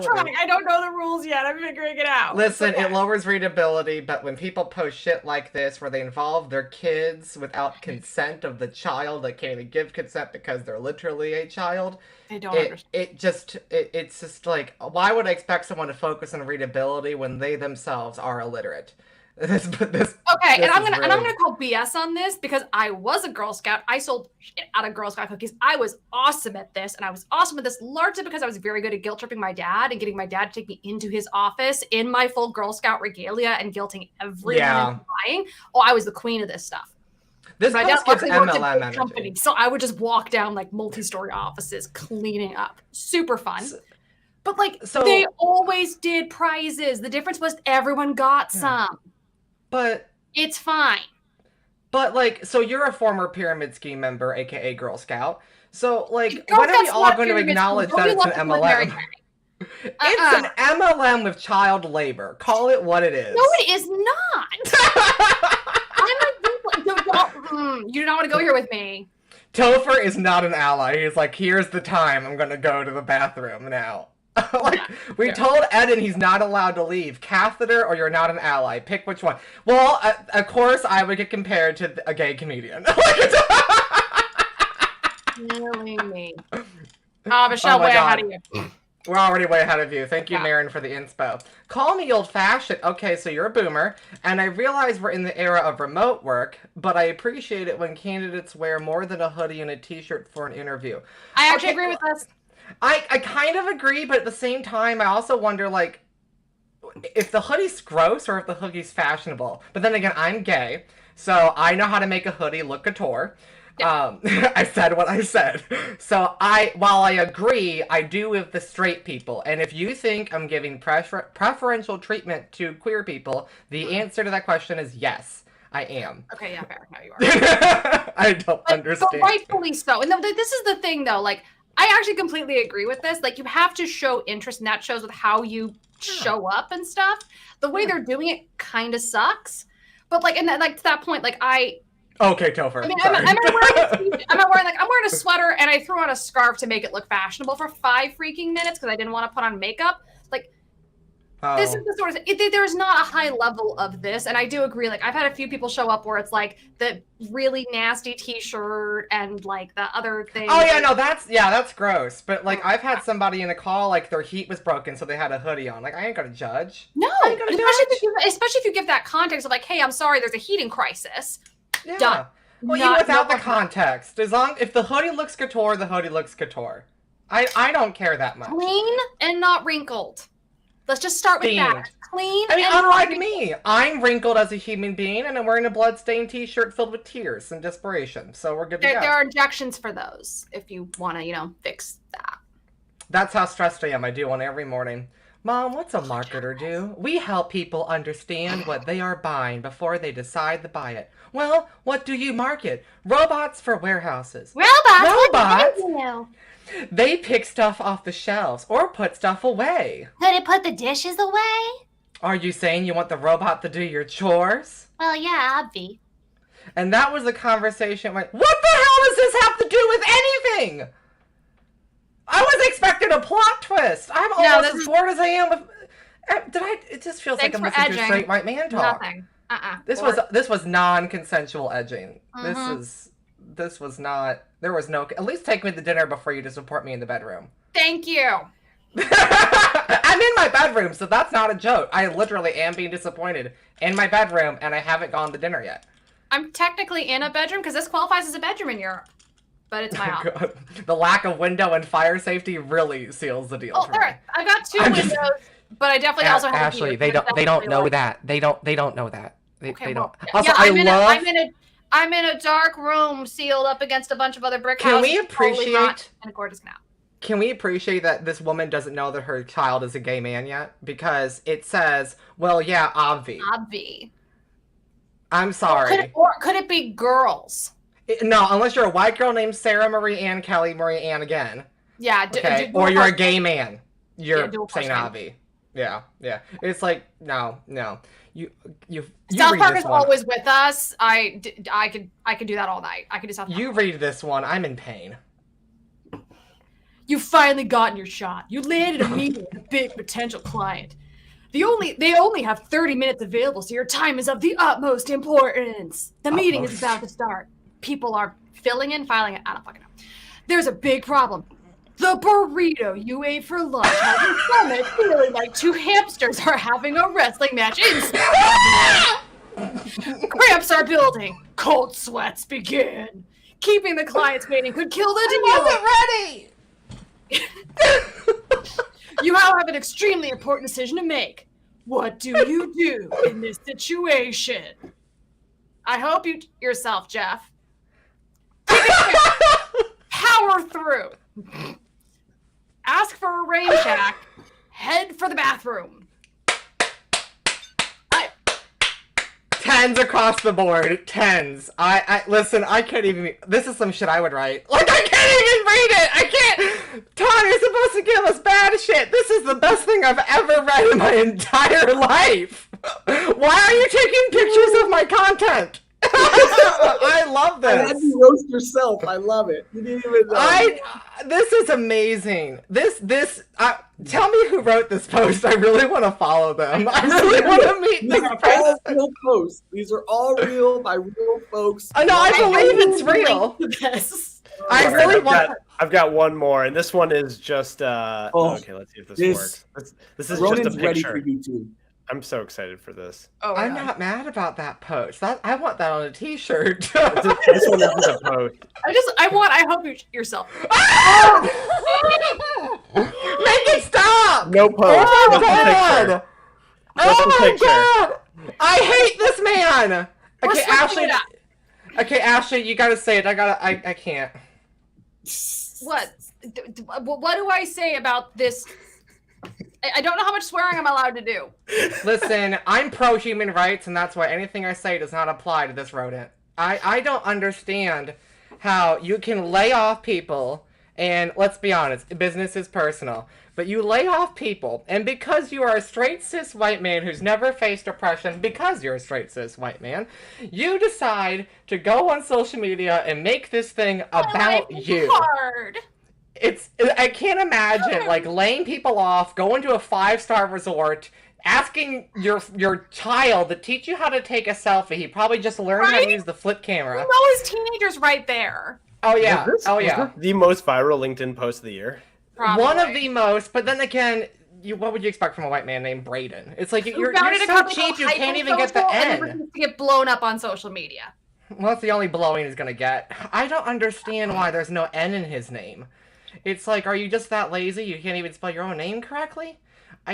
trying. I don't know the rules yet. I'm figuring it out. Listen, it lowers readability, but when people post shit like this where they involve their kids without consent of the child, they can't even give consent because they're literally a child. I don't understand. It's just like, why would I expect someone to focus on readability when they themselves are illiterate? And I'm gonna call BS on this because I was a Girl Scout. I sold shit out of Girl Scout cookies. I was awesome at this, and I was awesome at this largely because I was very good at guilt tripping my dad and getting my dad to take me into his office in my full Girl Scout regalia and guilting everyone into buying. Oh, I was the queen of this stuff. This my dad gives worked MLM at energy. company, so I would just walk down like multi-story offices cleaning up. Super fun. But they always did prizes. The difference was everyone got some. But it's fine. But so you're a former pyramid scheme member, aka Girl Scout. So when are we all going to acknowledge that it's an MLM? It's an MLM with child labor. Call it what it is. No, it is not. You do not want to go here with me. Topher is not an ally. He's like, here's the time. I'm going to go to the bathroom now. We told Eden he's not allowed to leave. Catheter or you're not an ally. Pick which one. Well, of course, I would get compared to a gay comedian. Killing me. Michelle, way ahead of you. We're already way ahead of you. Thank you, Marin, for the inspo. Call me old-fashioned. Okay, so you're a boomer, and I realize we're in the era of remote work, but I appreciate it when candidates wear more than a hoodie and a t-shirt for an interview. I actually agree with this. I kind of agree, but at the same time, I also wonder, if the hoodie's gross or if the hoodie's fashionable. But then again, I'm gay, so I know how to make a hoodie look couture. Yeah. I said what I said. So while I agree, I do with the straight people. And if you think I'm giving preferential treatment to queer people, the answer to that question is yes. I am. Okay, yeah, fair. No, you are. I don't understand. But rightfully so. And this is the thing, though, I actually completely agree with this. You have to show interest, and that shows with how you show up and stuff. The way they're doing it kind of sucks. But and to that point, Okay, Topher. I mean, I'm wearing a sweater and I threw on a scarf to make it look fashionable for 5 freaking minutes because I didn't want to put on makeup. This is the sort of there's not a high level of this, and I do agree. I've had a few people show up where it's the really nasty T-shirt and the other thing. Oh yeah, no, that's gross. But I've had somebody in a call their heat was broken, so they had a hoodie on. I ain't gonna judge. No, especially if you give that context of hey, I'm sorry, there's a heating crisis. Yeah. Done. Well, even without the context, if the hoodie looks couture, the hoodie looks couture. I don't care that much. Clean and not wrinkled. Let's just start with Themed. that. Clean. I mean, and unlike wrinkled. me, I'm wrinkled as a human being, and I'm wearing a bloodstained T-shirt filled with tears and desperation. So we're good to go. There are injections for those if you want to, fix that. That's how stressed I am. I do one every morning. Mom, what's a marketer do? We help people understand what they are buying before they decide to buy it. Well, what do you market? Robots for warehouses. Robots? Robots? They pick stuff off the shelves or put stuff away. Could it put the dishes away? Are you saying you want the robot to do your chores? Well, yeah, obvi. And that was the conversation. What the hell does this have to do with anything? I was expecting a plot twist. I'm almost as bored as I am with. It just feels like I'm listening to a straight white man talk. Nothing. This was non-consensual edging. Mhm. This was not. There was no. At least take me to dinner before you just report me in the bedroom. Thank you. I'm in my bedroom, so that's not a joke. I literally am being disappointed in my bedroom, and I haven't gone to dinner yet. I'm technically in a bedroom because this qualifies as a bedroom in Europe, but it's my office. God. The lack of window and fire safety really seals the deal. Oh, for me. I've got two windows, but I definitely also have Ashley, a view. they don't know that. They don't know that. They don't. Well, Also, yeah, I'm in a dark room sealed up against a bunch of other brick houses. Can we appreciate in a gorgeous canal? Can we appreciate that this woman doesn't know that her child is a gay man yet? Because it says, well, yeah, obvi. Obvi. I'm sorry. Or could it be girls? No, unless you're a white girl named Sarah Marie Ann Kelly Marie Ann again. Yeah. Okay. Or you're a gay man. You're person. saying obvi. Yeah. It's like, no. You South read Park this is one. always with us. I could do that all night. I could do South Park. You read this one. I'm in pain. You finally gotten your shot. You landed a meeting with a big potential client. They only have 30 minutes available, so your time is of the utmost importance. The meeting is about to start. People are filing it. I don't fucking know. There's a big problem. The burrito you ate for lunch has your stomach feeling like two hamsters are having a wrestling match inside. Cramps are building. Cold sweats begin. Keeping the clients waiting could kill the deal. I wasn't ready. You now have an extremely important decision to make. What do you do in this situation? I hope you yourself, Jeff. Power through. Ask for a rain check. Head for the bathroom. Tens across the board. Tens. I listen, I can't even. This is some shit I would write. Like, I can't even read it. I can't. Todd, you're supposed to give us bad shit. This is the best thing I've ever read in my entire life. Why are you taking pictures of my content? I love this. I had you roast yourself. I love it. You didn't even know. This is amazing. Tell me who wrote this post. I really want to follow them. I really want to meet this person. All real posts. These are all real by real folks. I know. I believe it's real. Yes. I really want. I've got one more, and this one is just. Okay, let's see if this works. This is Ronen's just a ready picture. for you too. I'm so excited for this. Oh, I'm not mad about that post. I want that on a T-shirt. This one isn't a post. I hope you yourself. Make it stop! No post. Oh my Just a god! picture. Oh Just a my picture. god! I hate this man. We're Okay, switching Ashley. it up. Okay, Ashley, you gotta say it. I can't. What? What do I say about this? I don't know how much swearing I'm allowed to do. Listen, I'm pro human rights, and that's why anything I say does not apply to this rodent. I don't understand how you can lay off people, and let's be honest, business is personal, but you lay off people, and because you are a straight cis white man who's never faced oppression, because you're a straight cis white man, you decide to go on social media and make this thing about you. Hard. I can't imagine like laying people off, going to a 5-star resort, asking your child to teach you how to take a selfie. He probably just learned how to use the flip camera. You know his teenager's right there. Oh yeah. Was this the most viral LinkedIn post of the year? Probably. One of the most, but then again, what would you expect from a white man named Braden? It's like you're founded a so company cheap called you can't even get the Hypersocial and N. refused to get blown up on social media. Well, that's the only blowing he's gonna get. I don't understand why there's no N in his name. It's like, are you just that lazy? You can't even spell your own name correctly?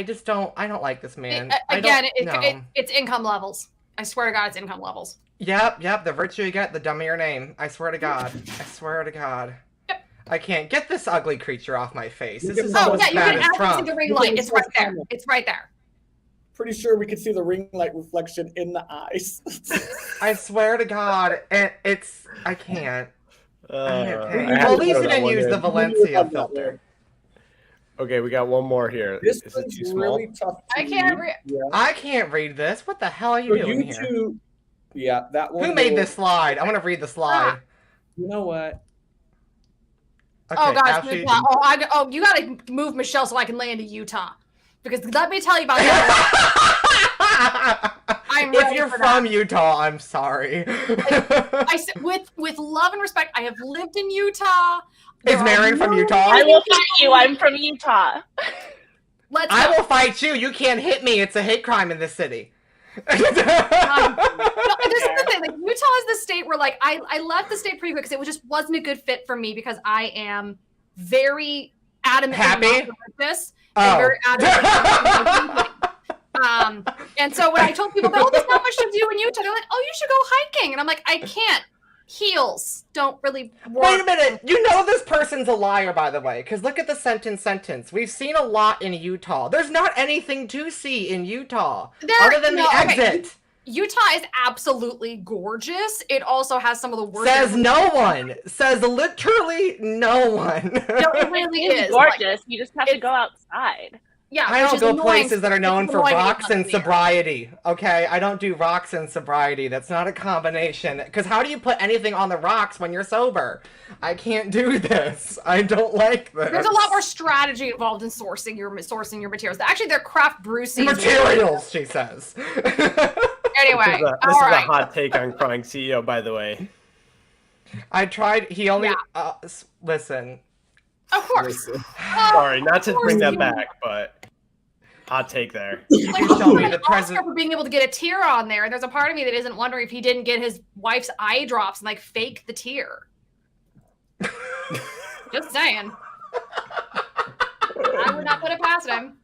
just don't. I don't like this man. It's income levels. I swear to God, it's income levels. Yep. The virtue you get, the dumber your name. I swear to God. Yep. I can't get this ugly creature off my face. This is so yeah, you bad can as actually Trump. see the ring light. It's right there. It's right there. Pretty sure we can see the ring light reflection in the eyes. I swear to God, I can't. Well, at least you didn't use the Valencia filter. Okay, we got one more here. This is it too really small? tough. I can't read this. What the hell are you doing here? Yeah, that one. Who made this slide? I want to read the slide. You know what? Okay, oh gosh, Utah. You got to move Michelle so I can land in Utah. Because let me tell you about that. If you're from Utah, I'm sorry. With love and respect, I have lived in Utah. Is Marion from Utah? I will fight you. I'm from Utah. I will fight you. You can't hit me. It's a hate crime in this city. This is the thing. Like, Utah is the state where, like, I left the state pretty quick because it just wasn't a good fit for me because I am very adamant happy. This. And very adamant. And so when I told people, "Oh, there's not much to do in Utah," they're like, "Oh, you should go hiking," and I'm like, "I can't. Heels don't really work." Wait a minute. You know this person's a liar, by the way, because look at the sentence. We've seen a lot in Utah. There's not anything to see in Utah other than the exit. Utah is absolutely gorgeous. It also has some of the worst. Says no one. Says literally no one. No, it really is gorgeous. You just have to go outside. Yeah, I don't go places that are known for rocks and sobriety. Okay, I don't do rocks and sobriety. That's not a combination. Because how do you put anything on the rocks when you're sober? I can't do this. I don't like this. There's a lot more strategy involved in sourcing your materials. Actually, they're craft brew seasons. Materials, she says. Anyway, this is a hot take on crying CEO, by the way. I tried. He only listen. Of course. Sorry, not to bring that back, but hot take there. You can show me the president for being able to get a tear on there. And there's a part of me that isn't wondering if he didn't get his wife's eye drops and like fake the tear. Just saying. I would not put it past him.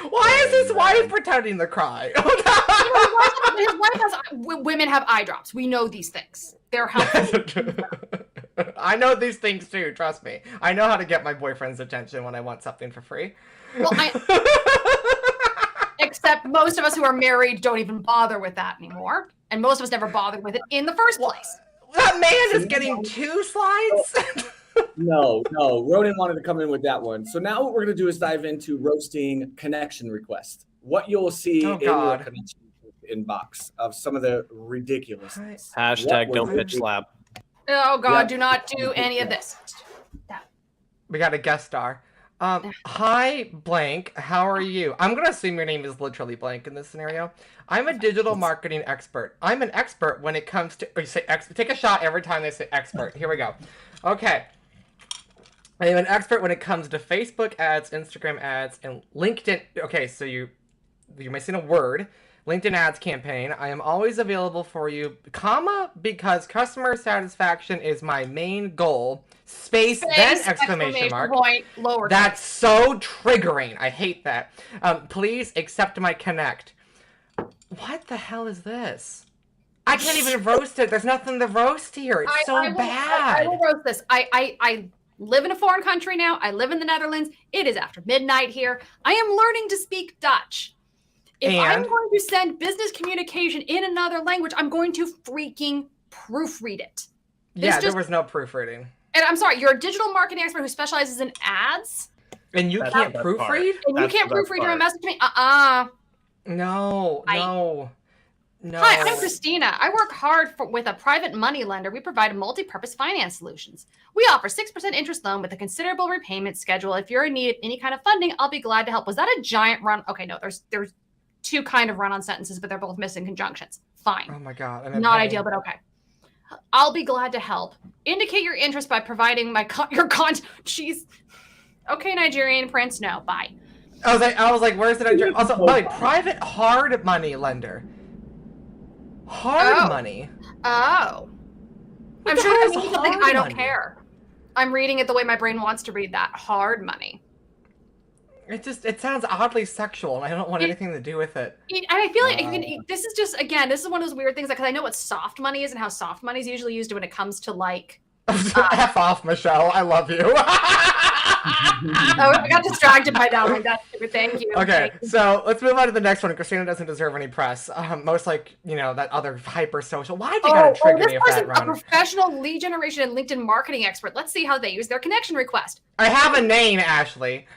Why is his wife pretending to cry? His wife has. Women have eye drops. We know these things. They're helpful. I know these things too. Trust me. I know how to get my boyfriend's attention when I want something for free. Well, except most of us who are married don't even bother with that anymore, and most of us never bothered with it in the first place. That man is getting 2 slides. No. Ronen wanted to come in with that one. So now what we're going to do is dive into roasting connection requests. What you'll see in your connection inbox of some of the ridiculousness. Hashtag don't bitch slap. Oh God, do not do any of this. We got a guest star. Hi, blank. How are you? I'm going to assume your name is literally blank in this scenario. I'm a digital marketing expert. I'm an expert when it comes to... You say take a shot every time they say expert. Here we go. Okay. I am an expert when it comes to Facebook ads, Instagram ads, and LinkedIn. Okay, so you're missing a word. LinkedIn ads campaign. I am always available for you, because customer satisfaction is my main goal. Space then exclamation mark. Point, lower. That's so triggering. I hate that. Please accept my connect. What the hell is this? I can't even roast it. There's nothing to roast here. It's bad. I will roast this. I live in a foreign country now. I live in the Netherlands. It is after midnight here. I am learning to speak Dutch. If I'm going to send business communication in another language, I'm going to freaking proofread it. There was no proofreading. And I'm sorry, you're a digital marketing expert who specializes in ads? And you can't proofread? And you can't proofread your message to me? No. Hi, I'm Christina. I work hard with a private money lender. We provide multi-purpose finance solutions. We offer 6% interest loan with a considerable repayment schedule. If you're in need of any kind of funding, I'll be glad to help. Was that a giant run? Okay, no, there's 2 kind of run-on sentences, but they're both missing conjunctions. Fine. Oh my God. Not ideal, but okay. I'll be glad to help. Indicate your interest by providing your contact. Jeez. Okay, Nigerian prince. No, bye. I was like, where's the Nigerian? Also, private hard money lender. Hard money. Oh. I'm sure that means something I don't care. I'm reading it the way my brain wants to read that. Hard money. It sounds oddly sexual, and I don't want anything to do with it. And I feel like this is just, again, this is one of those weird things, because I know what soft money is and how soft money is usually used when it comes to like. F off, Michelle. I love you. I got distracted by that one. That's stupid. Thank you. Okay, so let's move on to the next one. Christina doesn't deserve any press. Most like, that other hyper social. Why'd you gotta trigger me this with that, person's a Ronen? professional lead generation and LinkedIn marketing expert. Let's see how they use their connection request. I have a name, Ashley.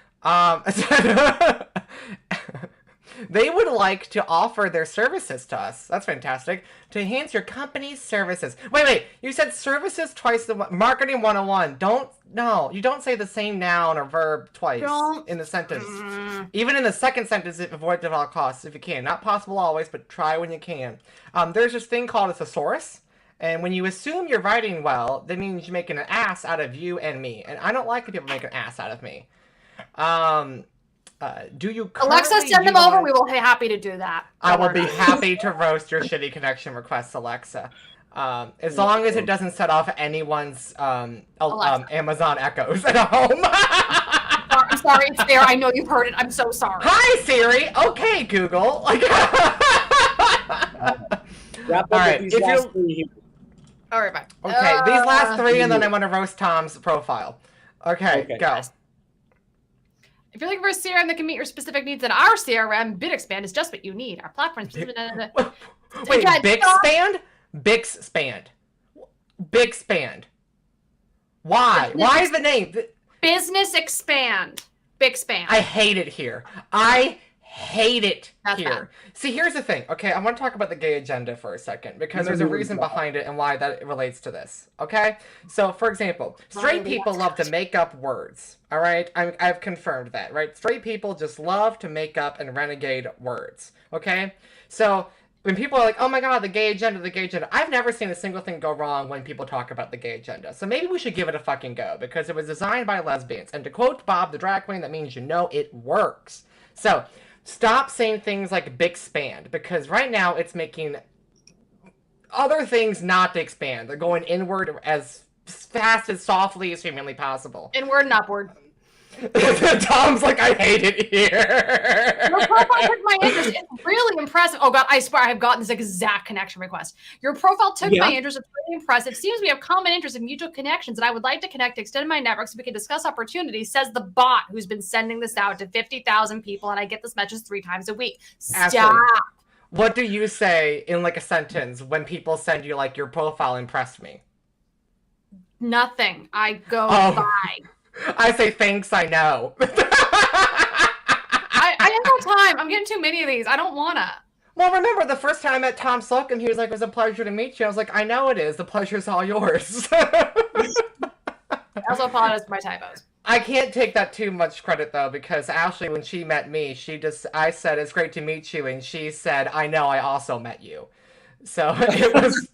They would like to offer their services to us. That's fantastic. To enhance your company's services. Wait. You said services twice. Marketing 101. You don't say the same noun or verb twice in the sentence. Even in the second sentence, avoid it at all costs if you can. Not possible always, but try when you can. There's this thing called a thesaurus. And when you assume you're writing well, that means you're making an ass out of you and me. And I don't like when people make an ass out of me. Do you Alexa, send them over. We will be happy to do that. I will be happy to roast your shitty connection requests, Alexa. As long as it doesn't set off anyone's Amazon echoes at home. I'm sorry, it's there. I know you've heard it. I'm so sorry. Hi, Siri. Okay, Google. Wrap up All right, with these last three here. All right, bye. Okay, these last three, and then I'm going to roast Tom's profile. Okay, go. If you're looking for a CRM that can meet your specific needs, then our CRM, BitExpand, is just what you need. Our platform is Wait, Again, Bixpand? Bixpand. Why? Why is the name? Business Expand. Bixpand. I hate it here. I hate it That's here. bad. See, here's the thing. Okay, I want to talk about the gay agenda for a second because there's a reason behind it and why that relates to this. Okay? So, for example, straight people love to make up words. All right? I've confirmed that, right? Straight people just love to make up and renegade words. Okay? So, when people are like, oh my god, the gay agenda, I've never seen a single thing go wrong when people talk about the gay agenda. So maybe we should give it a fucking go because it was designed by lesbians. And to quote Bob the drag queen, that means it works. So, stop saying things like Bixpand, because right now it's making other things not to expand. They're going inward as fast as softly as humanly possible. Inward and upward. Tom's like, I hate it here. Your profile took my interest. It's really impressive. Oh god, I swear I have gotten this exact connection request. Your profile took my interest. It's really impressive. Seems we have common interests and mutual connections, and I would like to connect to extend my network so we can discuss opportunities, says the bot who's been sending this out to 50,000 people, and I get this message 3 times a week. Stop. Ashley, what do you say in like a sentence when people send you like your profile impressed me? Nothing. I go bye. I say thanks, I know. I have no time. I'm getting too many of these. I don't wanna. Well, remember the first time I met Tom Slocum, he was like, it was a pleasure to meet you. I was like, I know it is. The pleasure's all yours. I also apologize for my typos. I can't take that too much credit though, because Ashley, when she met me, I said, it's great to meet you. And she said, I know, I also met you. So it was...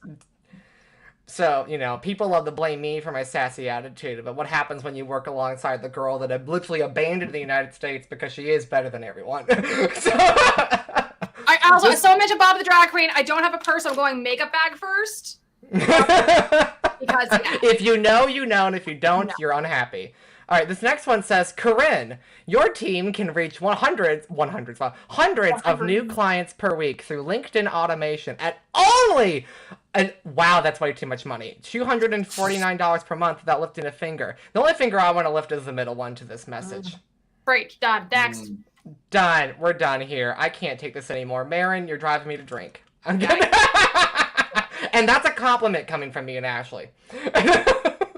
So, people love to blame me for my sassy attitude, but what happens when you work alongside the girl that had literally abandoned the United States because she is better than everyone? I also mentioned Bob the drag queen. I don't have a purse. I'm going makeup bag first. Because if you know, you know, and if you don't, you're unhappy. All right, this next one says, Corinne, your team can reach hundreds of new clients per week through LinkedIn automation at only, wow, that's way too much money, $249 per month without lifting a finger. The only finger I want to lift is the middle one to this message. Great, done, next. Done, we're done here. I can't take this anymore. Marin, you're driving me to drink. I'm kidding. And that's a compliment coming from me and Ashley.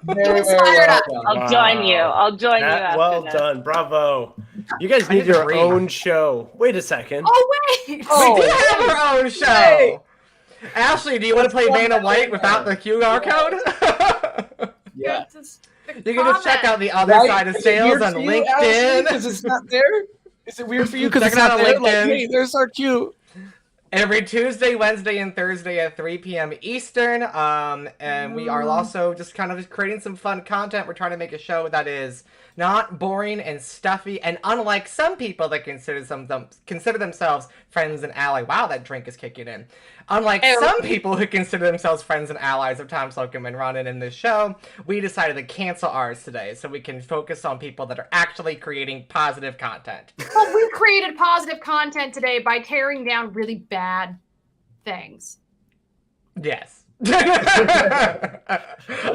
I'll join you. I'll join you after well this. done. Bravo. You guys need your own show. Wait a second. Oh, wait. We do have our own show. Wait. Ashley, do you want to play Vanna White without the QR code? Yeah. You can just check out the other side of sales on LinkedIn. Because it's not there? Is it weird for you because it's not there? Like, hey, there's our cue. Every Tuesday, Wednesday, and Thursday at 3 p.m. Eastern. And we are also just kind of creating some fun content. We're trying to make a show that is not boring and stuffy. And unlike some people that consider themselves friends and ally. Wow, that drink is kicking in. Unlike some people who consider themselves friends and allies of Tom Slocum and Ronen in this show, we decided to cancel ours today so we can focus on people that are actually creating positive content. Well, we created positive content today by tearing down really bad things. Yes.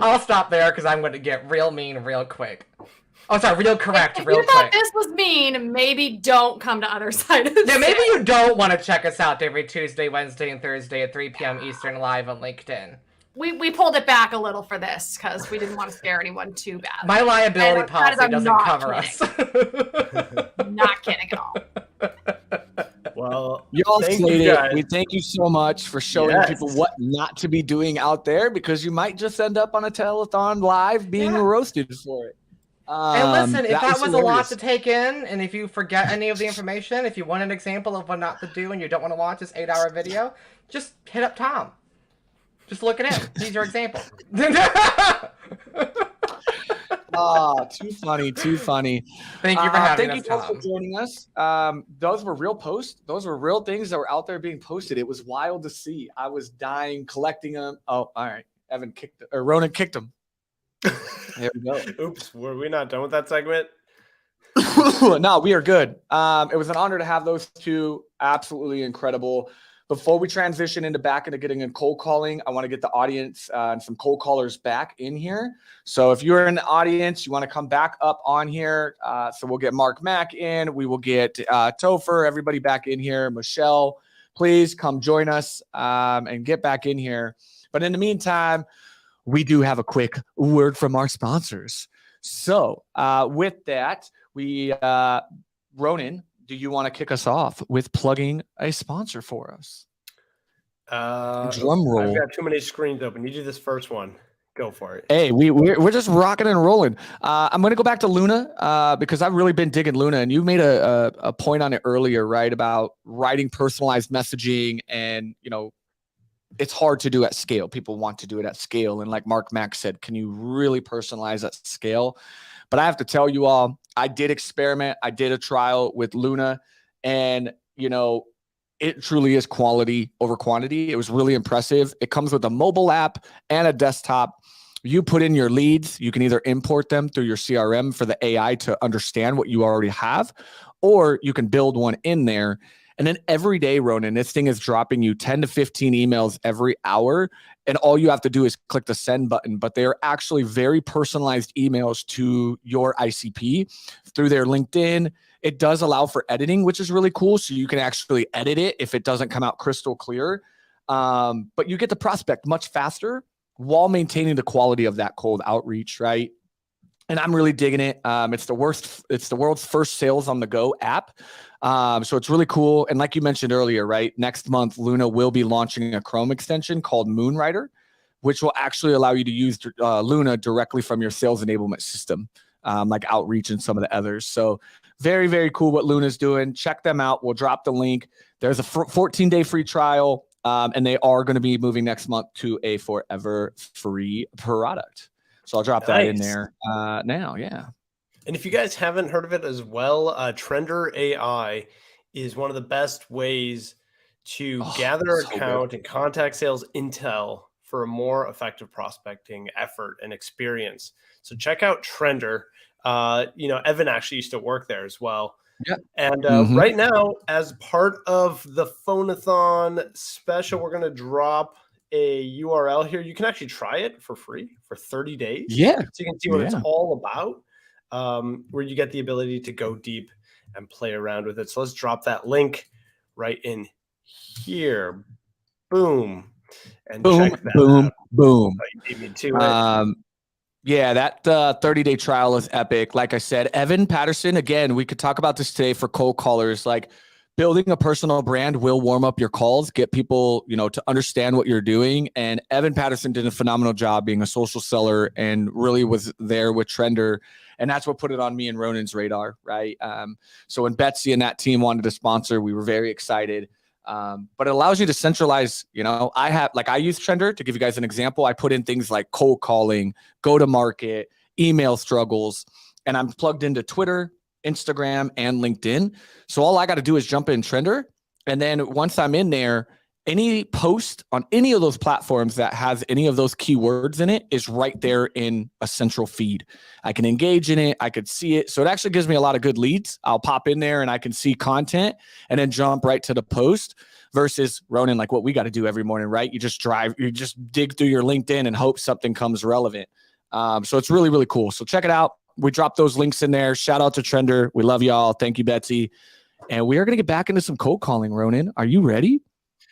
I'll stop there because I'm going to get real mean real quick. Oh, sorry, real correct, if real you thought quick. this was mean, maybe don't come to Other Side of the Yeah, maybe Set. you don't want to check us out every Tuesday, Wednesday, and Thursday at 3 p.m. Eastern live on LinkedIn. We pulled it back a little for this because we didn't want to scare anyone too bad. My liability And policy I'm doesn't not cover kidding. us. Not kidding at all. Well, Y'all thank slayed you it. guys. We thank you so much for showing Yes. people what not to be doing out there, because you might just end up on a telethon live being roasted for it. And listen, if that was a lot hilarious. to take in, and if you forget any of the information, if you want an example of what not to do and you don't want to watch this 8-hour video, just hit up Tom. Just look at him. He's your example. Too funny, too funny. Thank you for having thank us, you both Tom. for joining us. Those were real posts. Those were real things that were out there being posted. It was wild to see. I was dying collecting them. Oh, all right. Evan kicked, or Ronen kicked him. There we go. Oops, were we not done with that segment? No, we are good. It was an honor to have those two. Absolutely incredible. Before we transition back into getting in cold calling, I want to get the audience and some cold callers back in here. So if you're in the audience, you want to come back up on here. So we'll get Mark Mack in. We will get Topher, everybody back in here. Michelle, please come join us and get back in here. But in the meantime, we do have a quick word from our sponsors. So with that, Ronen, do you want to kick us off with plugging a sponsor for us? Drum roll. I've got too many screens open. You do this first one. Go for it. Hey, we're just rocking and rolling. I'm going to go back to Luna because I've really been digging Luna, and you made a point on it earlier, right, about writing personalized messaging, and it's hard to do at scale. People want to do it at scale, and like Mark Mack said, can you really personalize at scale? But I have to tell you all, I did experiment. I did a trial with Luna, and it truly is quality over quantity. It was really impressive. It comes with a mobile app and a desktop. You put in your leads. You can either import them through your CRM for the AI to understand what you already have, or you can build one in there. And then every day, Ronen, this thing is dropping you 10 to 15 emails every hour. And all you have to do is click the send button. But they are actually very personalized emails to your ICP through their LinkedIn. It does allow for editing, which is really cool. So you can actually edit it if it doesn't come out crystal clear. But you get the prospect much faster while maintaining the quality of that cold outreach, right? And I'm really digging it. It's the world's first sales on the go app. So it's really cool. And like you mentioned earlier, right? Next month, Luna will be launching a Chrome extension called Moonwriter, which will actually allow you to use Luna directly from your sales enablement system, like Outreach and some of the others. So very, very cool what Luna's doing. Check them out. We'll drop the link. There's a 14-day free trial, and they are going to be moving next month to a forever free product. So I'll drop that in there now. Yeah. And if you guys haven't heard of it as well, Trender AI is one of the best ways to gather account and contact sales intel for a more effective prospecting effort and experience. So check out Trender. Evan actually used to work there as well. Yeah. And right now, as part of the Phoneathon special, we're going to drop a URL here. You can actually try it for free for 30 days. Yeah. So you can see what it's all about, where you get the ability to go deep and play around with it. So let's drop that link right in here. Boom. And boom, check that boom, out. Oh, Boom. you beat me to it. Yeah, that 30-day trial is epic. Like I said, Evan Patterson, again, we could talk about this today for cold callers. Like, building a personal brand will warm up your calls, get people, to understand what you're doing. And Evan Patterson did a phenomenal job being a social seller and really was there with Trender. And that's what put it on me and Ronen's radar, right? So when Betsy and that team wanted to sponsor, we were very excited. But it allows you to centralize, I use Trender to give you guys an example. I put in things like cold calling, go to market, email struggles, and I'm plugged into Twitter, Instagram, and LinkedIn. So all I got to do is jump in Trender. And then once I'm in there, any post on any of those platforms that has any of those keywords in it is right there in a central feed. I can engage in it. I could see it. So it actually gives me a lot of good leads. I'll pop in there and I can see content and then jump right to the post versus Ronen, like what we got to do every morning, right? You just dig through your LinkedIn and hope something comes relevant. So it's really, really cool. So check it out. We dropped those links in there. Shout out to Trender. We love y'all. Thank you, Betsy. And we are going to get back into some cold calling, Ronen. Are you ready?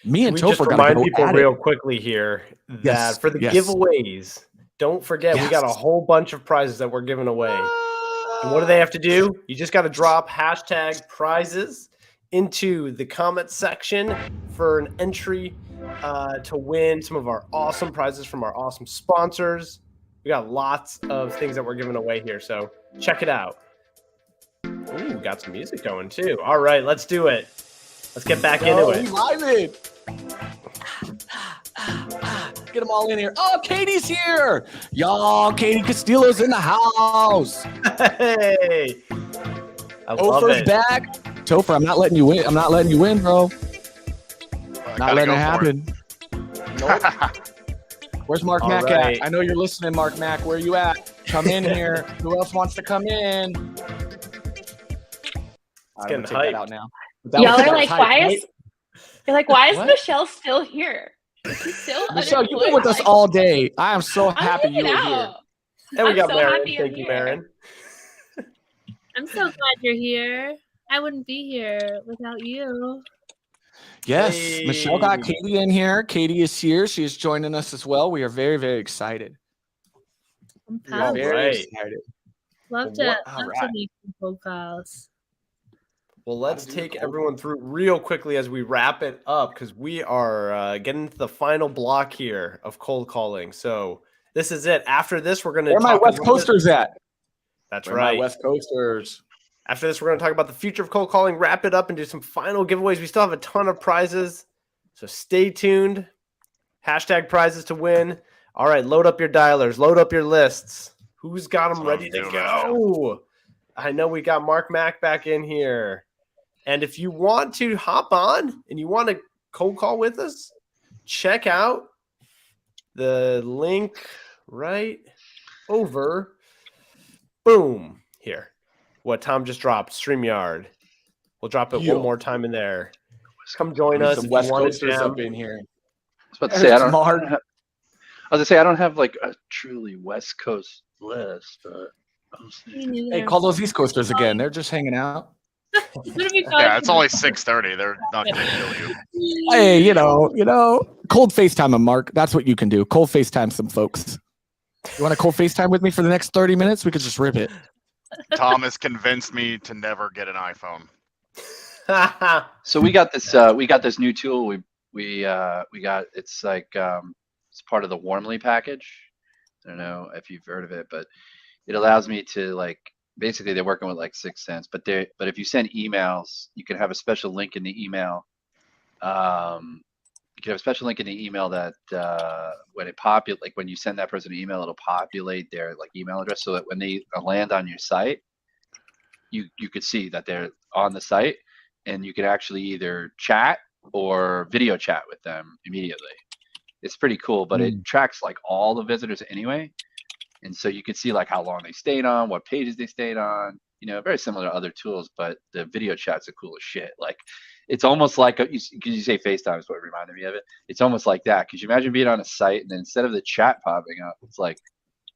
Me and we just Topher remind go people real quickly here that for the giveaways, don't forget we got a whole bunch of prizes that we're giving away. And what do they have to do? You just got to drop hashtag prizes into the comment section for an entry to win some of our awesome prizes from our awesome sponsors. We got lots of things that we're giving away here, so check it out. Ooh, got some music going too. All right, let's do it. Let's get back into it. Get them all in here. Oh, Katie's here. Y'all, Katie Castillo's in the house. Hey. I love Topher's it. back. Topher, I'm not letting you win. I'm not letting you win, bro. Not letting it happen. Nope. Where's Mark All Mack right. at? I know you're listening, Mark Mack. Where you at? Come in here. Who else wants to come in? It's getting take that hyped. out now. Y'all are like, why is What? Michelle still here? She's still Michelle, you've been unemployed, with us like, all day. I am so I'm happy you hanging were here. out. And we I'm got so Marin. happy Thank I'm you, here. Marin. I'm so glad you're here. I wouldn't be here without you. Yes, Michelle got Katie in here. Katie is here. She is joining us as well. We are very, very excited. I'm We are pumped. very excited. Love to, love to make some profiles. Well, let's take everyone through real quickly as we wrap it up because we are getting into the final block here of cold calling. So this is it. After this, we're going to Where talk my West about Coasters at? That's Where right. my West Coasters. After this, we're going to talk about the future of cold calling, wrap it up, and do some final giveaways. We still have a ton of prizes, so stay tuned. Hashtag prizes to win. All right, load up your dialers, load up your lists. Who's got them ready to go? I know we got Mark Mack back in here. And if you want to hop on and you want to cold call with us, check out the link right over. Boom. Here. What Tom just dropped, StreamYard. We'll drop it one more time in there. Come join us. Some If West you want to Coasters jam. up in here. I was about to say I don't Mark. have, I was gonna say I don't have like a truly West Coast list, but I'll see. Hey, call those East Coasters again. They're just hanging out. Yeah, it's only 6:30. They're not going to kill you. Hey, you know, cold FaceTime them, Mark. That's what you can do. Cold FaceTime some folks. You want to cold FaceTime with me for the next 30 minutes? We could just rip it. Tom has convinced me to never get an iPhone. So we got this new tool. We got it's like it's part of the Warmly package. I don't know if you've heard of it, but it allows me to like basically they're working with like 6 cents, but if you send emails, you can have a special link in the email. You can have a special link in the email that when it populates, like when you send that person an email, it'll populate their like email address so that when they land on your site, you could see that they're on the site, and you can actually either chat or video chat with them immediately. It's pretty cool, but it tracks like all the visitors anyway. And so you can see like how long they stayed on, what pages they stayed on, you know, very similar to other tools, but the video chats are cool as shit. Like it's almost like, because you say FaceTime is what reminded me of it. It's almost like that. Because you imagine being on a site and then instead of the chat popping up, it's like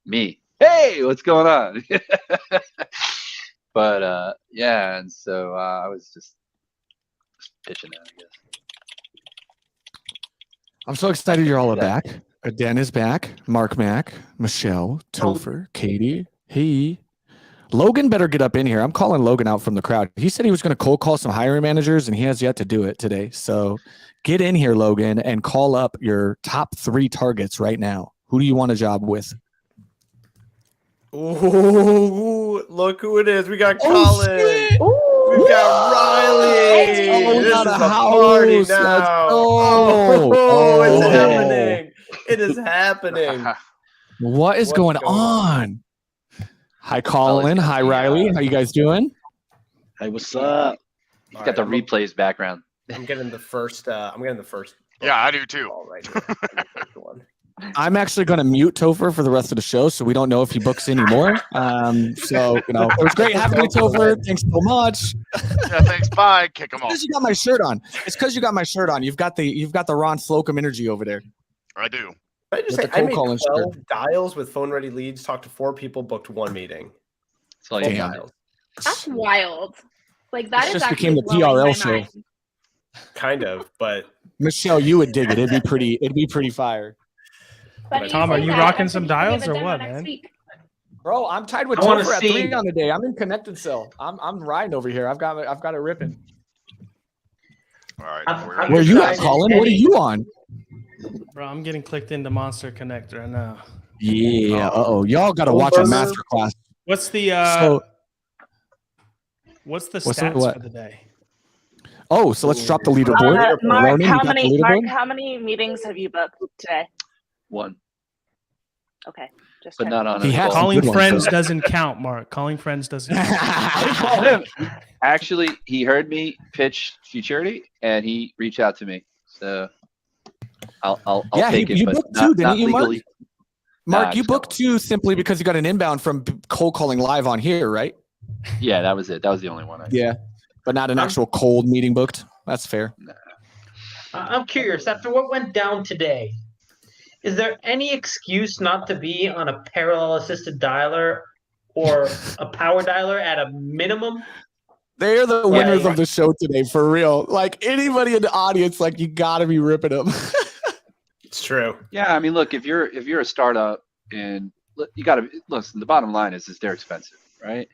me. Hey, what's going on? But yeah, and so I was just pitching that, I guess. I'm so excited you're all back. Dan is back. Mark Mack, Michelle, Topher, Katie. Logan better get up in here. I'm calling Logan out from the crowd. He said he was going to cold call some hiring managers, and he has yet to do it today. So get in here, Logan, and call up your top 3 targets right now. Who do you want a job with? Ooh, look who it is. We got Colin. We got Riley. Oh, This got is a a party house. now. Let's go. Oh, it's Oh. happening. It is happening. What is going on? Hi, Colin. Hi, Riley. How you guys doing? Hey, what's up? He's got the replays background. I'm getting the first Yeah, I do too. All right. Here. One. I'm actually going to mute Topher for the rest of the show, so we don't know if he books anymore. So, it was great having you, Topher. Thanks so much. Yeah, thanks. Bye. Kick him off. Because you got my shirt on. It's because you got my shirt on. You've got the Ron Slocum energy over there. I do. I just say I made 12 dials with phone ready leads, talked to 4 people, booked 1 meeting. That's all you dials. That's wild. Like that It is just actually became the blowing my PRL show. mind. Kind of, but Michelle, you would dig it. It'd be pretty fire. Funny Tom, you are say you that. rocking I'm some pretty sure we have dials a or demo what, next man? week. Bro, I'm tied with I wanna Topher at see- 3 on the day. I'm in connected cell. I'm riding over here. I've got it ripping. All right. I'm Where you at, excited. Colin? What are you on? Bro, I'm getting clicked into Monster Connect right now. Yeah. Y'all got to watch a masterclass. What's the what's the What's the stats what? for the day? Oh, so let's drop the leaderboard. Mark, Ronen, you how got the many leaderboard? how many meetings have you booked today? 1, Okay, just but not on He a had call. some Calling good ones, friends though. doesn't count, Mark. Calling friends doesn't count. I didn't call him. Actually, he heard me pitch futurity, and he reached out to me. So I'll Yeah, take it. you but booked not, 2, didn't not you, Mark? legally. Mark, Nah, you just got booked 2 simply because you got an inbound from cold calling live on here, right? Yeah, that was it. That was the only one. Yeah, but not an actual cold meeting booked. That's fair. I'm curious, after what went down today, is there any excuse not to be on a parallel assisted dialer or a power dialer at a minimum? They're the winners of the show today, for real. Like anybody in the audience, like you got to be ripping them. it's true. Yeah, I mean, look, if you're a startup and you got to listen, the bottom line is they're expensive, right?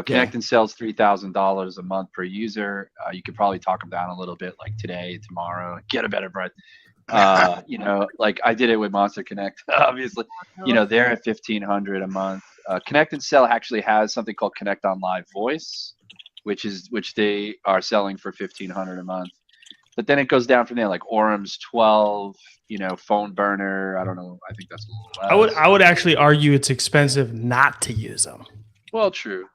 Connect and sells $3,000 a month per user. You could probably talk them down a little bit, like today, tomorrow, get a better bread. Like I did it with Monster Connect, obviously. They're at $1,500 a month. Connect and Sell actually has something called Connect on Live Voice, which they are selling for $1,500 a month. But then it goes down from there, like Orem's 12, Phone Burner. I don't know. I think that's a little less. I would actually argue it's expensive not to use them. Well, true,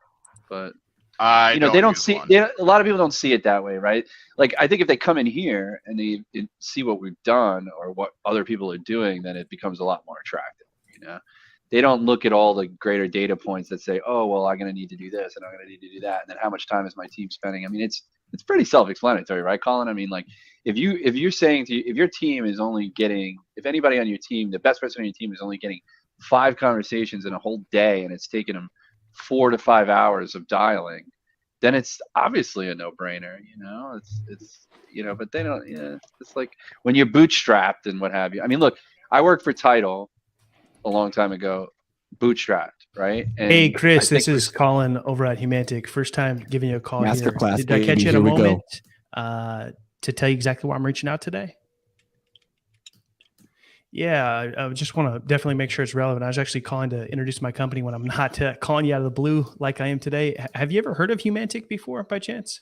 but they don't see. A lot of people don't see it that way, right? Like I think if they come in here and they see what we've done or what other people are doing, then it becomes a lot more attractive. They don't look at all the greater data points that say, oh, well, I'm going to need to do this and I'm going to need to do that, and then how much time is my team spending? I mean, it's pretty self-explanatory, right, Colin? I mean, like if you're saying if your team is only getting, if anybody on your team, the best person on your team is only getting 5 conversations in a whole day, and it's taking them 4 to 5 hours of dialing, then it's obviously a no-brainer. It's but they don't. It's like when you're bootstrapped and what have you. I mean, look, I worked for Tidal a long time ago, bootstrapped, right? And hey, Chris, this is Colin over at Humantic. First time giving you a call Masterclass, here. Did I catch baby. you at a Here we moment to tell you exactly why I'm reaching out today? Yeah, I just want to definitely make sure it's relevant. I was actually calling to introduce my company when I'm not calling you out of the blue like I am today. Have you ever heard of Humantic before by chance?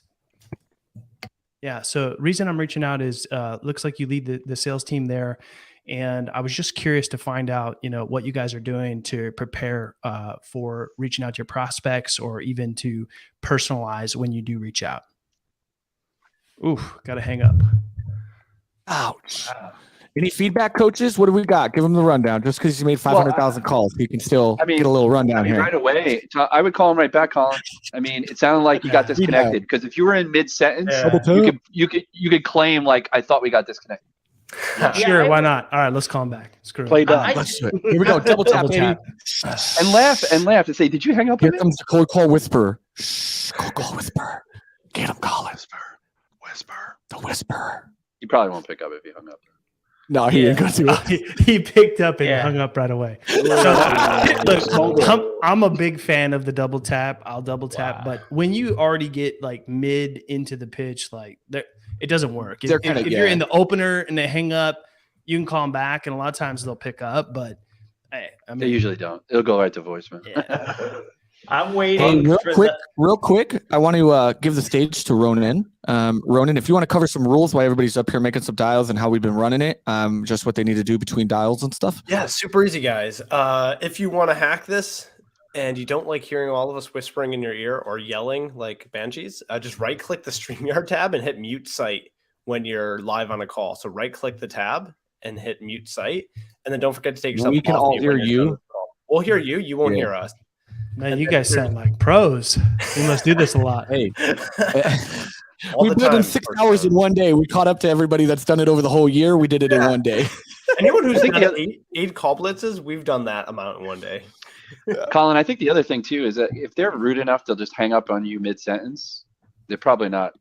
Yeah, so reason I'm reaching out is looks like you lead the sales team there. And I was just curious to find out, what you guys are doing to prepare for reaching out to your prospects or even to personalize when you do reach out. Ooh, got to hang up. Ouch. Any feedback, coaches? What do we got? Give them the rundown. Just because you made 500,000 calls, you can still get a little rundown here. Right away, I would call him right back, Colin. I mean, it sounded like you got disconnected because if you were in mid-sentence, you could claim like I thought we got disconnected. Sure, why not? All right, let's call him back. Screw Play it. dumb. Let's do it. Here we go. Double tap, baby. And laugh and say, "Did you hang up?" Here comes the cold call whisperer. Shh, cold call whisperer. Get him, Colin. Whisper. The whisperer. He probably won't pick up if you hung up. No, he ain't gonna do it. He picked up and hung up right away. So, look, I'm a big fan of the double tap. I'll double tap, but when you already get like mid into the pitch, like it doesn't work. If you're in the opener and they hang up, you can call them back, and a lot of times they'll pick up. But hey, they usually don't. It'll go right to voicemail. Yeah. I'm waiting. Hey, real quick, I want to give the stage to Ronen. Ronen, if you want to cover some rules while everybody's up here making some dials and how we've been running it, just what they need to do between dials and stuff. Yeah, super easy, guys. If you want to hack this and you don't like hearing all of us whispering in your ear or yelling like banshees, just right-click the StreamYard tab and hit mute site when you're live on a call. So right click the tab and hit mute site, and then don't forget to take yourself We can off all mute hear when you're done you. with the call. We'll hear you. You won't Yeah. hear us. Man, you guys sound like pros. You must do this a lot. Hey. All We the did it in time, 6 for hours sure. in one day. We caught up to everybody that's done it over the whole year. We did it in one day. Anyone who's I think done eight call blitzes, we've done that amount in one day. Colin, I think the other thing too is that if they're rude enough, they'll just hang up on you mid-sentence. They're probably not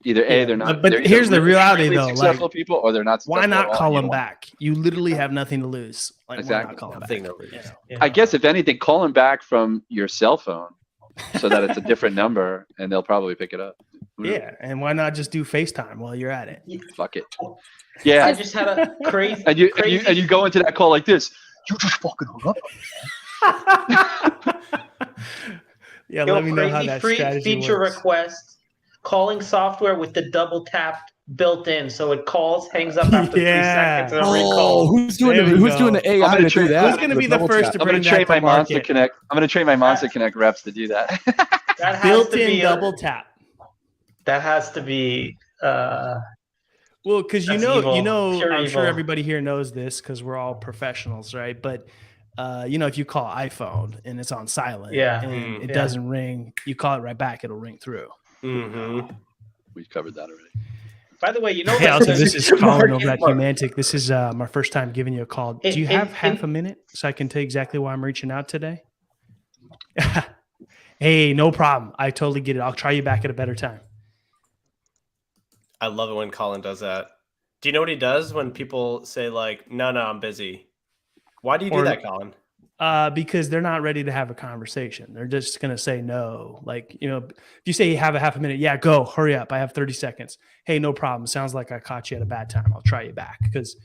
either they're not. But they're either here's the really reality, extremely though. successful Like, people, or they're not. Why successful at not all, call and you them don't want- back? You literally have nothing to lose. Like, why not call them Nothing back? to lose. I guess if anything, call them back from your cell phone so that it's a different number, and they'll probably pick it up. Yeah, and why not just do FaceTime while you're at it? Fuck it. Yeah. I just had a crazy. And you go into that call like this. You just fucking hung up. Yeah, Yo, let me know how crazy that free strategy feature works. request. Calling software with the double tap built in, so it calls, hangs up after 3 seconds, and recalls. Who's doing the AI I'm gonna to do that? Who's gonna be the first to I'm bring gonna train that my to Monster market? Connect. I'm gonna train my Monster Connect reps to do that. That has to Built-in be double tap. That has to be. Well, because That's evil. Pure I'm sure evil. everybody here knows this because we're all professionals, right? But if you call iPhone and it's on silent, Yeah. and it Yeah. doesn't ring, you call it right back, it'll ring through. Mm-hmm. We covered that already. By the way, you know. Hey, also, that- this is Colin over at Humantic. This is my first time giving you a call. Do you In- have in- half a minute so I can tell you exactly why I'm reaching out today? Hey, no problem. I totally get it. I'll try you back at a better time. I love it when Colin does that. Do you know what he does when people say like, "No, I'm busy"? Why do you do Or- that, Colin? Because they're not ready to have a conversation. They're just going to say no. Like, if you say you have a half a minute, yeah, go, hurry up. I have 30 seconds. Hey, no problem. Sounds like I caught you at a bad time. I'll try you back. Because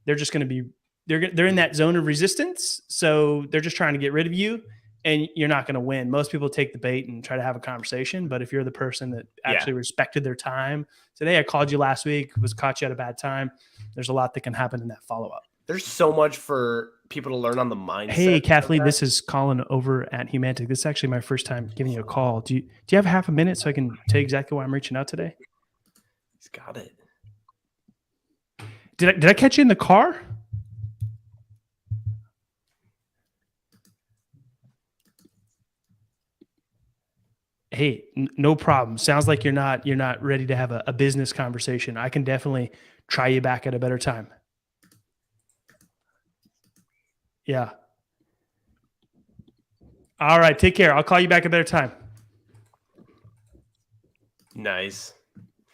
they're just going to be, they're in that zone of resistance. So they're just trying to get rid of you and you're not going to win. Most people take the bait and try to have a conversation. But if you're the person that actually respected their time, today I called you last week, caught you at a bad time. There's a lot that can happen in that follow-up. There's so much for people to learn on the mindset. Hey, of Kathleen, that. this is Colin over at Humantic. This is actually my first time giving you a call. Do you have half a minute so I can tell you exactly why I'm reaching out today? He's got it. Did I catch you in the car? Hey, no problem. Sounds like you're not ready to have a business conversation. I can definitely try you back at a better time. Yeah. All right. Take care. I'll call you back at a better time. Nice.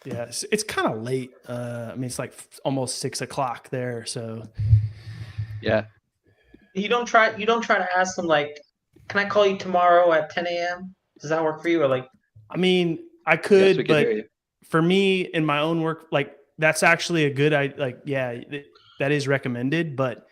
Yeah. It's kind of late. It's like almost 6 o'clock there. So Yeah. You don't try to ask them like, "Can I call you tomorrow at 10 a.m.? Does that work for you?" Or like, I could, we can but hear you. for me in my own work, like that's actually a good, that is recommended. But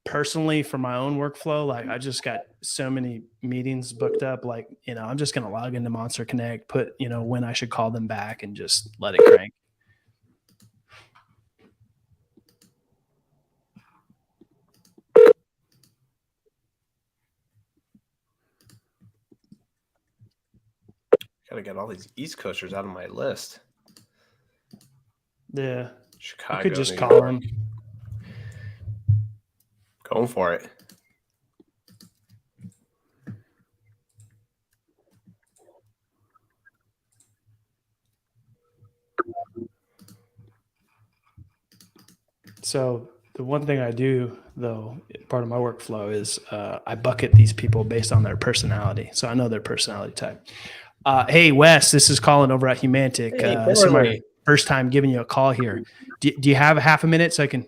personally for my own workflow, like I just got so many meetings booked up, like, I'm just going to log into Monster Connect, put, when I should call them back and just let it crank. Gotta get all these East Coasters out of my list. Yeah. Chicago. I could just New call York. them. Going for it. So the one thing I do, though, part of my workflow is I bucket these people based on their personality. So I know their personality type. Hey, Wes, this is Colin over at Humantic. Hey, This is my Kimberly. first time giving you a call here. Do you have a half a minute so I can?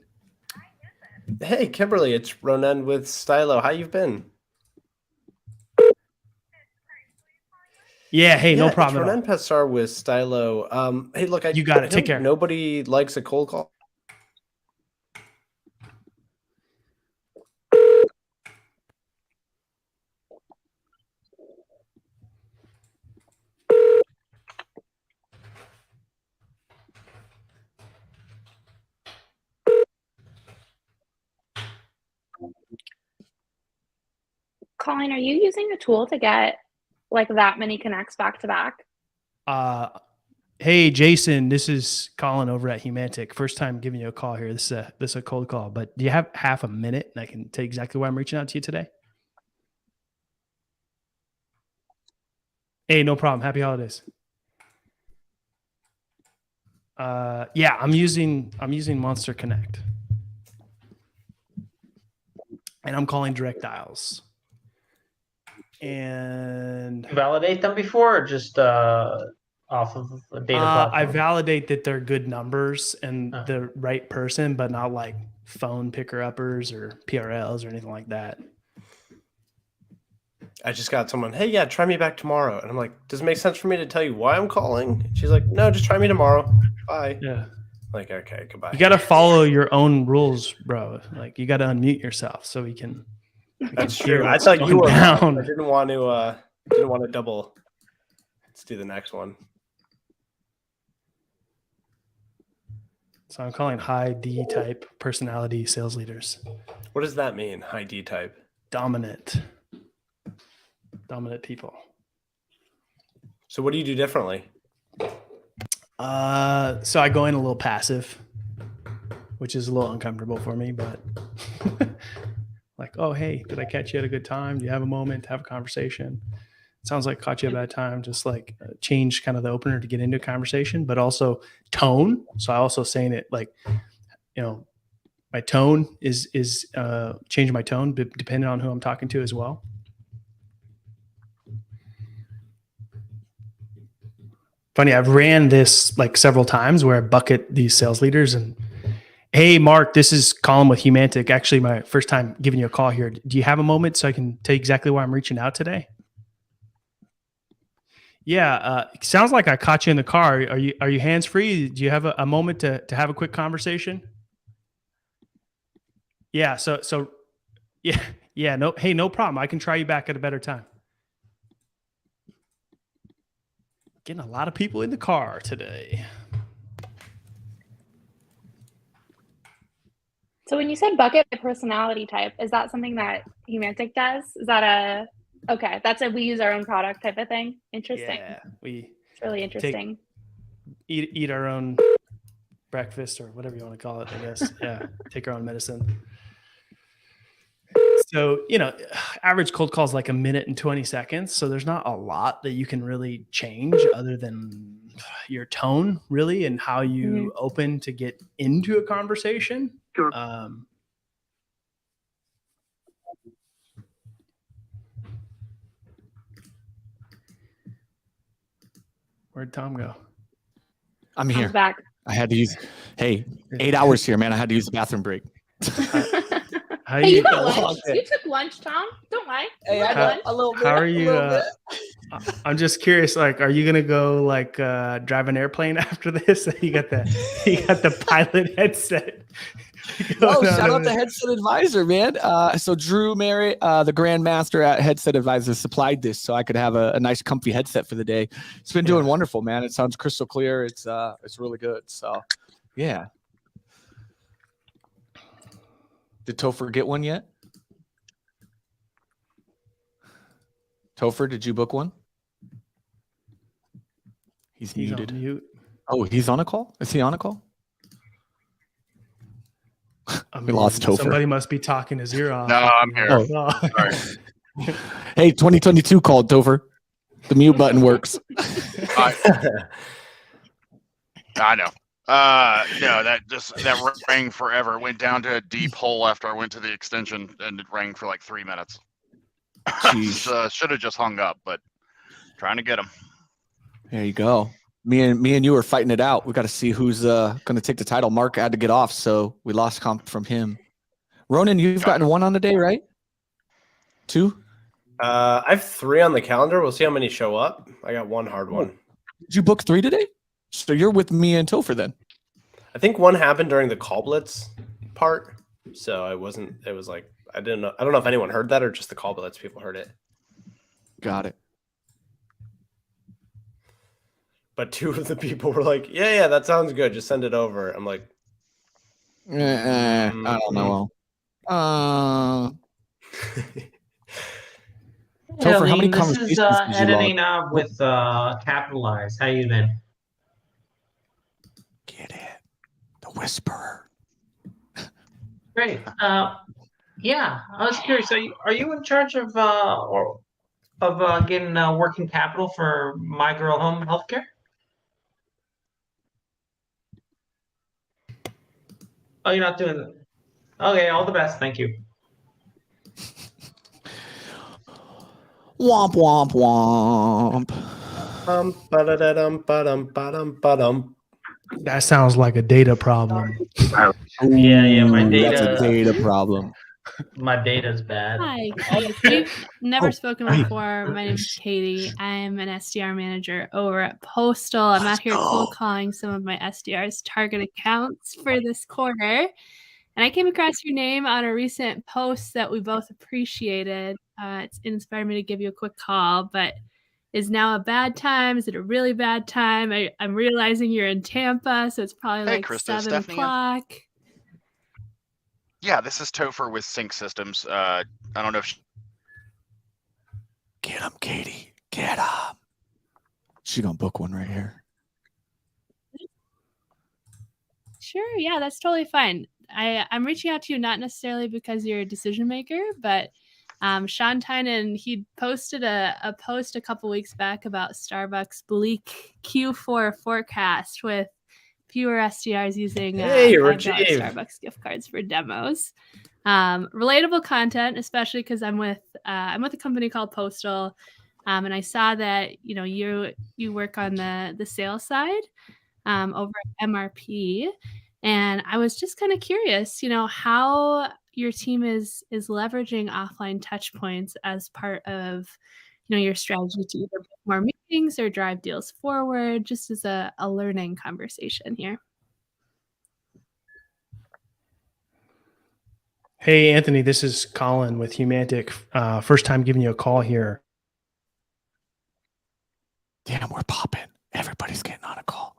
Hey, Kimberly, it's Ronen with Stylo. How you been? Yeah. Hey, no problem It's at all. Ronen Pessar with Stylo. Hey, look, You got it. I Take know care. Nobody likes a cold call. Colin, are you using a tool to get like that many connects back to back? Hey, Jason, this is Colin over at Humantic. First time giving you a call here. This is a cold call, but do you have half a minute and I can tell you exactly why I'm reaching out to you today? Hey, no problem. Happy holidays. Yeah, I'm using Monster Connect. And I'm calling direct dials. And Validate them before, or just off of a data platform? I validate that they're good numbers and the right person, but not like phone picker uppers or PRLs or anything like that. I just got someone, hey, yeah, try me back tomorrow. And I'm like, does it make sense for me to tell you why I'm calling? She's like, no, just try me tomorrow. Bye. Yeah. Like, okay, goodbye. You got to follow your own rules, bro. Like, you got to unmute yourself so we can. That's true. I thought you were down. I didn't want to double. Let's do the next one. So I'm calling high D type personality sales leaders. What does that mean? High D type. Dominant people. So what do you do differently? So I go in a little passive, which is a little uncomfortable for me, but like, oh, hey, did I catch you at a good time? Do you have a moment to have a conversation? It sounds like caught you at a bad time. Just like change kind of the opener to get into a conversation, but also tone. So I also saying it like, my tone is changing my tone depending on who I'm talking to as well. Funny, I've ran this like several times where I bucket these sales leaders and, hey, Mark, this is Colin with Humantic. Actually, my first time giving you a call here. Do you have a moment so I can tell you exactly why I'm reaching out today? Yeah, sounds like I caught you in the car. Are you hands free? Do you have a moment to have a quick conversation? Yeah. So yeah. No. Hey, no problem. I can try you back at a better time. Getting a lot of people in the car today. So when you said bucket personality type, is that something that Humantic does? Is that okay? That's we use our own product type of thing. Interesting. Yeah, it's really interesting. Eat our own breakfast or whatever you want to call it. I guess. Yeah, take our own medicine. So, average cold call is like a minute and 20 seconds. So there's not a lot that you can really change other than your tone, really, and how you open to get into a conversation. Sure. Where'd Tom go? I'm here. I'm back. I had to use, 8 hours here, man. I had to use the bathroom break. Hey, you got lunch. You took lunch, Tom. Don't lie. Hey, I got a little bit. How are you? I'm just curious. Like, are you gonna go like drive an airplane after this? You got the pilot headset. Oh, shout out to Headset Advisor, man. So Drew Merritt, the Grandmaster at Headset Advisor, supplied this so I could have a nice, comfy headset for the day. It's been doing wonderful, man. It sounds crystal clear. It's really good. So, yeah. Did Topher get one yet? Topher, did you book one? He's muted. On mute. Oh, he's on a call? Is he on a call? We lost Topher. Somebody must be talking his ear off. No, I'm here. Oh. Sorry. Hey, 2022 called, Topher. The mute button works. I know. No, that rang forever. It went down to a deep hole after I went to the extension, and it rang for like 3 minutes. Should have just hung up, but trying to get him. There you go. Me and you are fighting it out. We got to see who's going to take the title. Mark had to get off, so we lost comp from him. Ronen, you've gotten one on the day, right? 2? I have 3 on the calendar. We'll see how many show up. I got 1 hard one. Did you book 3 today? So you're with me and Topher then? I think 1 happened during the call blitz part. So it was like, I don't know if anyone heard that or just the call blitz people heard it. Got it. But 2 of the people were like, yeah, that sounds good. Just send it over. I'm like, I don't know. Topher, how many this conversations is did you editing log? with Capitalize. How you been? Get it. The Whisperer. Great. Yeah, I was curious. Are you in charge of getting working capital for My Girl Home Healthcare? Oh, you're not doing it. Okay, all the best. Thank you. Womp womp womp. Ba-da-da-dum. That sounds like a data problem. Yeah, my Ooh, data. That's a data problem. My data's bad. Hi, Keith. We've never Oh, spoken hey. before. My name is Katie. I'm an SDR manager over at Postal. I'm out here cold calling some of my SDR's target accounts for this quarter. And I came across your name on a recent post that we both appreciated. It's inspired me to give you a quick call, but is now a bad time? Is it a really bad time? I'm realizing you're in Tampa, so it's probably Hey, like Krista, 7 Stephanie. o'clock. Yeah, this is Topher with Sync Systems. I don't know if Get him, Katie. Get him. She gonna book one right here. Sure, yeah, that's totally fine. I'm reaching out to you not necessarily because you're a decision maker, but Sean Tynan, he posted a post a couple weeks back about Starbucks' bleak Q4 forecast with fewer SDRs using Hey, $5 Rajiv. Starbucks gift cards for demos. Relatable content, especially because I'm with a company called Postal, and I saw that you work on the sales side over at MRP, and I was just kind of curious, how your team is leveraging offline touch points as part of your strategy to either book more meetings or drive deals forward, just as a learning conversation here. Hey, Anthony, this is Colin with Humantic. First time giving you a call here. Damn, we're popping. Everybody's getting on a call.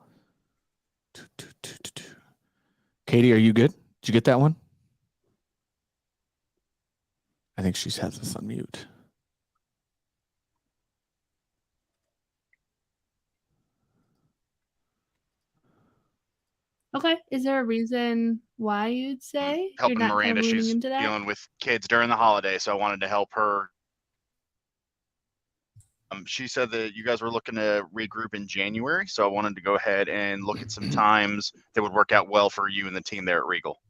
Katie, are you good? Did you get that one? I think she has us on mute. Okay. Is there a reason why you'd say you're helping not kind Miranda, of leaning she's into that? dealing with kids during the holiday, so I wanted to help her. She said that you guys were looking to regroup in January, so I wanted to go ahead and look at some times that would work out well for you and the team there at Regal.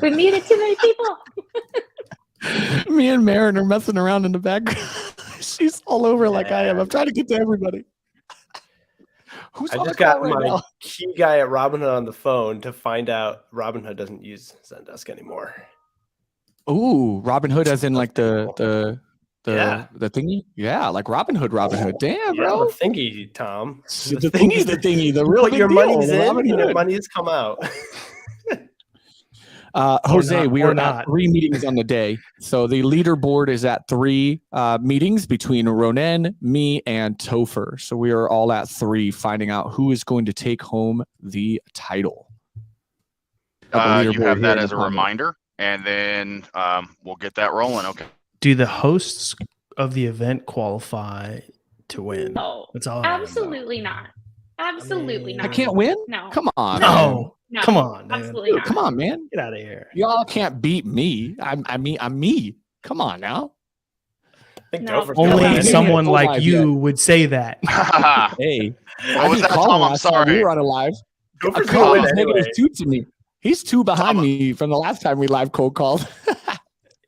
We muted too many people. Me and Marin are messing around in the background. She's all over like I am. I'm trying to get to everybody. Who's I on just the call got right my now? key guy at Robinhood on the phone to find out Robinhood doesn't use Zendesk anymore. Ooh, Robin Hood as in like the Yeah. thingy? Yeah, like Robin Hood. Damn, Yeah, bro. the thingy, Tom. The thingy, the real put big your deal, monies the in Robin and your Hood. monies come out. Jose, we or are not. at 3 meetings on the day. So the leaderboard is at 3 meetings between Ronen, me, and Topher. So we are all at 3 finding out who is going to take home the title. You have here that in as the a comments. reminder, and then we'll get that rolling. Okay. Do the hosts of the event qualify to win? No, That's all. I wanna know. absolutely not. Absolutely I not. can't win? No. Come on. No. No. Come on, man. Absolutely Dude, not. come on, man. Get out of here. Y'all can't beat me. I'm me. Come on now. No. Only someone Go like live you would say that. Hey, What was that, Tom? I'm sorry. We were on a live. Gopher's gonna win anyway. -2 to me. He's 2 behind me from the last time we live cold called.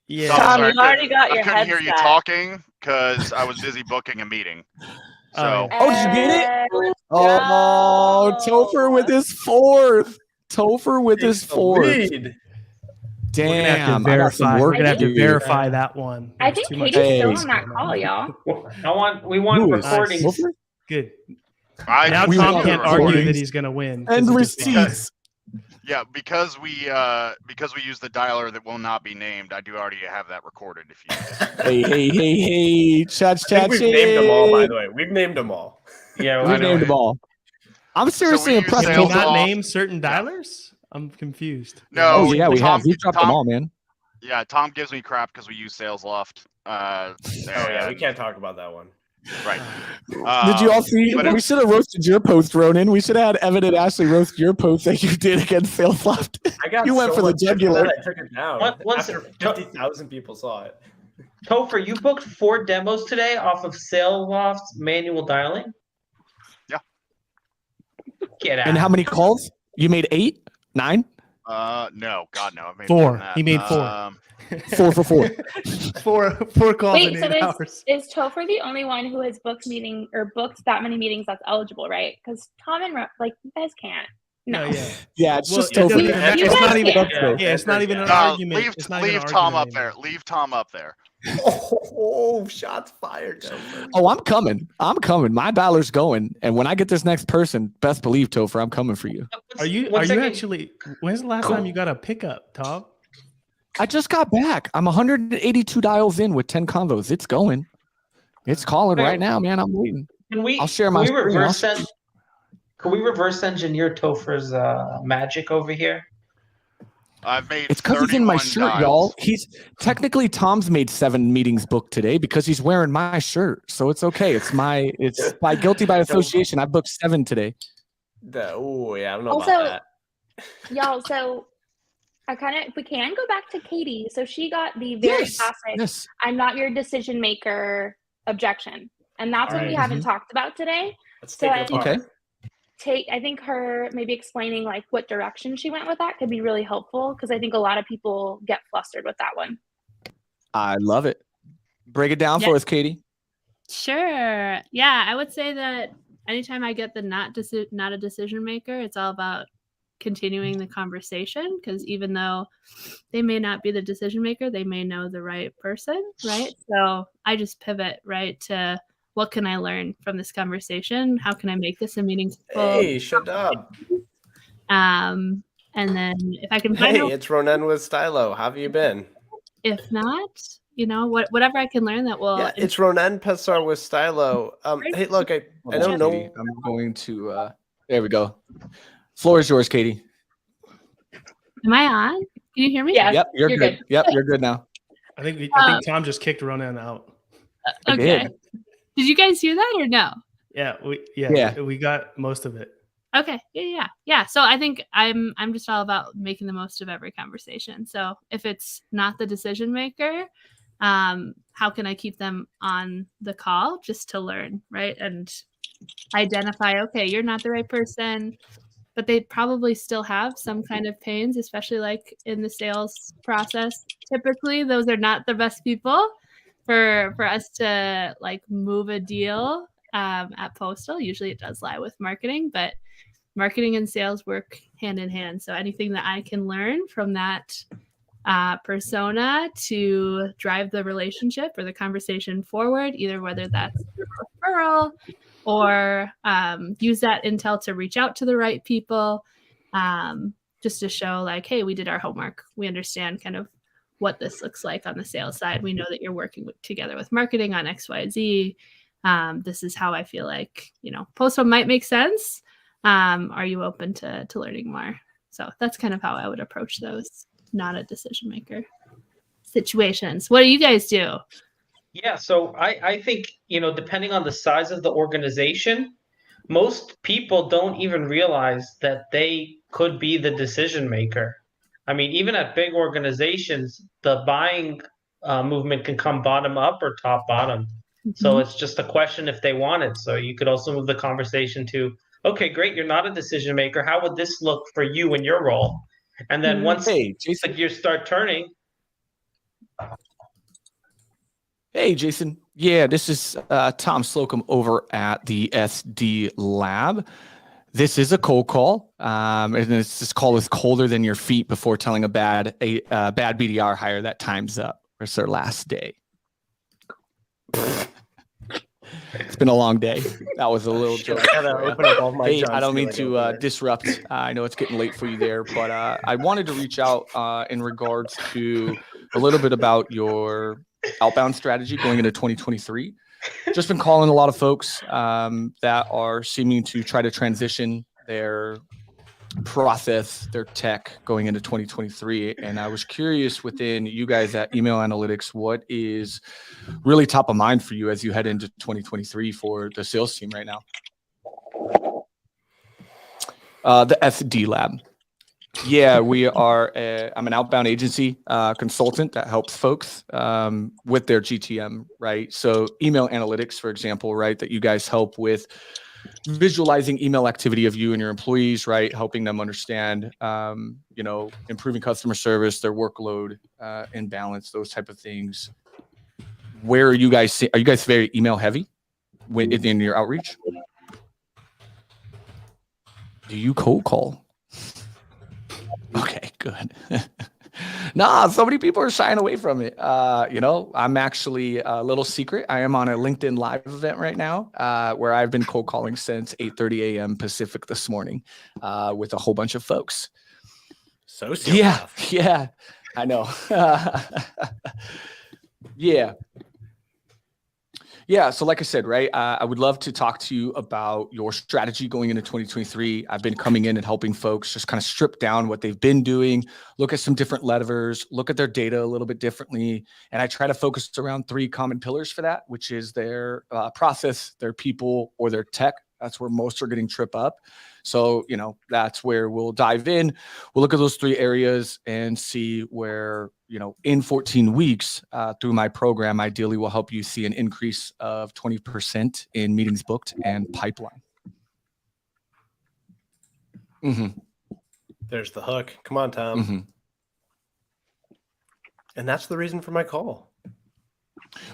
Yeah. Tom, Tom, you already got I your couldn't hear you headset. talking because I was busy booking a meeting. So Oh, did you get it? Oh, Topher with his 4th. Topher with his 4th. Damn, We're gonna have to I got some verify. work We're gonna have to do. verify that one. I There's think too much Katie's still Hey. on that call, y'all. We want Who is recordings. Topher? Good. I Now we Tom want can't recordings. argue that he's gonna win. 'cause And he just lost. receipts. Yeah, because we use the dialer that will not be named. I do already have that recorded. If you Hey. Chat. I think we've named them all, by the way. We've named them all. Yeah, We've named them all. I'm seriously impressed. Can we sales not off. name certain dialers? I'm confused. No, Oh yeah, we Tom, have. We've dropped them all, man. Yeah, Tom gives me crap because we use Sales Loft. Oh yeah, we can't talk about that one. Right. Did you all see? but We should have roasted your post, Ronan. We should have had Evan and Ashley roast your post that you did against Salesloft. I got You went so for the much shit for jugular. that, I took it down after 50,000 people saw it. Topher, you booked 4 demos today off of SaleLoft's manual dialing? Yeah. Get out. And how many calls? You made 8? 9? No, God, no. I made 4. more than that. He made 4. 4 for 4. 4 calls Wait, in so 8 hours. is Topher the only one who has booked that many meetings that's eligible, right? Because Tom and like you guys can't. No. Yeah, it's just it doesn't Topher. even matter. You It's guys not even. can't. Yeah, it's not even an No, argument. leave It's not even an Tom argument up there. Leave Tom up there. Oh, shots fired. Topher. Oh, I'm coming. My dialer's going. And when I get this next person, best believe, Topher, I'm coming for you. Are you actually? When's the last time you got a pickup, Tom? I just got back. I'm 182 dials in with 10 convos. It's going. It's calling right now, man. I'm waiting. I'll share my screen. Can we reverse engineer Topher's magic over here? I've made It's because he's in my shirt, dials. y'all. He's technically Tom's made 7 meetings booked today because he's wearing my shirt. So it's okay. It's by guilty by association. I booked 7 today. Oh yeah, I don't know Also, about that. y'all, so we can go back to Katie. So she got the very classic "I'm not your decision maker" objection, and that's what we haven't talked about today. Let's So take I it think apart. I think her maybe explaining like what direction she went with that could be really helpful because I think a lot of people get flustered with that one. I love it. Break it down for us, Katie. Sure. Yeah, I would say that anytime I get the not a decision maker, it's all about continuing the conversation because even though they may not be the decision maker, they may know the right person, right? So I just pivot right to what can I learn from this conversation? How can I make this a meaningful? Hey, shut up. And then if I can find Hey, out, it's Ronen with Stylo. How have you been? if not, whatever I can learn that will. Yeah, it's Ronen Pessar with Stylo. Hey, look, I don't know. I'm going to. There we go. Floor is yours, Katie. Am I on? Can you hear me? Yep, you're good. Yep, you're good now. I think Tom just kicked Ronan out. Okay. Did you guys hear that or no? Yeah, we got most of it. Okay. Yeah. So I think I'm just all about making the most of every conversation. So if it's not the decision maker, how can I keep them on the call just to learn, right? And identify, okay, you're not the right person, but they probably still have some kind of pains, especially like in the sales process. Typically, those are not the best people for us to like move a deal at Postal. Usually it does lie with marketing, but marketing and sales work hand in hand. So anything that I can learn from that persona to drive the relationship or the conversation forward, either whether that's a referral or use that intel to reach out to the right people, just to show like, hey, we did our homework. We understand kind of what this looks like on the sales side. We know that you're working together with marketing on X, Y, Z. This is how I feel like, Postal might make sense. Are you open to learning more? So that's kind of how I would approach those not a decision maker situations. What do you guys do? Yeah, so I think, depending on the size of the organization, most people don't even realize that they could be the decision maker. I mean, even at big organizations, the buying movement can come bottom up or top bottom. So it's just a question if they want it. So you could also move the conversation to, okay, great, you're not a decision maker. How would this look for you in your role? And then once you start turning. Hey, Jason. Yeah, this is Tom Slocum over at the SD Lab. This is a cold call, and this call is colder than your feet before telling a bad BDR hire that time's up. It's their last day. It's been a long day. That was a little joke. Hey, I don't mean to disrupt. I know it's getting late for you there, but I wanted to reach out in regards to a little bit about your outbound strategy going into 2023. Just been calling a lot of folks that are seeming to try to transition their process their tech going into 2023. And I was curious within you guys at Email Analytics, what is really top of mind for you as you head into 2023 for the sales team right now? The SD Lab. Yeah, we are. I'm an outbound agency consultant that helps folks with their GTM, right? So email analytics, for example, right, that you guys help with visualizing email activity of you and your employees, right? Helping them understand, improving customer service, their workload and balance, those type of things. Where are you guys? Are you guys very email heavy in your outreach? Do you cold call? Okay, good. Nah, so many people are shying away from it. I'm actually a little secret. I am on a LinkedIn Live event right now where I've been cold calling since 8:30 a.m. Pacific this morning with a whole bunch of folks. Sociopath. Yeah, I know. Yeah. So like I said, right, I would love to talk to you about your strategy going into 2023. I've been coming in and helping folks just kind of strip down what they've been doing, look at some different levers, look at their data a little bit differently. And I try to focus around 3 common pillars for that, which is their process, their people, or their tech. That's where most are getting trip up. So, that's where we'll dive in. We'll look at those 3 areas and see where, in 14 weeks through my program, ideally will help you see an increase of 20% in meetings booked and pipeline. Mm-hmm. There's the hook. Come on, Tom. Mm-hmm. And that's the reason for my call.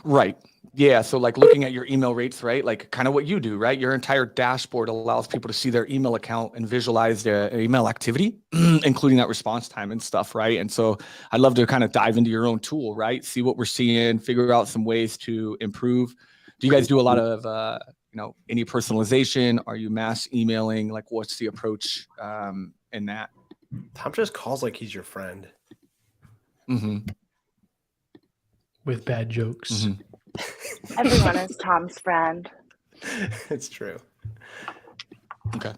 Right. Yeah. So like looking at your email rates, right? Like kind of what you do, right? Your entire dashboard allows people to see their email account and visualize their email activity, including that response time and stuff, right? And so I'd love to kind of dive into your own tool, right? See what we're seeing, figure out some ways to improve. Do you guys do a lot of, any personalization? Are you mass emailing? Like what's the approach in that? Tom just calls like he's your friend. Mm-hmm. With bad jokes. Mm-hmm. Everyone is Tom's friend. It's true. Okay.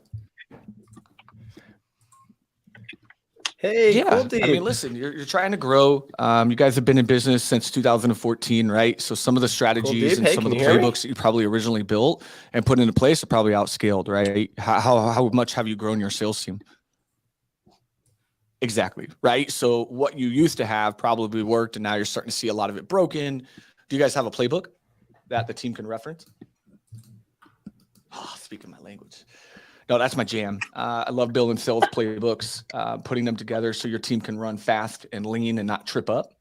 Hey, yeah. cool dude. I mean, listen, you're trying to grow. You guys have been in business since 2014, right? So some of the strategies and some of the playbooks that you probably originally built and put into place are probably outscaled, right? How much have you grown your sales team? Exactly, right? So what you used to have probably worked, and now you're starting to see a lot of it broken. Do you guys have a playbook that the team can reference? Oh, speaking my language. No, that's my jam. I love building sales playbooks, putting them together so your team can run fast and lean and not trip up.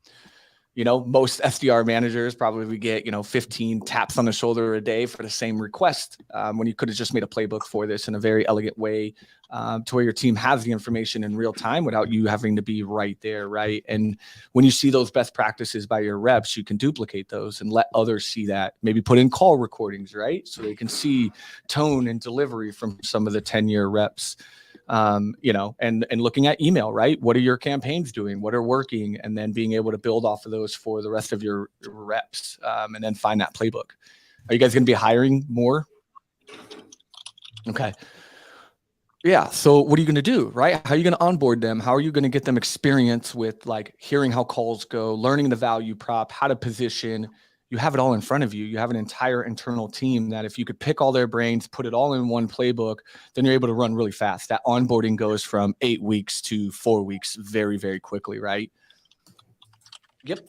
Most SDR managers probably get, 15 taps on the shoulder a day for the same request when you could have just made a playbook for this in a very elegant way to where your team has the information in real time without you having to be right there, right? And when you see those best practices by your reps, you can duplicate those and let others see that. Maybe put in call recordings, right? So they can see tone and delivery from some of the 10-year reps. And looking at email, right? What are your campaigns doing? What are working? And then being able to build off of those for the rest of your reps and then find that playbook. Are you guys going to be hiring more? Okay. Yeah. So what are you going to do, right? How are you going to onboard them? How are you going to get them experience with like hearing how calls go, learning the value prop, how to position? You have it all in front of you. You have an entire internal team that if you could pick all their brains, put it all in one playbook, then you're able to run really fast. That onboarding goes from 8 weeks to 4 weeks very, very quickly, right? Yep,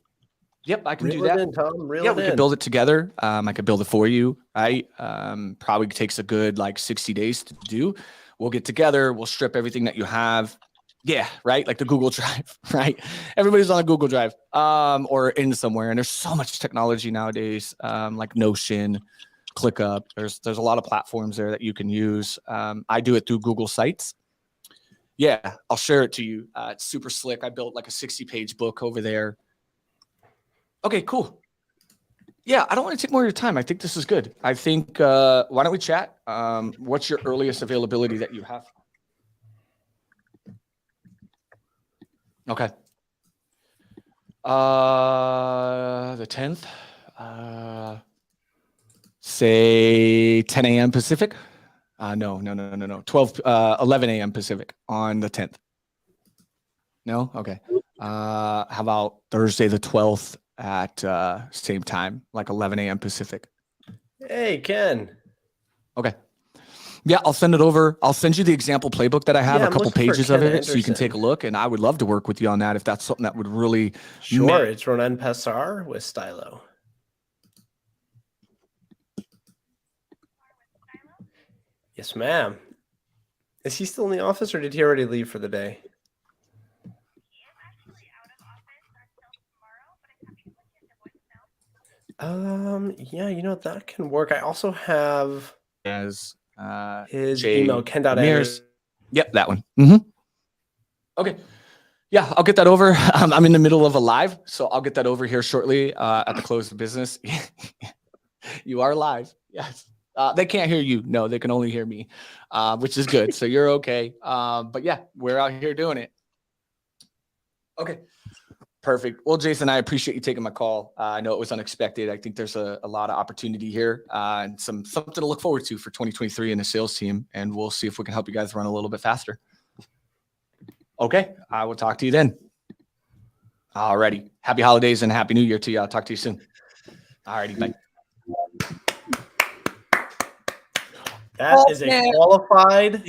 I can do that. Reel yeah, it we in. could build it together. I could build it for you, right? Probably takes a good 60 days to do. We'll get together. We'll strip everything that you have. Yeah, right. Like the Google Drive, right? Everybody's on a Google Drive or in somewhere. And there's so much technology nowadays, like Notion, ClickUp. There's a lot of platforms there that you can use. I do it through Google Sites. Yeah, I'll share it to you. It's super slick. I built like a 60-page book over there. Okay, cool. Yeah, I don't want to take more of your time. I think this is good. I think, why don't we chat? What's your earliest availability that you have? Okay. The 10th, say 10 a.m. Pacific. No. 11 a.m. Pacific on the 10th. No? Okay. How about Thursday the 12th at same time, like 11 a.m. Pacific? Hey, Ken. Okay. Yeah, I'll send it over. I'll send you the example playbook that I have, Yeah, a I'm couple looking for pages of Ken it, so you can take a Anderson. look. And I would love to work with you on that if that's something that would really. Sure, it's Ronen Pessar with Stylo. Yes, ma'am. Is he still in the office, or did he already leave for the day? Yeah, that can work. I also have as his J. email, Ramirez. Yep, that one. Okay. Yeah, I'll get that over. I'm in the middle of a live, so I'll get that over here shortly at the close of business. You are live. Yes. They can't hear you. No, they can only hear me, which is good. So you're okay. But yeah, we're out here doing it. Okay. Perfect. Well, Jason, I appreciate you taking my call. I know it was unexpected. I think there's a lot of opportunity here and something to look forward to for 2023 in the sales team. And we'll see if we can help you guys run a little bit faster. Okay. I will talk to you then. Alrighty. Happy holidays and happy new year to you. I'll talk to you soon. Alrighty. Bye. That is a qualified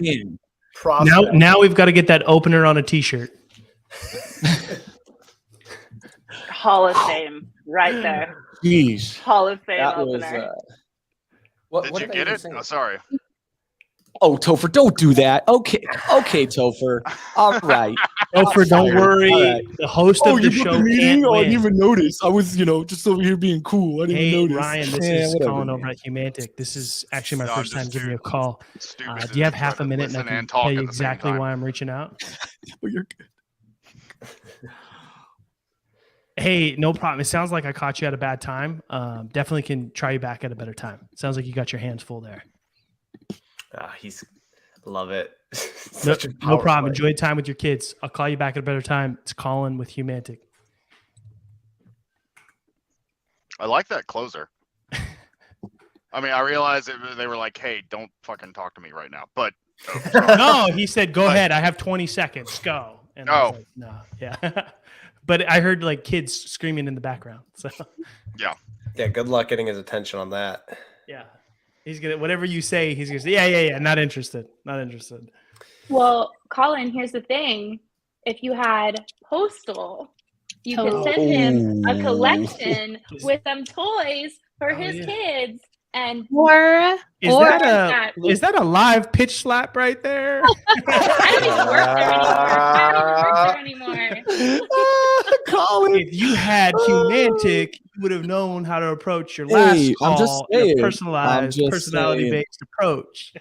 prospect. Now we've got to get that opener on a t-shirt. Hall of Fame, right there. Jeez. Hall of Fame That opener. Was, Did you get it? Oh, sorry. Oh, Topher, don't do that. Okay, Topher. All right. Topher, don't worry. All right. The host of the show can't Oh, I win. didn't even notice. I was, just over here being cool. I didn't even notice. Ryan, this is Colin over at Humantic. This is actually my first time giving you a call. Do you have half a minute and I can tell you exactly why I'm reaching out? Oh, you're good. Hey, no problem. It sounds like I caught you at a bad time. Definitely can try you back at a better time. Sounds like you got your hands full there. Love it. No problem. Enjoy time with your kids. I'll call you back at a better time. It's Colin with Humantic. I like that closer. I mean, I realized they were like, "Hey, don't fucking talk to me right now." But no, he said, "Go ahead. I have 20 seconds. Go." And I was like, no, yeah. But I heard like kids screaming in the background. So yeah. Good luck getting his attention on that. Yeah. He's gonna whatever you say, he's gonna say, yeah. Not interested. Well, Colin, here's the thing. If you had Postal, you could send him a collection with some toys for his kids. And is that a live pitch slap right there? I don't even work there anymore. Colin, if you had Humantic, you would have known how to approach your last call in a personalized, personality-based approach.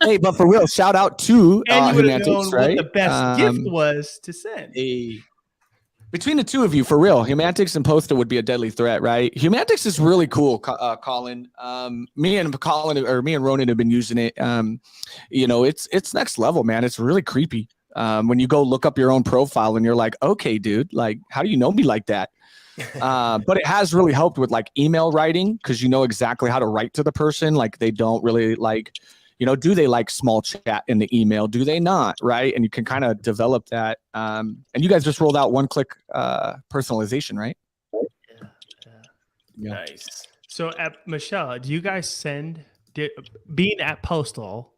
Hey, but for real, shout out to and you would have known Humantics, right? what the best gift was to send. Between the two of you, for real, Humantics and Postal would be a deadly threat, right? Humantics is really cool, Colin. Me and Ronen have been using it. It's next level, man. It's really creepy. When you go look up your own profile and you're like, okay, dude, like, how do you know me like that? But it has really helped with like email writing because you know exactly how to write to the person. Like they don't really like, do they like small chat in the email? Do they not? Right. And you can kind of develop that. And you guys just rolled out one-click personalization, right? Yeah. Nice. So Michelle, do you guys being at Postal,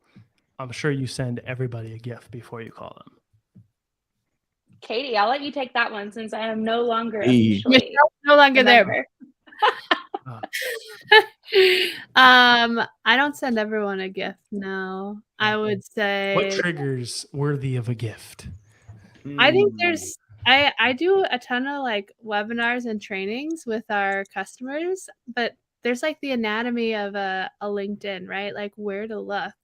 I'm sure you send everybody a gift before you call them. Katie, I'll let you take that one since I am no longer You're no longer there. I don't send everyone a gift. No, I would say. What triggers worthy of a gift? I think I do a ton of like webinars and trainings with our customers, but there's like the anatomy of a LinkedIn, right? Like where to look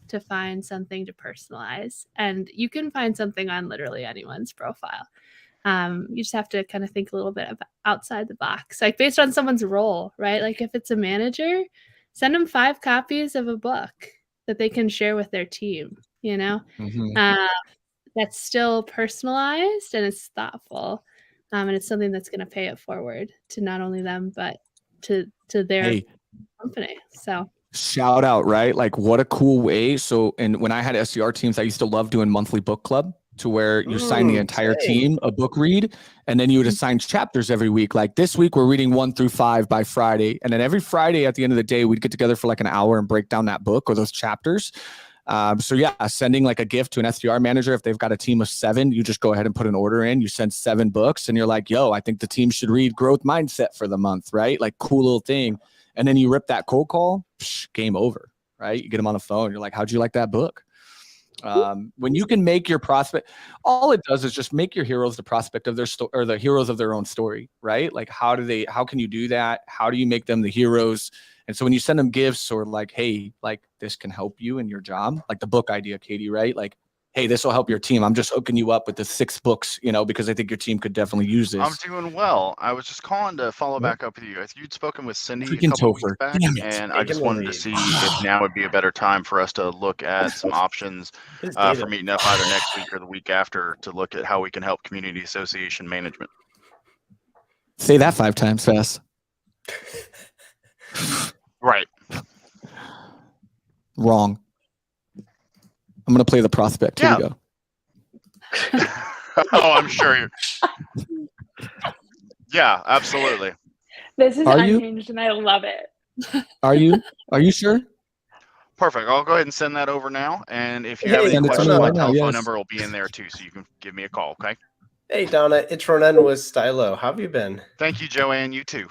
to find something to personalize. And you can find something on literally anyone's profile. You just have to kind of think a little bit outside the box, like based on someone's role, right? Like if it's a manager, send them 5 copies of a book that they can share with their team, that's still personalized and it's thoughtful. And it's something that's going to pay it forward to not only them, but to their company. So Shout out, right? Like what a cool way. So, and when I had SDR teams, I used to love doing monthly book club to where you sign the entire team a book read, and then you would assign chapters every week. Like this week, we're reading 1 through 5 by Friday. And then every Friday at the end of the day, we'd get together for like an hour and break down that book or those chapters. So yeah, sending like a gift to an SDR manager. If they've got a team of 7, you just go ahead and put an order in, you send 7 books and you're like, yo, I think the team should read Growth Mindset for the month, right? Like cool little thing. And then you rip that cold call, game over, right? You get them on the phone. You're like, how'd you like that book? When you can make your prospect, all it does is just make your heroes the prospect of their story or the heroes of their own story, right? Like how can you do that? How do you make them the heroes? And so when you send them gifts or like, hey, like this can help you in your job, like the book idea, Katie, right? Like, hey, this will help your team. I'm just hooking you up with the 6 books, because I think your team could definitely use this. I'm doing well. I was just calling to follow back up with you. You'd spoken with Cindy Freaking a couple Topher. weeks back, and I just wanted to see if now would be a better time for us to look at some options for meeting up either next week or the week after to look at how we can help community association management. Say that 5 times fast. Right. Wrong. I'm going to play the prospect. Here we go. Oh, I'm sure you're. Yeah, absolutely. This is Are you? unhinged, and I love it. Are you sure? Perfect. I'll go ahead and send that over now. And if you have any send it to questions, me my right now, telephone yes. number will be in there too, so you can give me a call, okay? Hey, Donna, it's Ronen with Stylo. How have you been? Thank you, Joanne. You too.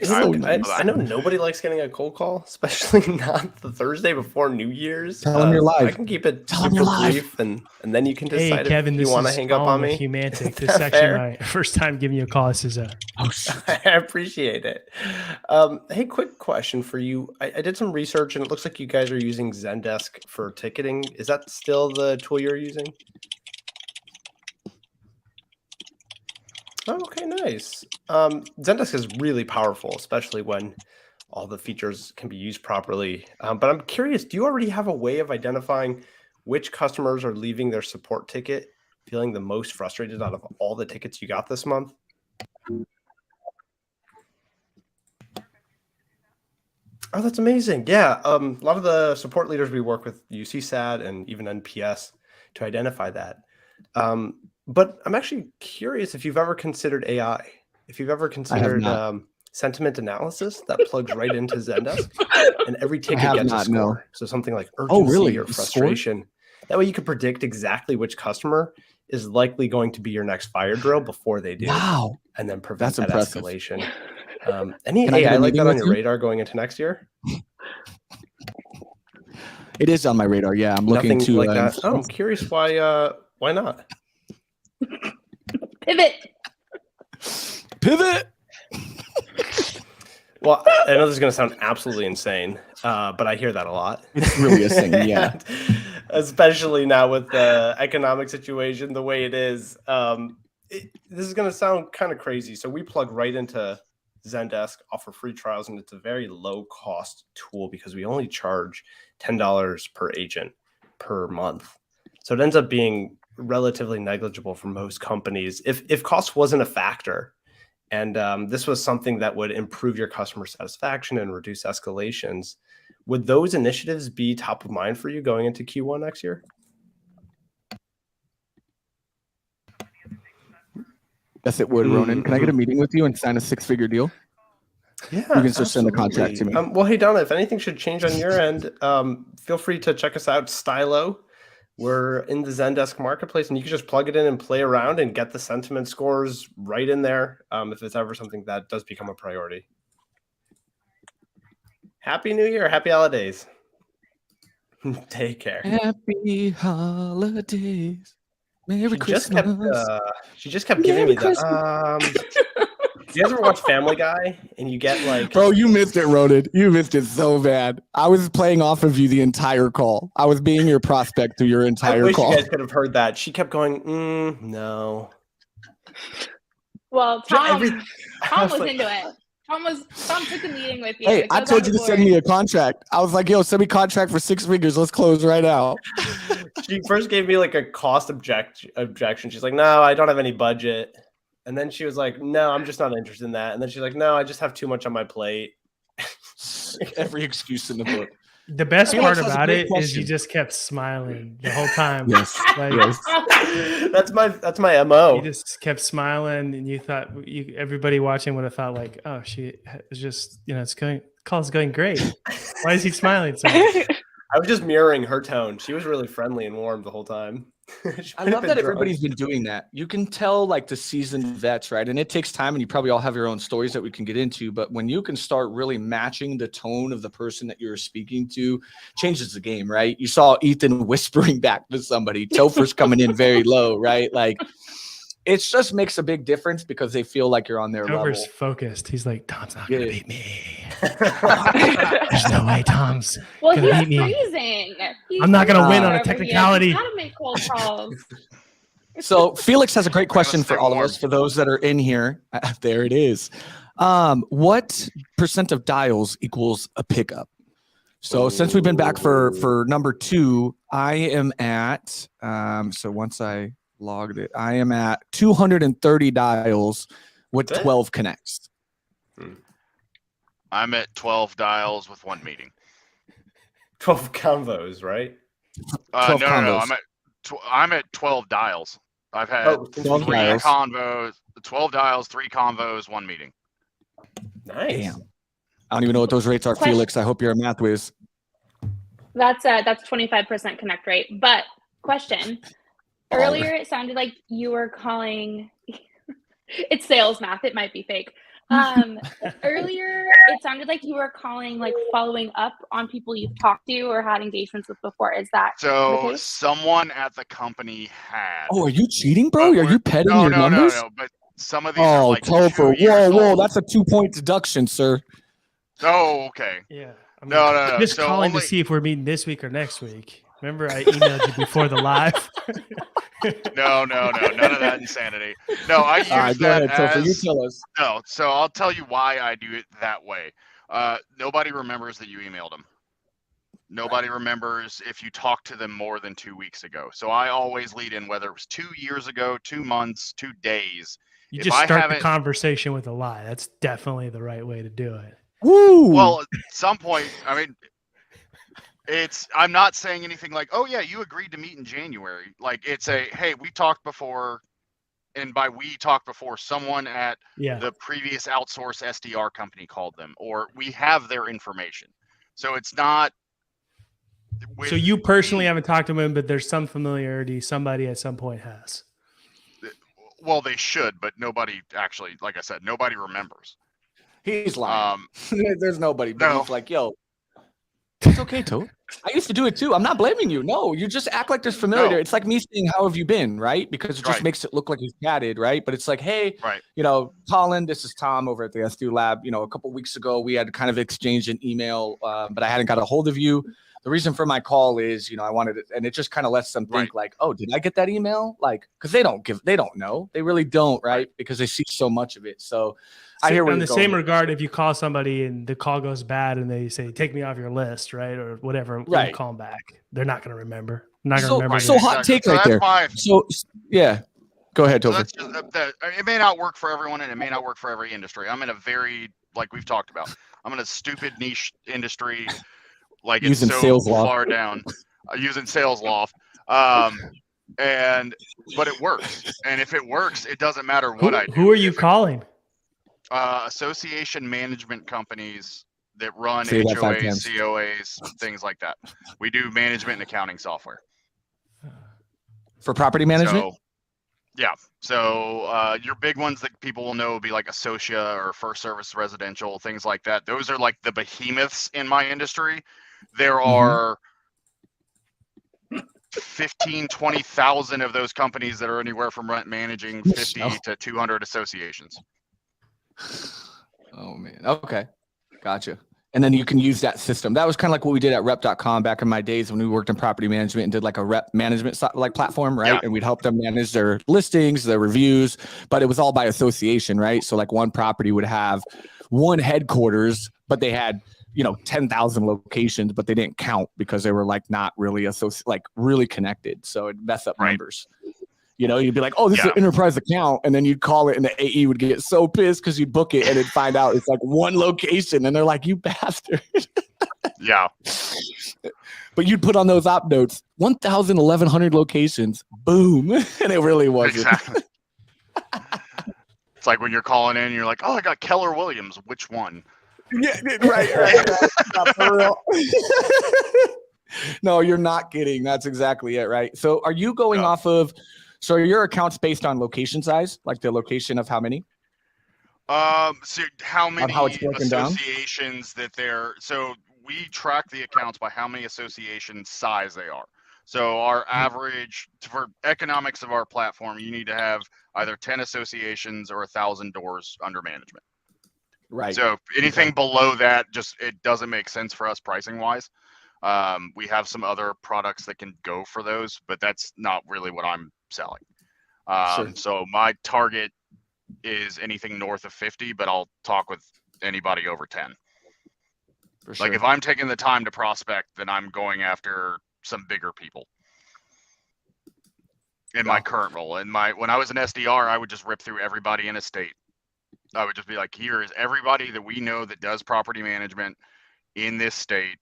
So I nice. know nobody likes getting a cold call, especially not the Thursday before New Year's. Tell them you're live. I can keep it Tell them super you're live. brief, and then you can Hey, decide Kevin, if this you want to is hang up on Colin with me. Humantic. Is This that is actually fair? my first time giving you a call. This is I appreciate it. Hey, quick question for you. I did some research, and it looks like you guys are using Zendesk for ticketing. Is that still the tool you're using? Oh, okay, nice. Zendesk is really powerful, especially when all the features can be used properly. But I'm curious, do you already have a way of identifying which customers are leaving their support ticket feeling the most frustrated out of all the tickets you got this month? Oh, that's amazing. Yeah, a lot of the support leaders we work with use CSAT and even NPS to identify that. But I'm actually curious if you've ever considered AI, if you've ever considered sentiment analysis that plugs right into Zendesk, and every ticket have gets not, a score. no. So something like urgency really? or A score? frustration. That way you can predict exactly which customer is likely going to be your next fire drill before they do. Wow. And then prevent That's that impressive. escalation. Any Can I get AI a like meeting that on with your you? radar going into next year? It is on my radar. Yeah, I'm looking Nothing to like that. Oh, I'm curious why not? Pivot. Well, I know this is going to sound absolutely insane, but I hear that a lot. It's really a thing, yeah. Especially now with the economic situation the way it is. This is going to sound kind of crazy. So we plug right into Zendesk, offer free trials, and it's a very low cost tool because we only charge $10 per agent per month. So it ends up being relatively negligible for most companies if cost wasn't a factor. And this was something that would improve your customer satisfaction and reduce escalations. Would those initiatives be top of mind for you going into Q1 next year? Yes, it would, Ronen. Can I get a meeting with you and sign a 6-figure deal? Yeah, you can just send the contract to me. Well, hey, Donna, if anything should change on your end, feel free to check us out, Stylo. We're in the Zendesk marketplace, and you can just plug it in and play around and get the sentiment scores right in there if it's ever something that does become a priority. Happy New Year. Happy holidays. Take care. Happy holidays. Merry Christmas. She just kept giving me that. You guys ever watch Family Guy and you get like... Bro, you missed it, Ronen. You missed it so bad. I was playing off of you the entire call. I was being your prospect through your entire I wish call. you guys could have heard that. She kept going, no. Well, Tom was like- into it. Tom took a meeting with you. Hey, It I goes told on you the to send board. me a contract. I was like, yo, send me a contract for 6 figures. Let's close right now. She first gave me like a cost objection. She's like, no, I don't have any budget. And then she was like, no, I'm just not interested in that. And then she's like, no, I just have too much on my plate. every excuse in the book. The best Felix part has a about great it is question. you just kept smiling the whole time. Yes, Like, yes. That's my MO. You just kept smiling, and you thought everybody watching would have thought like, "Oh, she is just call's going great. Why is he smiling so much?" I was just mirroring her tone. She was really friendly and warm the whole time. I love that everybody's been doing that. You can tell like the seasoned vets, right? And it takes time, and you probably all have your own stories that we can get into. But when you can start really matching the tone of the person that you're speaking to, changes the game, right? You saw Ethan whispering back to somebody. Topher's coming in very low, right? Like it just makes a big difference because they feel like you're on their Topher's level. focused. He's like, Tom's not gonna beat me. There's no way Tom's Well, gonna he's beat me. freezing. I'm not gonna win on a He's technicality. gotta make cold calls. So Felix has a great question for all of us, for those that are in here. There it is. What % of dials equals a pickup? So since we've been back for number 2, I am at, so once I logged it, I am at 230 dials with 12 connects. I'm at 12 dials with 1 meeting. 12 convos, right? 12 No. combos. I'm at 12 dials. I've had 12 3 dials. convos, 12 dials, 3 convos, 1 meeting. Nice. Damn. I don't even know what those rates are, Question. Felix. I hope you're a math whiz. That's 25% connect rate. But question. Earlier it sounded like you were calling it's sales math, it might be fake. Earlier it sounded like you were calling like following up on people you've talked to or had engagements with before. Is that the So case? someone at the company had. Oh, are you cheating, bro? Are you petting your numbers? No. But some of these are like Topher. 2 years Whoa. old. That's a 2-point deduction, sir. Oh, okay. Yeah. I mean, No. Just So calling only, to see if we're meeting this week or next week. Remember, I emailed you before the live. no, none of that insanity. No, I use All right, go that ahead, Topher. You as tell us. no. So I'll tell you why I do it that way. Nobody remembers that you emailed them. Nobody remembers if you talked to them more than 2 weeks ago. So I always lead in whether it was 2 years ago, 2 months, 2 days. You If just I start the haven't- conversation with a lie. That's definitely the right way to do it. Woo! Well, at some point, I mean, I'm not saying anything like, oh yeah, you agreed to meet in January. Like it's hey, we talked before, and by we talked before, someone at the previous outsource SDR company called them, or we have their information. So it's not. So you personally haven't talked to him, but there's some familiarity. Somebody at some point has. Well, they should, but nobody actually, like I said, nobody remembers. He's lying. There's nobody. But No. he's like, yo, it's okay, Toad. I used to do it too. I'm not blaming you. No, you just act like there's familiar. No. It's like me saying, how have you been, right? Because it just Right. makes it look like he's chatted, right? But it's like, hey, Right. Colin, this is Tom over at the SDU Lab. A couple weeks ago, we had kind of exchanged an email, but I hadn't got a hold of you. The reason for my call is, I wanted it, and it just kind of lets them think like, oh, did I get that email? Like, because they don't know. They really don't, right? Because they see so much of it. So I hear where in you're the going same with regard, if you call somebody and the call goes bad and they say, take me off your list, right? Or whatever, when you call them back. They're not going to remember. Not going to remember. So hot take So right that's there. why- So yeah, go ahead, So Topher. that's just it may not work for everyone, and it may not work for every industry. I'm in a very, like we've talked about, I'm in a stupid niche industry, like Using it's so sales law. far down, using sales loft. But it works, and if it works, it doesn't matter what I do. Who are you calling? Association management companies that run Say that 5 HOAs, times. COAs, things like that. We do management and accounting software. For property management? So, yeah. So your big ones that people will know will be like Associa or First Service Residential, things like that. Those are like the behemoths in my industry. There are 15, 20,000 of those companies that are anywhere from managing 50 to 200 associations. Oh man. Okay. Gotcha. And then you can use that system. That was kind of like what we did at rep.com back in my days when we worked in property management and did like a rep management like platform, right? Yeah. And we'd help them manage their listings, their reviews, but it was all by association, right? So like one property would have one headquarters, but they had, 10,000 locations, but they didn't count because they were like not really really connected. So it messed up numbers. You know, you'd be like, oh, this is an enterprise account. And then you'd call it and the AE would get so pissed because you'd book it and it'd find out it's like one location. And they're like, you bastard. Yeah. But you'd put on those op notes, 1,000, 1,100 locations. Boom. And it really wasn't. Exactly. It's like when you're calling in, you're like, oh, I got Keller Williams. Which one? Yeah, right. Not for real. No, you're not kidding. That's exactly it, right? So are you going off of, so are your accounts based on location size, like the location of how many? So how many how it's broken down? associations that they're, so we track the accounts by how many association size they are. So our average for economics of our platform, you need to have either 10 associations or 1,000 doors under management. Right. So anything below that, just it doesn't make sense for us pricing wise. We have some other products that can go for those, but that's not really what I'm selling. Sure. So my target is anything north of 50, but I'll talk with anybody over 10. For sure. Like if I'm taking the time to prospect, then I'm going after some bigger people. In my current role, when I was an SDR, I would just rip through everybody in a state. I would just be like, here is everybody that we know that does property management in this state.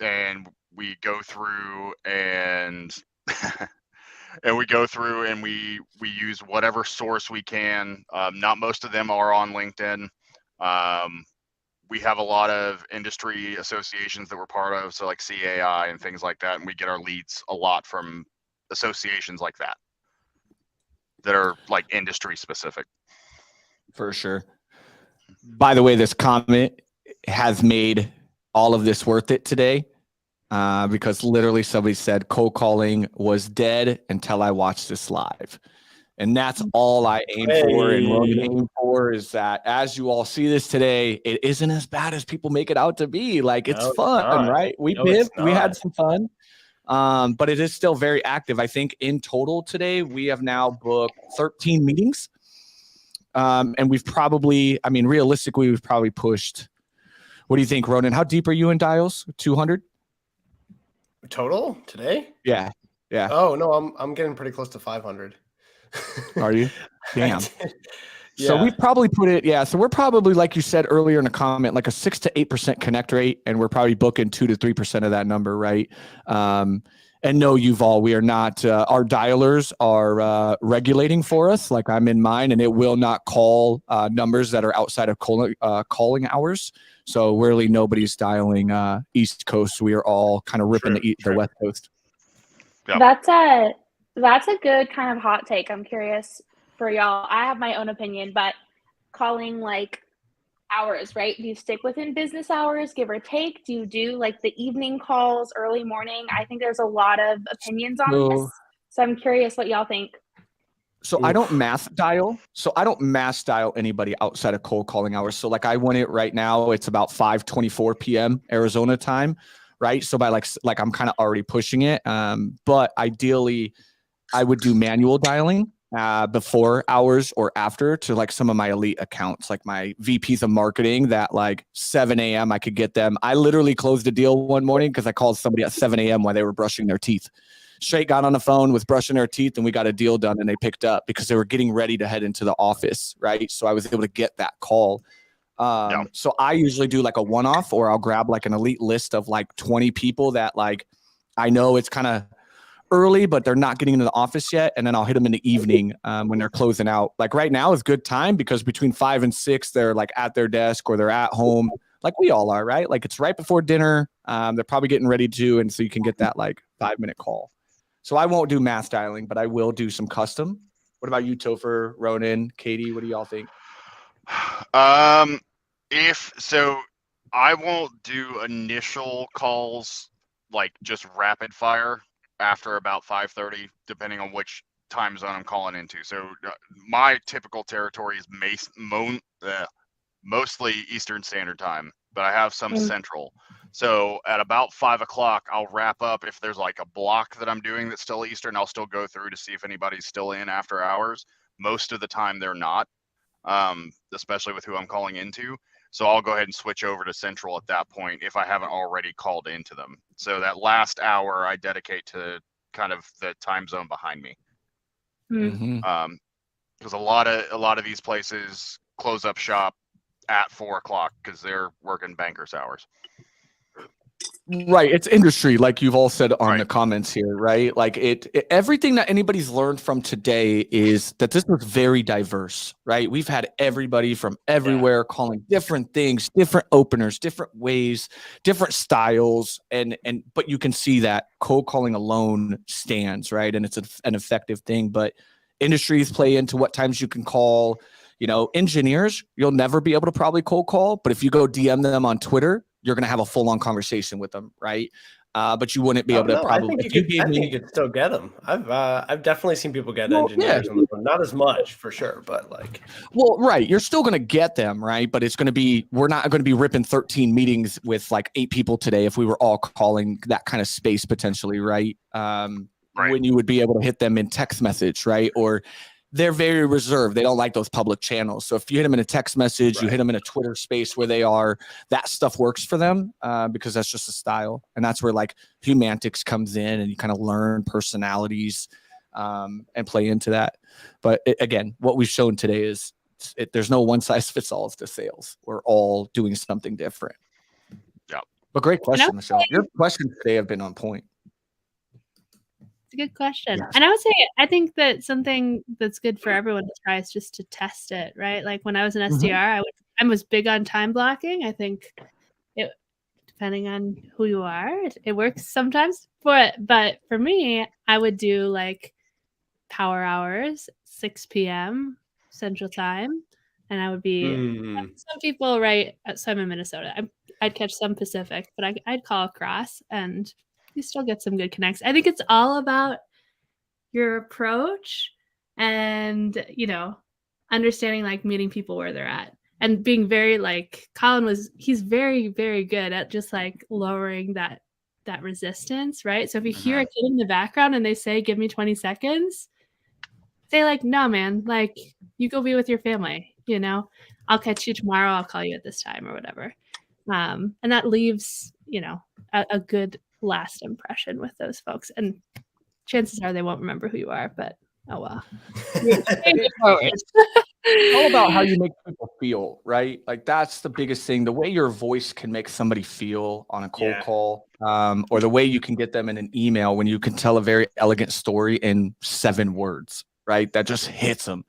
And we go through and we use whatever source we can. Not most of them are on LinkedIn. We have a lot of industry associations that we're part of, so like CAI and things like that, and we get our leads a lot from associations like that are like industry specific. For sure. By the way, this comment has made all of this worth it today, because literally somebody said cold calling was dead until I watched this live. And that's all I aim for and Ronen aim for, is that as you all see this today, it isn't as bad as people make it out to be. Like, it's fun, right? We had some fun, but it is still very active. I think in total today, we have now booked 13 meetings. And we've probably, I mean, realistically, we've probably pushed, what do you think, Ronen? How deep are you in dials? 200? Total today? Yeah. Yeah. Oh, no, I'm getting pretty close to 500. Are you? Damn. Yeah. So we probably put it, so we're probably, like you said earlier in a comment, like a 6 to 8% connect rate, and we're probably booking 2 to 3% of that number, right? And no, Yuval, we are not, our dialers are regulating for us, like I'm in mine, and it will not call numbers that are outside of calling hours. So really nobody's dialing East Coast. We are all kind of ripping the West Coast. Yep. That's a good kind of hot take. I'm curious for y'all. I have my own opinion, but calling like hours, right? Do you stick within business hours, give or take? Do you do like the evening calls, early morning? I think there's a lot of opinions on this. So I'm curious what y'all think. So I don't mass dial. So I don't mass dial anybody outside of cold calling hours. So like I want it right now, it's about 5:24 p.m. Arizona time, right? So by like I'm kind of already pushing it. But ideally, I would do manual dialing before hours or after to like some of my elite accounts, like my VPs of marketing that like 7 a.m. I could get them. I literally closed a deal one morning because I called somebody at 7 a.m. while they were brushing their teeth. Straight got on the phone, was brushing their teeth, and we got a deal done, and they picked up because they were getting ready to head into the office, right? So I was able to get that call. So I usually do like a one-off, or I'll grab like an elite list of like 20 people that like I know it's kind of early, but they're not getting into the office yet. And then I'll hit them in the evening when they're closing out. Like right now is good time because between 5 and 6, they're like at their desk or they're at home, like we all are, right? Like it's right before dinner. They're probably getting ready to, and so you can get that like 5-minute call. So I won't do mass dialing, but I will do some custom. What about you, Topher, Ronen, Katie? What do y'all think? So I won't do initial calls, like just rapid fire after about 5:30, depending on which time zone I'm calling into. So my typical territory is mostly Eastern Standard Time, but I have some Central. So at about 5 o'clock, I'll wrap up. If there's like a block that I'm doing that's still Eastern, I'll still go through to see if anybody's still in after hours. Most of the time they're not, especially with who I'm calling into. So I'll go ahead and switch over to Central at that point if I haven't already called into them. So that last hour I dedicate to kind of the time zone behind me. Mm-hmm. Because a lot of these places close up shop at 4 o'clock because they're working bankers hours. Right. It's industry, like you've all said on the comments here, right? Like everything that anybody's learned from today is that this was very diverse, right? We've had everybody from everywhere calling different things, different openers, different ways, different styles. But you can see that cold calling alone stands, right? And it's an effective thing. But industries play into what times you can call. Engineers, you'll never be able to probably cold call, but if you go DM them on Twitter, you're going to have a full-on conversation with them, right? But you wouldn't be able to probably. I think you could still get them. I've definitely seen people get engineers on the phone. Not as much for sure, but like. Well, right, you're still going to get them, right? But it's going to be. We're not going to be ripping 13 meetings with like 8 people today if we were all calling that kind of space potentially, right? When you would be able to hit them in text message, right? Or they're very reserved. They don't like those public channels. So if you hit them in a text message, you hit them in a Twitter space where they are, that stuff works for them because that's just a style. And that's where like Humantics comes in and you kind of learn personalities and play into that. But again, what we've shown today is there's no one size fits all to sales. We're all doing something different. Yeah. But great question, Michelle. Your questions today have been on point. A good question. And I would say, I think that something that's good for everyone to try is just to test it, right? Like when I was an SDR, I was big on time blocking. I think it, depending on who you are, it works sometimes. But for me, I would do like power hours, 6 p.m. Central Time. And I would be, some people, right? So I'm in Minnesota. I'd catch some Pacific, but I'd call across and you still get some good connects. I think it's all about your approach and, understanding like meeting people where they're at and being very like he's very, very good at just like lowering that resistance, right? So if you hear a kid in the background and they say, give me 20 seconds, say like, no, man, like you go be with your family, I'll catch you tomorrow. I'll call you at this time or whatever. And that leaves, a good last impression with those folks, and chances are they won't remember who you are, but oh well. It's all about how you make people feel, right? Like that's the biggest thing. The way your voice can make somebody feel on a cold call, or the way you can get them in an email when you can tell a very elegant story in 7 words, right? That just hits them.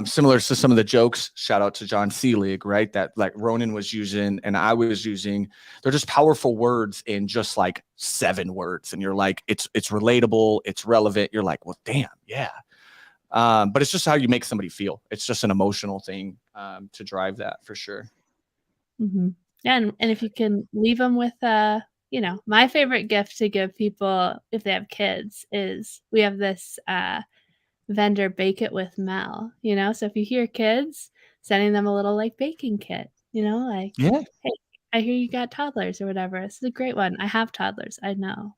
Similar to some of the jokes, shout out to John Seelig, right? That like Ronen was using and I was using. They're just powerful words in just like 7 words. And you're like, it's relatable, it's relevant. You're like, well, damn, yeah. But it's just how you make somebody feel. It's just an emotional thing to drive that for sure. Mm-hmm. Yeah, and if you can leave them with my favorite gift to give people if they have kids is we have this vendor Bake It with Mel, so if you hear kids, sending them a little like baking kit, like, hey, I hear you got toddlers or whatever. This is a great one. I have toddlers. I know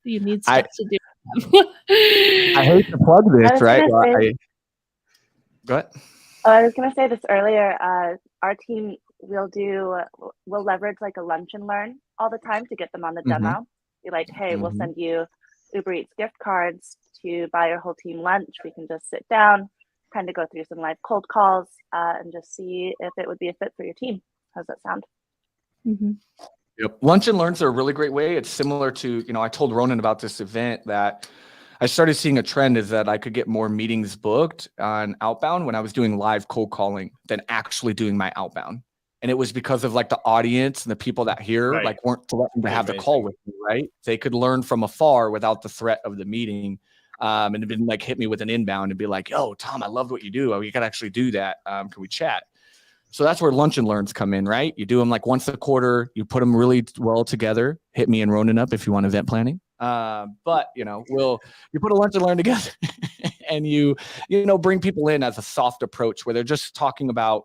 you need stuff to do. I hate to plug this, right? Go ahead. I was gonna say this earlier. Our team we'll leverage like a lunch and learn all the time to get them on the demo. Be like, hey, we'll send you Uber Eats gift cards to buy your whole team lunch. We can just sit down, kind of go through some live cold calls, and just see if it would be a fit for your team. How's that sound? Yep. Lunch and learns are a really great way. It's similar to, I told Ronen about this event that I started seeing a trend is that I could get more meetings booked on outbound when I was doing live cold calling than actually doing my outbound. And it was because of like the audience and the people that hear like weren't threatened to have the call with me, right? They could learn from afar without the threat of the meeting. And it didn't like hit me with an inbound and be like, yo, Tom, I loved what you do. You can actually do that. Can we chat? So that's where lunch and learns come in, right? You do them like once a quarter. You put them really well together. Hit me and Ronen up if you want event planning. But you put a lunch and learn together and you bring people in as a soft approach where they're just talking about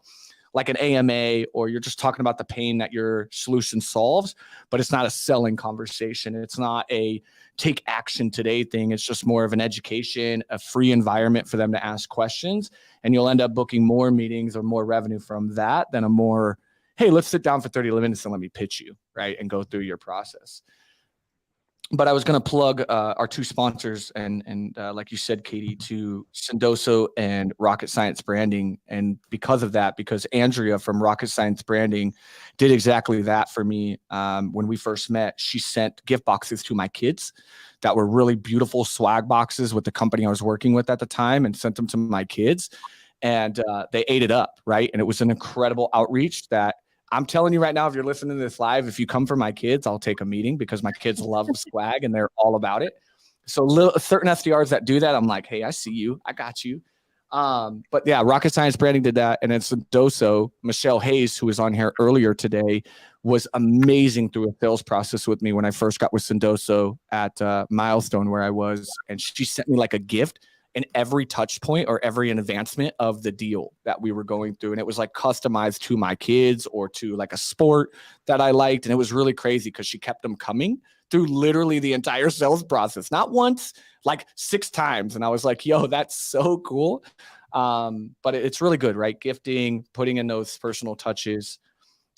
like an AMA, or you're just talking about the pain that your solution solves, but it's not a selling conversation. It's not a take action today thing. It's just more of an education, a free environment for them to ask questions. And you'll end up booking more meetings or more revenue from that than a more, hey, let's sit down for 30 minutes and let me pitch you, right? And go through your process. but I was going to plug our two sponsors and like you said, Katie, to Sendoso and Rocket Science Branding. And because of that, because Andrea from Rocket Science Branding did exactly that for me when we first met, she sent gift boxes to my kids that were really beautiful swag boxes with the company I was working with at the time, and sent them to my kids. And they ate it up, right? And it was an incredible outreach that I'm telling you right now, if you're listening to this live, if you come for my kids, I'll take a meeting because my kids love swag and they're all about it. So certain SDRs that do that, I'm like, hey, I see you. I got you. But yeah, Rocket Science Branding did that. And then Sendoso, Michelle Hayes, who was on here earlier today, was amazing through a sales process with me when I first got with Sendoso at Milestone where I was. And she sent me like a gift in every touch point or every advancement of the deal that we were going through. And it was like customized to my kids or to like a sport that I liked. And it was really crazy because she kept them coming through literally the entire sales process, not once, like 6 times. And I was like, yo, that's so cool. But it's really good, right? Gifting, putting in those personal touches.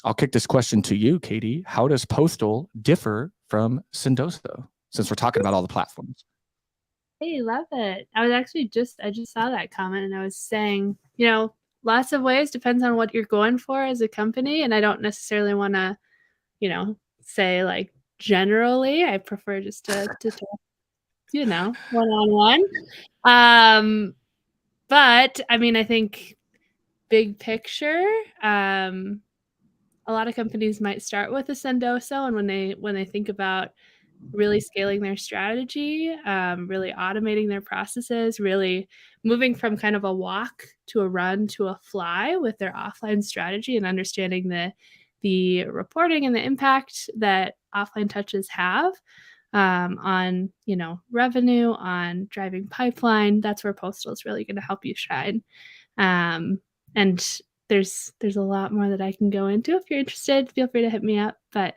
I'll kick this question to you, Katie. How does Postal differ from Sendoso, since we're talking about all the platforms? Hey, love it. I just saw that comment and I was saying, lots of ways, depends on what you're going for as a company. And I don't necessarily want to, say like generally. I prefer just to talk, one-on-one. But I mean, I think big picture, a lot of companies might start with a Sendoso, and when they think about really scaling their strategy, really automating their processes, really moving from kind of a walk to a run to a fly with their offline strategy, and understanding the reporting and the impact that offline touches have on revenue, on driving pipeline. That's where Postal is really going to help you shine. And there's a lot more that I can go into. If you're interested, feel free to hit me up. But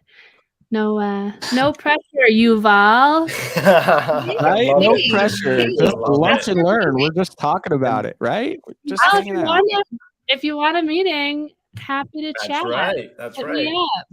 no pressure, Yuval. Right? No pressure. Just lunch and learn. We're just talking about it, right? We're just Well, hanging out. if you want a meeting, happy to chat. That's Hit right. me up.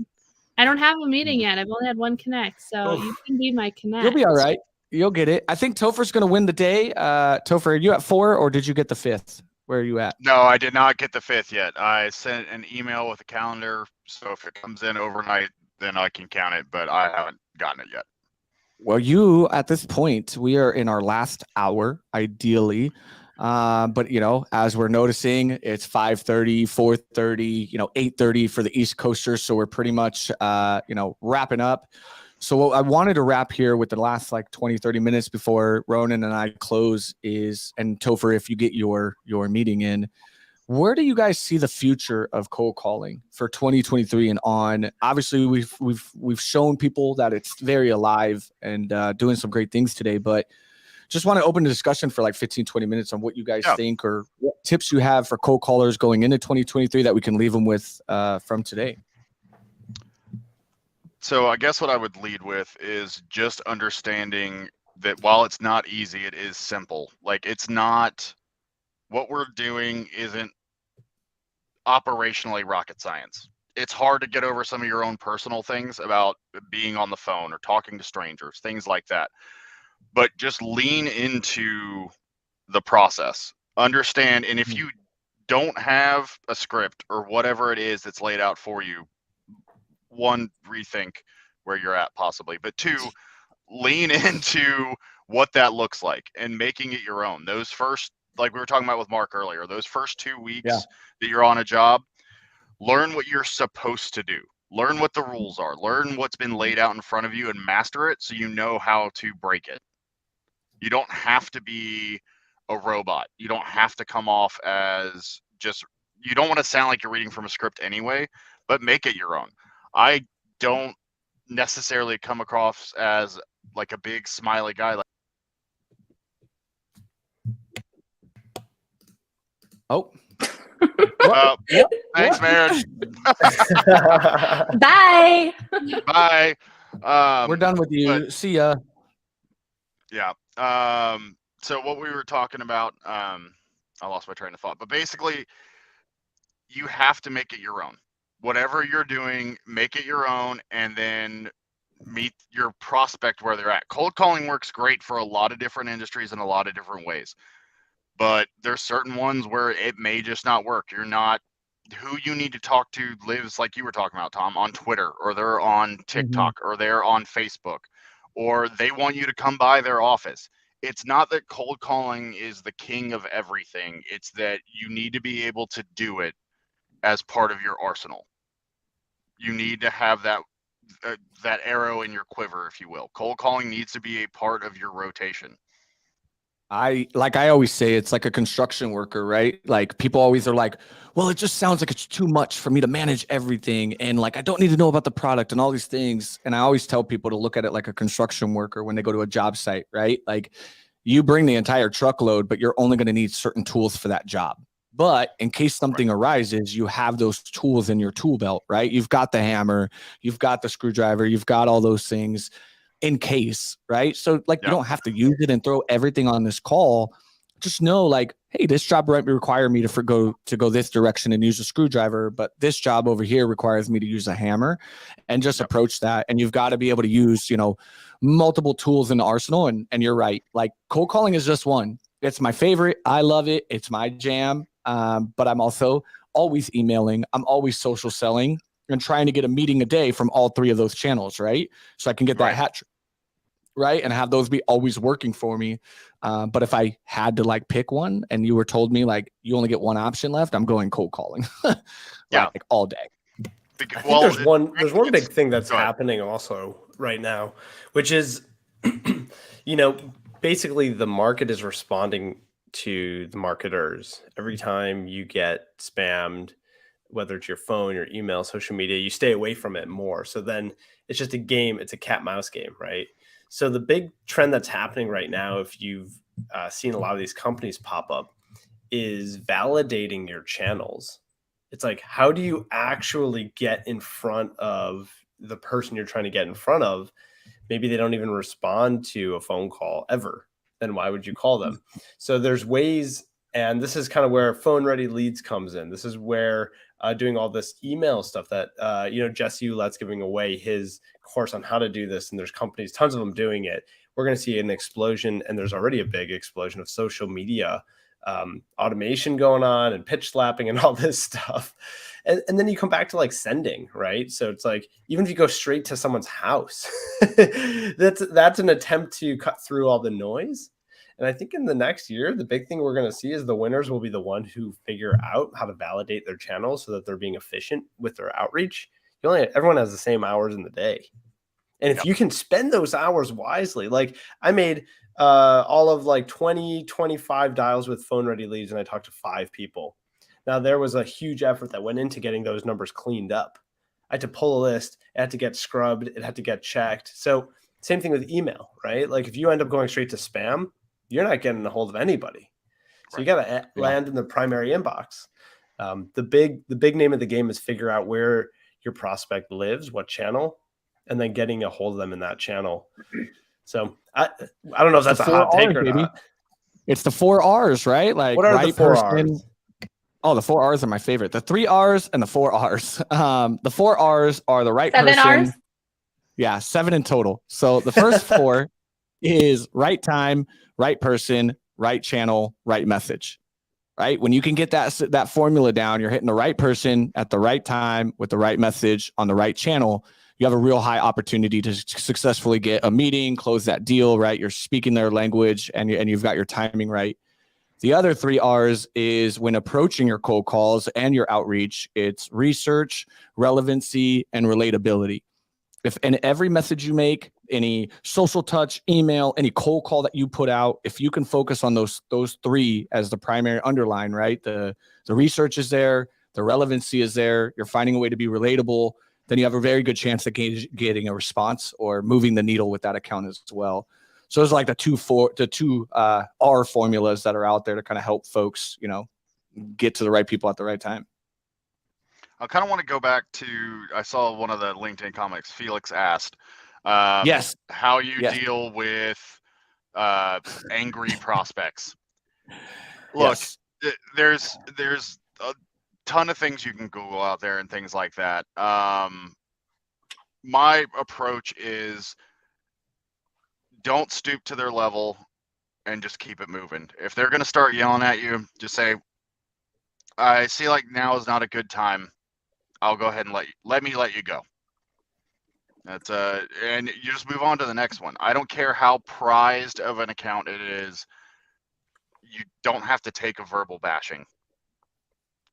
I don't have a meeting yet. I've only had one connect, so you can be my connect. You'll be all right. You'll get it. I think Topher's going to win the day. Topher, are you at 4 or did you get the 5th? Where are you at? No, I did not get the 5th yet. I sent an email with a calendar, so if it comes in overnight, then I can count it, but I haven't gotten it yet. Well, at this point, we are in our last hour, ideally. But, as we're noticing, it's 5:30, 4:30, 8:30 for the East Coasters. So we're pretty much, wrapping up. So what I wanted to wrap here with the last 20, 30 minutes before Ronen and I close is, and Topher, if you get your meeting in, where do you guys see the future of cold calling for 2023 and on? Obviously, we've shown people that it's very alive and doing some great things today, but just want to open the discussion for 15, 20 minutes on what you guys think or what tips you have for cold callers going into 2023 that we can leave them with from today. So I guess what I would lead with is just understanding that while it's not easy, it is simple. It's not, what we're doing isn't operationally rocket science. It's hard to get over some of your own personal things about being on the phone or talking to strangers, things like that. But just lean into the process. Understand, and if you don't have a script or whatever it is that's laid out for you, 1, rethink where you're at possibly, but 2, lean into what that looks like and making it your own. Those first, like we were talking about with Mark earlier, those first 2 weeks that you're on a job, learn what you're supposed to do. Learn what the rules are. Learn what's been laid out in front of you and master it so you know how to break it. You don't have to be a robot. You don't have to come off as you don't want to sound like you're reading from a script anyway, but make it your own. I don't necessarily come across as a big smiley guy. Thanks, man. Bye. Bye. We're done with you. See ya. Yeah. So what we were talking about, I lost my train of thought, but basically you have to make it your own. Whatever you're doing, make it your own, and then meet your prospect where they're at. Cold calling works great for a lot of different industries in a lot of different ways, but there's certain ones where it may just not work. You're not who you need to talk to lives, like you were talking about, Tom, on Twitter, or they're on TikTok, or they're on Facebook, or they want you to come by their office. It's not that cold calling is the king of everything. It's that you need to be able to do it as part of your arsenal. You need to have that arrow in your quiver, if you will. Cold calling needs to be a part of your rotation. I always say, it's like a construction worker, right? Like people always are like, well, it just sounds like it's too much for me to manage everything. And like, I don't need to know about the product and all these things. And I always tell people to look at it like a construction worker when they go to a job site, right? Like you bring the entire truckload, but you're only going to need certain tools for that job. But in case something arises, you have those tools in your tool belt, right? You've got the hammer, you've got the screwdriver, you've got all those things in case, right? So like you don't have to use it and throw everything on this call. Just know like, hey, this job might require me to go this direction and use a screwdriver, but this job over here requires me to use a hammer, and just approach that. And you've got to be able to use, multiple tools in the arsenal. And you're right. Like cold calling is just one. It's my favorite. I love it. It's my jam. But I'm also always emailing. I'm always social selling and trying to get a meeting a day from all three of those channels, right? So I can get that hat trick, right? And have those be always working for me. But if I had to like pick one and you were told me like you only get one option left, I'm going cold calling. Like all day. I think there's one big thing that's happening also right now, which is, basically the market is responding to the marketers. Every time you get spammed, whether it's your phone, your email, social media, you stay away from it more. So then it's just a game. It's a cat mouse game, right? So the big trend that's happening right now, if you've seen a lot of these companies pop up, is validating your channels. It's like, how do you actually get in front of the person you're trying to get in front of? Maybe they don't even respond to a phone call ever. Then why would you call them? So there's ways, and this is kind of where phone ready leads comes in. This is where doing all this email stuff that, Jesse Ouellette's giving away his course on how to do this. And there's companies, tons of them doing it. We're going to see an explosion, and there's already a big explosion of social media automation going on and pitch slapping and all this stuff. And then you come back to like sending, right? So it's like, even if you go straight to someone's house, that's an attempt to cut through all the noise. And I think in the next year, the big thing we're going to see is the winners will be the one who figure out how to validate their channels so that they're being efficient with their outreach. Everyone has the same hours in the day. And if you can spend those hours wisely, like I made all of like 20, 25 dials with phone ready leads, and I talked to 5 people. Now there was a huge effort that went into getting those numbers cleaned up. I had to pull a list, it had to get scrubbed, it had to get checked. So same thing with email, right? Like if you end up going straight to spam, you're not getting a hold of anybody. So you got to land in the primary inbox. The big name of the game is figure out where your prospect lives, what channel, and then getting a hold of them in that channel. So I don't know if that's a hot take or not. It's the 4 R's, right? Like what are right the 4 person. R's? Oh, the 4 R's are my favorite. The 3 R's and the 4 R's. The 4 R's are the right 7 person. R's? Yeah, 7 in total. So the first 4 is right time, right person, right channel, right message. Right? When you can get that formula down, you're hitting the right person at the right time with the right message on the right channel. You have a real high opportunity to successfully get a meeting, close that deal, right? You're speaking their language and you've got your timing right. The other 3 R's is when approaching your cold calls and your outreach, it's research, relevancy, and relatability. If in every message you make, any social touch, email, any cold call that you put out, if you can focus on those 3 as the primary underline, right? The research is there, the relevancy is there, you're finding a way to be relatable, then you have a very good chance of getting a response or moving the needle with that account as well. So those are like the two R formulas that are out there to kind of help folks, get to the right people at the right time. I kind of want to go back to, I saw one of the LinkedIn comics, Felix asked, yes, how you deal with angry prospects. Look, there's a ton of things you can Google out there and things like that. my approach is don't stoop to their level and just keep it moving. If they're going to start yelling at you, just say, I see like now is not a good time. I'll go ahead and let me let you go. That's and you just move on to the next one. I don't care how prized of an account it is. You don't have to take a verbal bashing.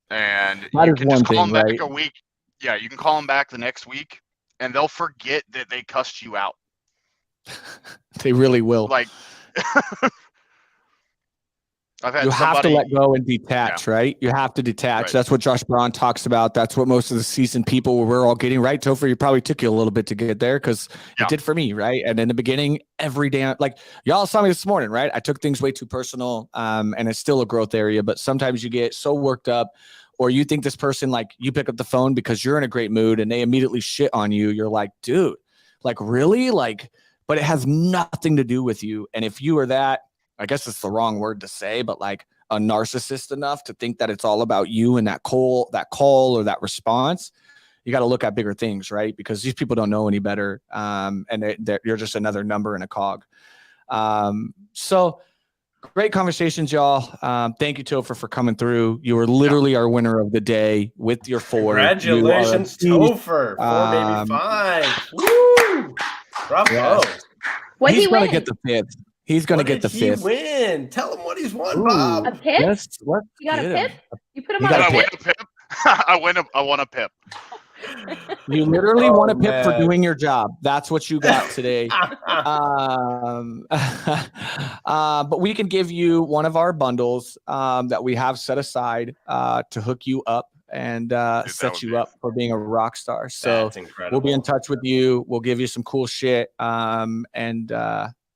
And That you is can one just call thing, them back right? a week. Yeah, you can call them back the next week and they'll forget that they cussed you out. They really will. Like I've had You have to somebody, let go and detach, right? You have to detach. Right. That's what Josh Braun talks about. That's what most of the seasoned people were all getting, right? Topher, it probably took you a little bit to get there because it did for me, right? And in the beginning, every day, like y'all saw me this morning, right? I took things way too personal, and it's still a growth area. But sometimes you get so worked up, or you think this person, like you pick up the phone because you're in a great mood and they immediately shit on you. You're like, dude, like really? Like, but it has nothing to do with you. And if you are that, I guess it's the wrong word to say, but like a narcissist enough to think that it's all about you and that call or that response, you got to look at bigger things, right? Because these people don't know any better. And you're just another number in a cog. So great conversations, y'all. Thank you, Topher, for coming through. You were literally our winner of the day with your 4. Congratulations, Topher. 4, baby, 5. Woo! Bravo. Yes. What He's he going to win? get the 5th. He's going to What get the did he 5th. win? Tell him what he's won, Ooh, Bob. A pip? Let's You got a get pip? him. You put him He on got a a Did I pip? win a pip? I won a pip. You literally won a pip for man. doing your job. That's what you got today. But we can give you one of our bundles that we have set aside to hook you up and set you up for being a rock star. So That's incredible. we'll be in touch with you. We'll give you some cool shit and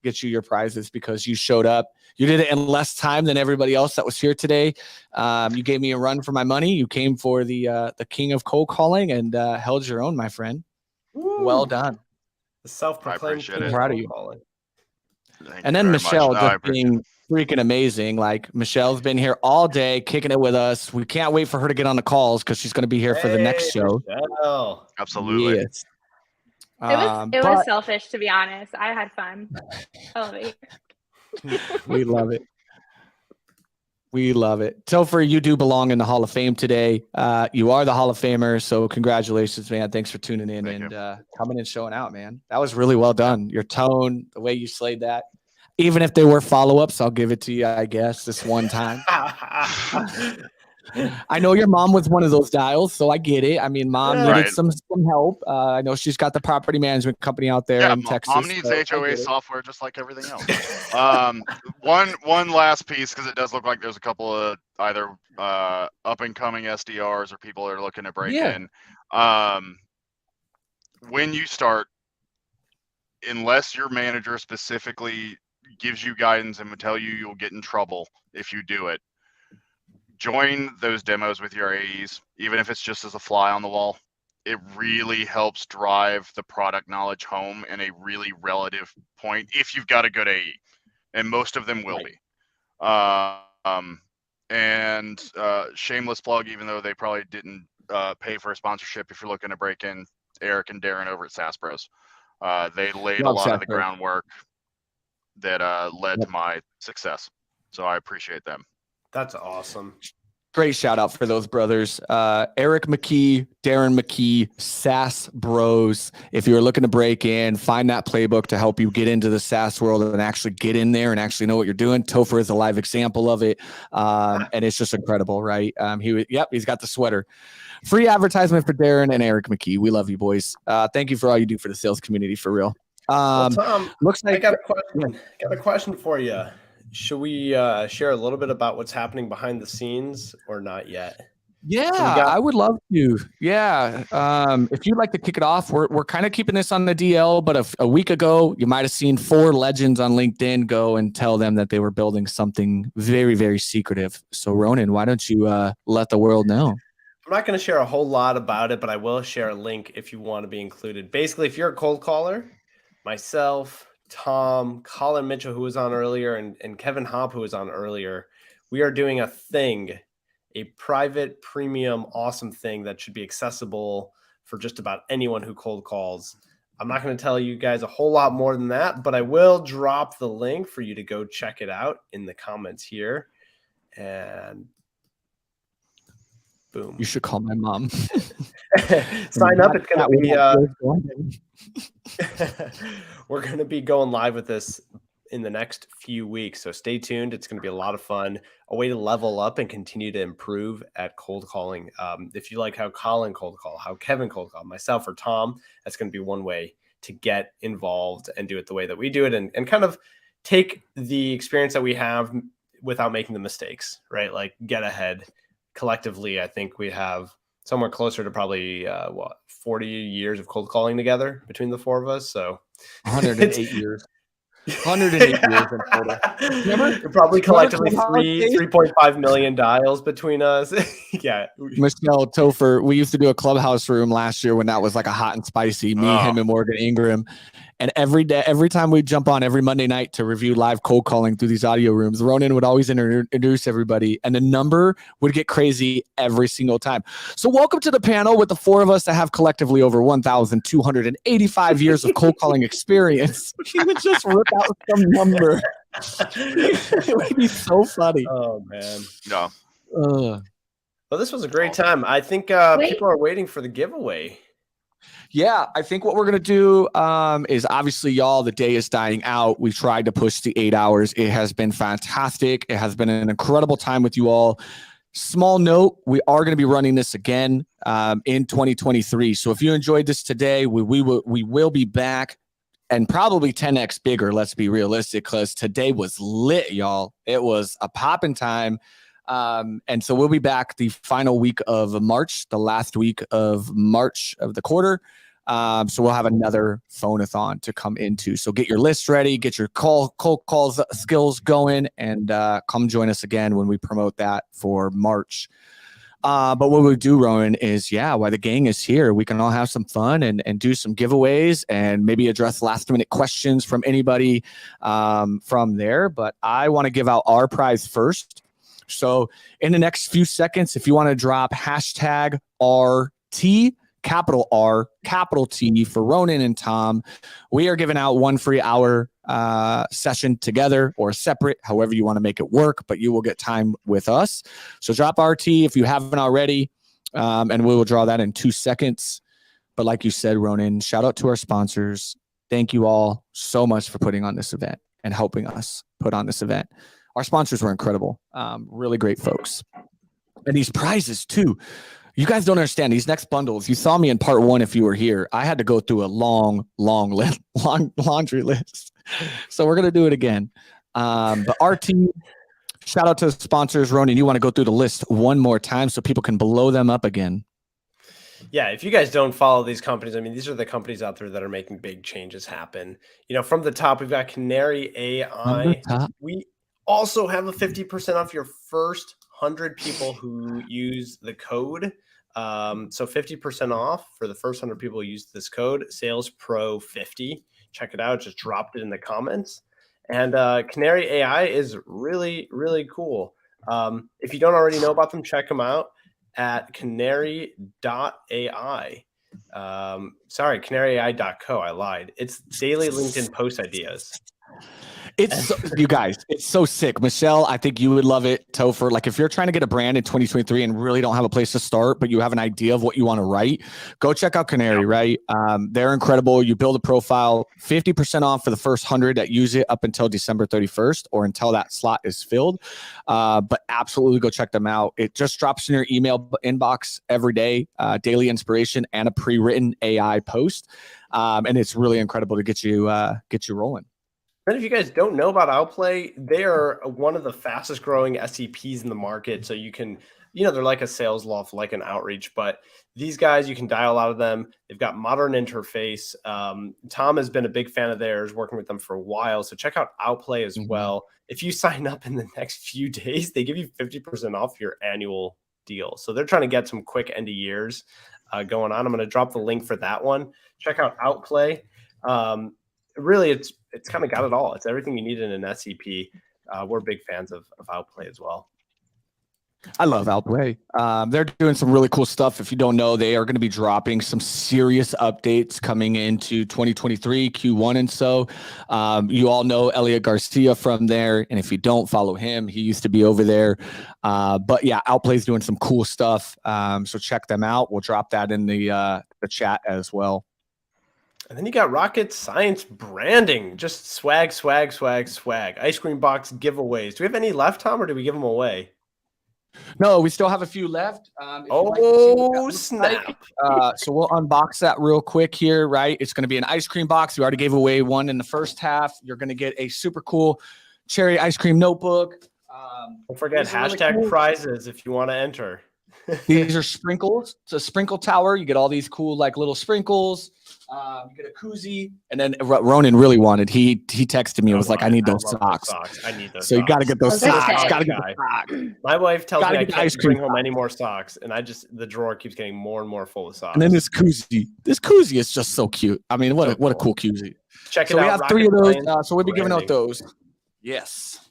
get you your prizes because you showed up. You did it in less time than everybody else that was here today. You gave me a run for my money. You came for the king of cold calling and held your own, my friend. Woo. Well done. The self-proclaimed appreciate king it. of Proud of cold you. calling. Thank And you then very Michelle much. No, I just appreciate being freaking amazing. Like Michelle's been here all day kicking it with us. We can't wait for her to get on the calls because she's going to be here for the next show. Michelle. Absolutely. Yes. It was selfish, to be honest. I had fun. I love it. We love it. We love it. Topher, you do belong in the Hall of Fame today. You are the Hall of Famer. So congratulations, man. Thanks for tuning in and coming and showing out, man. That was really well done. Your tone, the way you slayed that. Even if there were follow-ups, I'll give it to you, I guess, this one time. I know your mom was one of those dials, so I get it. I mean, mom needed some help. I know she's got the property management company out there in Texas. Mom needs so HOA software just like everything else. One last piece, because it does look like there's a couple of either up and coming SDRs or people that are looking to break in. When you start, unless your manager specifically gives you guidance and will tell you you'll get in trouble if you do it, join those demos with your AEs, even if it's just as a fly on the wall. It really helps drive the product knowledge home in a really relative point if you've got a good AE, and most of them will be. Shameless plug, even though they probably didn't pay for a sponsorship, if you're looking to break in, Eric and Darren over at SaaS Bros. They laid a lot of the groundwork that led to my success. So I appreciate them. That's awesome. Great shout out for those brothers. Eric McKee, Darren McKee, SaaS Bros. If you're looking to break in, find that playbook to help you get into the SaaS world and actually get in there and actually know what you're doing. Topher is a live example of it. And it's just incredible, right? He's got the sweater. Free advertisement for Darren and Eric McKee. We love you, boys. Thank you for all you do for the sales community, for real. Tom, looks like I got a question. Got a question for you. Should we share a little bit about what's happening behind the scenes or not yet? Yeah, I would love to. Yeah. If you'd like to kick it off, we're kind of keeping this on the DL, but a week ago, you might have seen 4 legends on LinkedIn go and tell them that they were building something very, very secretive. So Ronen, why don't you let the world know? I'm not going to share a whole lot about it, but I will share a link if you want to be included. Basically, if you're a cold caller, myself, Tom, Colin Mitchell, who was on earlier, and Kevin Hopp, who was on earlier, we are doing a thing, a private, premium, awesome thing that should be accessible for just about anyone who cold calls. I'm not going to tell you guys a whole lot more than that, but I will drop the link for you to go check it out in the comments here. And boom. You should call my mom. Sign up. It's going to be we're going to be going live with this in the next few weeks. So stay tuned. It's going to be a lot of fun, a way to level up and continue to improve at cold calling. If you like how Colin cold call, how Kevin cold call, myself or Tom, that's going to be one way to get involved and do it the way that we do it, and kind of take the experience that we have without making the mistakes, right? Like get ahead. Collectively, I think we have somewhere closer to probably 40 years of cold calling together between the four of us. So 108 years. 108 years in total. We're probably collectively 3.5 million dials between us. Yeah. Michelle Topher, we used to do a clubhouse room last year when that was like a hot and spicy, me, him, and Morgan Ingram. And every time we jump on every Monday night to review live cold calling through these audio rooms, Ronen would always introduce everybody, and the number would get crazy every single time. So welcome to the panel with the four of us that have collectively over 1,285 years of cold calling experience. He would just rip out some number. It would be so funny. Oh, man. No. Well, this was a great time. I think people are waiting for the giveaway. Yeah, I think what we're going to do is obviously, y'all, the day is dying out. We've tried to push the 8 hours. It has been fantastic. It has been an incredible time with you all. Small note, we are going to be running this again in 2023. So if you enjoyed this today, we will be back and probably 10x bigger. Let's be realistic, because today was lit, y'all. It was a popping time. And so we'll be back the final week of March, the last week of March of the quarter. So we'll have another Phoneathon to come into. So get your list ready, get your cold calls skills going, and come join us again when we promote that for March. But what we do, Ronen, is while the gang is here, we can all have some fun and do some giveaways and maybe address last minute questions from anybody from there. But I want to give out our prize first. So in the next few seconds, if you want to drop hashtag RT, capital R, capital T for Ronen and Tom, we are giving out 1 free hour session together or separate, however you want to make it work, but you will get time with us. So drop RT if you haven't already, and we will draw that in 2 seconds. But like you said, Ronen, shout out to our sponsors. Thank you all so much for putting on this event and helping us put on this event. Our sponsors were incredible. Really great folks. And these prizes too. You guys don't understand these next bundles. You saw me in part 1 if you were here. I had to go through a long laundry list. So we're going to do it again. But RT, shout out to the sponsors. Ronen, you want to go through the list one more time so people can blow them up again? Yeah, if you guys don't follow these companies, I mean, these are the companies out there that are making big changes happen. You know, from the top, we've got Canary AI. We also have a 50% off your first 100 people who use the code. So 50% off for the first 100 people who use this code, SalesPro50. Check it out. Just dropped it in the comments. And Canary AI is really, really cool. If you don't already know about them, check them out at canary.ai. Sorry, canaryai.co. I lied. It's daily LinkedIn post ideas. It's so, you guys, it's so sick. Michelle, I think you would love it. Topher, like if you're trying to get a brand in 2023 and really don't have a place to start, but you have an idea of what you want to write, go check out Canary, right? They're incredible. You build a profile, 50% off for the first 100 that use it up until December 31st or until that slot is filled. But absolutely go check them out. It just drops in your email inbox every day, daily inspiration and a pre-written AI post. And it's really incredible to get you rolling. And if you guys don't know about Outplay, they are one of the fastest growing SCPs in the market. So you can, they're like a sales loft, like an outreach, but these guys, you can dial out of them. They've got modern interface. Tom has been a big fan of theirs, working with them for a while. So check out Outplay as well. If you sign up in the next few days, they give you 50% off your annual deal. So they're trying to get some quick end of years going on. I'm going to drop the link for that one. Check out Outplay. Really, it's kind of got it all. It's everything you need in an SCP. We're big fans of Outplay as well. I love Outplay. They're doing some really cool stuff. If you don't know, they are going to be dropping some serious updates coming into 2023 Q1. And so you all know Elliot Garcia from there. And if you don't follow him, he used to be over there. But yeah, Outplay's doing some cool stuff. So check them out. We'll drop that in the chat as well. And then you got Rocket Science branding, just swag, swag, swag, swag. Ice cream box giveaways. Do we have any left, Tom, or do we give them away? No, we still have a few left. Snap. So we'll unbox that real quick here, right? It's going to be an ice cream box. We already gave away one in the first half. You're going to get a super cool cherry ice cream notebook. Don't forget hashtag really cool prizes if you want to enter. These are sprinkles. It's a sprinkle tower. You get all these cool like little sprinkles. You get a koozie, and then Ronen really wanted. He texted me. It was like, I need those socks. I need those. So you got to get those socks. Got to get the socks. My wife tells me I get the ice can't cream bring home any more socks, and the drawer keeps getting more and more full of socks. And then this koozie. This koozie is just so cute. I mean, what a cool koozie. Check it so out. We have Rocket 3 of those. Science So we'll be giving out branding. those. Yes.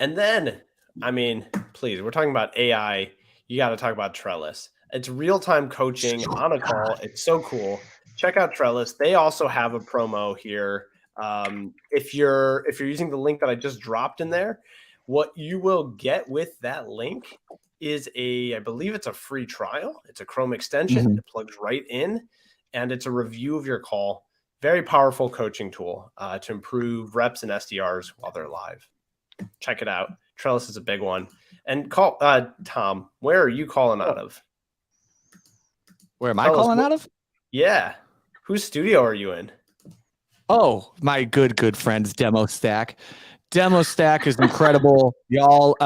And then, I mean, please, we're talking about AI. You got to talk about Trellis. It's real-time coaching on a call. It's so cool. Check out Trellis. They also have a promo here. If you're using the link that I just dropped in there, what you will get with that link is I believe it's a free trial. It's a Chrome extension. It plugs right in, and it's a review of your call. Very powerful coaching tool to improve reps and SDRs while they're live. Check it out. Trellis is a big one. And Tom, where are you calling out of? Where am I calling out of? Yeah. Whose studio are you in? Oh, my good friends, Demo Stack. Demo Stack is incredible, y'all.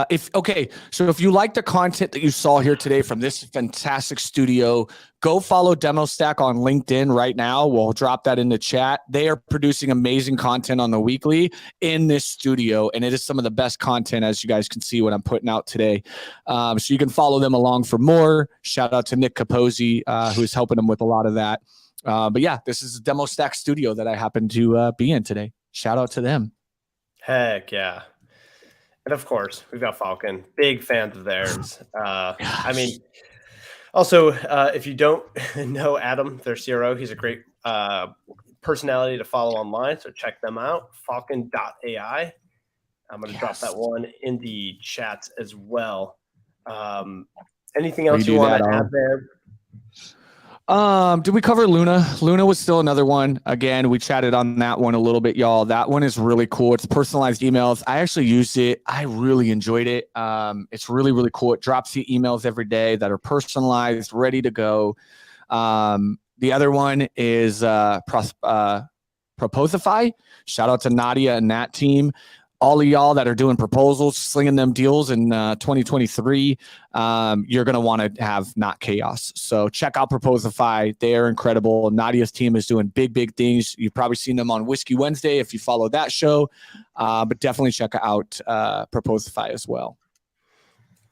So if you like the content that you saw here today from this fantastic studio, go follow Demo Stack on LinkedIn right now. We'll drop that in the chat. They are producing amazing content on the weekly in this studio, and it is some of the best content, as you guys can see what I'm putting out today. So you can follow them along for more. Shout out to Nick Capozzi, who's helping them with a lot of that. But yeah, this is a Demo Stack studio that I happen to be in today. Shout out to them. Heck yeah. And of course, we've got Falcon. Big fans of theirs. I mean, also, if you don't know Adam, their CRO, he's a great personality to follow online. So check them out. Falcon.ai. I'm going to drop that one in the chats as well. Anything else you want to add there? Did we cover Luna? Luna was still another one. Again, we chatted on that one a little bit, y'all. That one is really cool. It's personalized emails. I actually used it. I really enjoyed it. It's really, really cool. It drops you emails every day that are personalized, ready to go. The other one is Proposify. Shout out to Nadia and that team. All of y'all that are doing proposals, slinging them deals in 2023, you're going to want to have not chaos. So check out Proposify. They are incredible. Nadia's team is doing big things. You've probably seen them on Whiskey Wednesday if you follow that show, but definitely check out Proposify as well.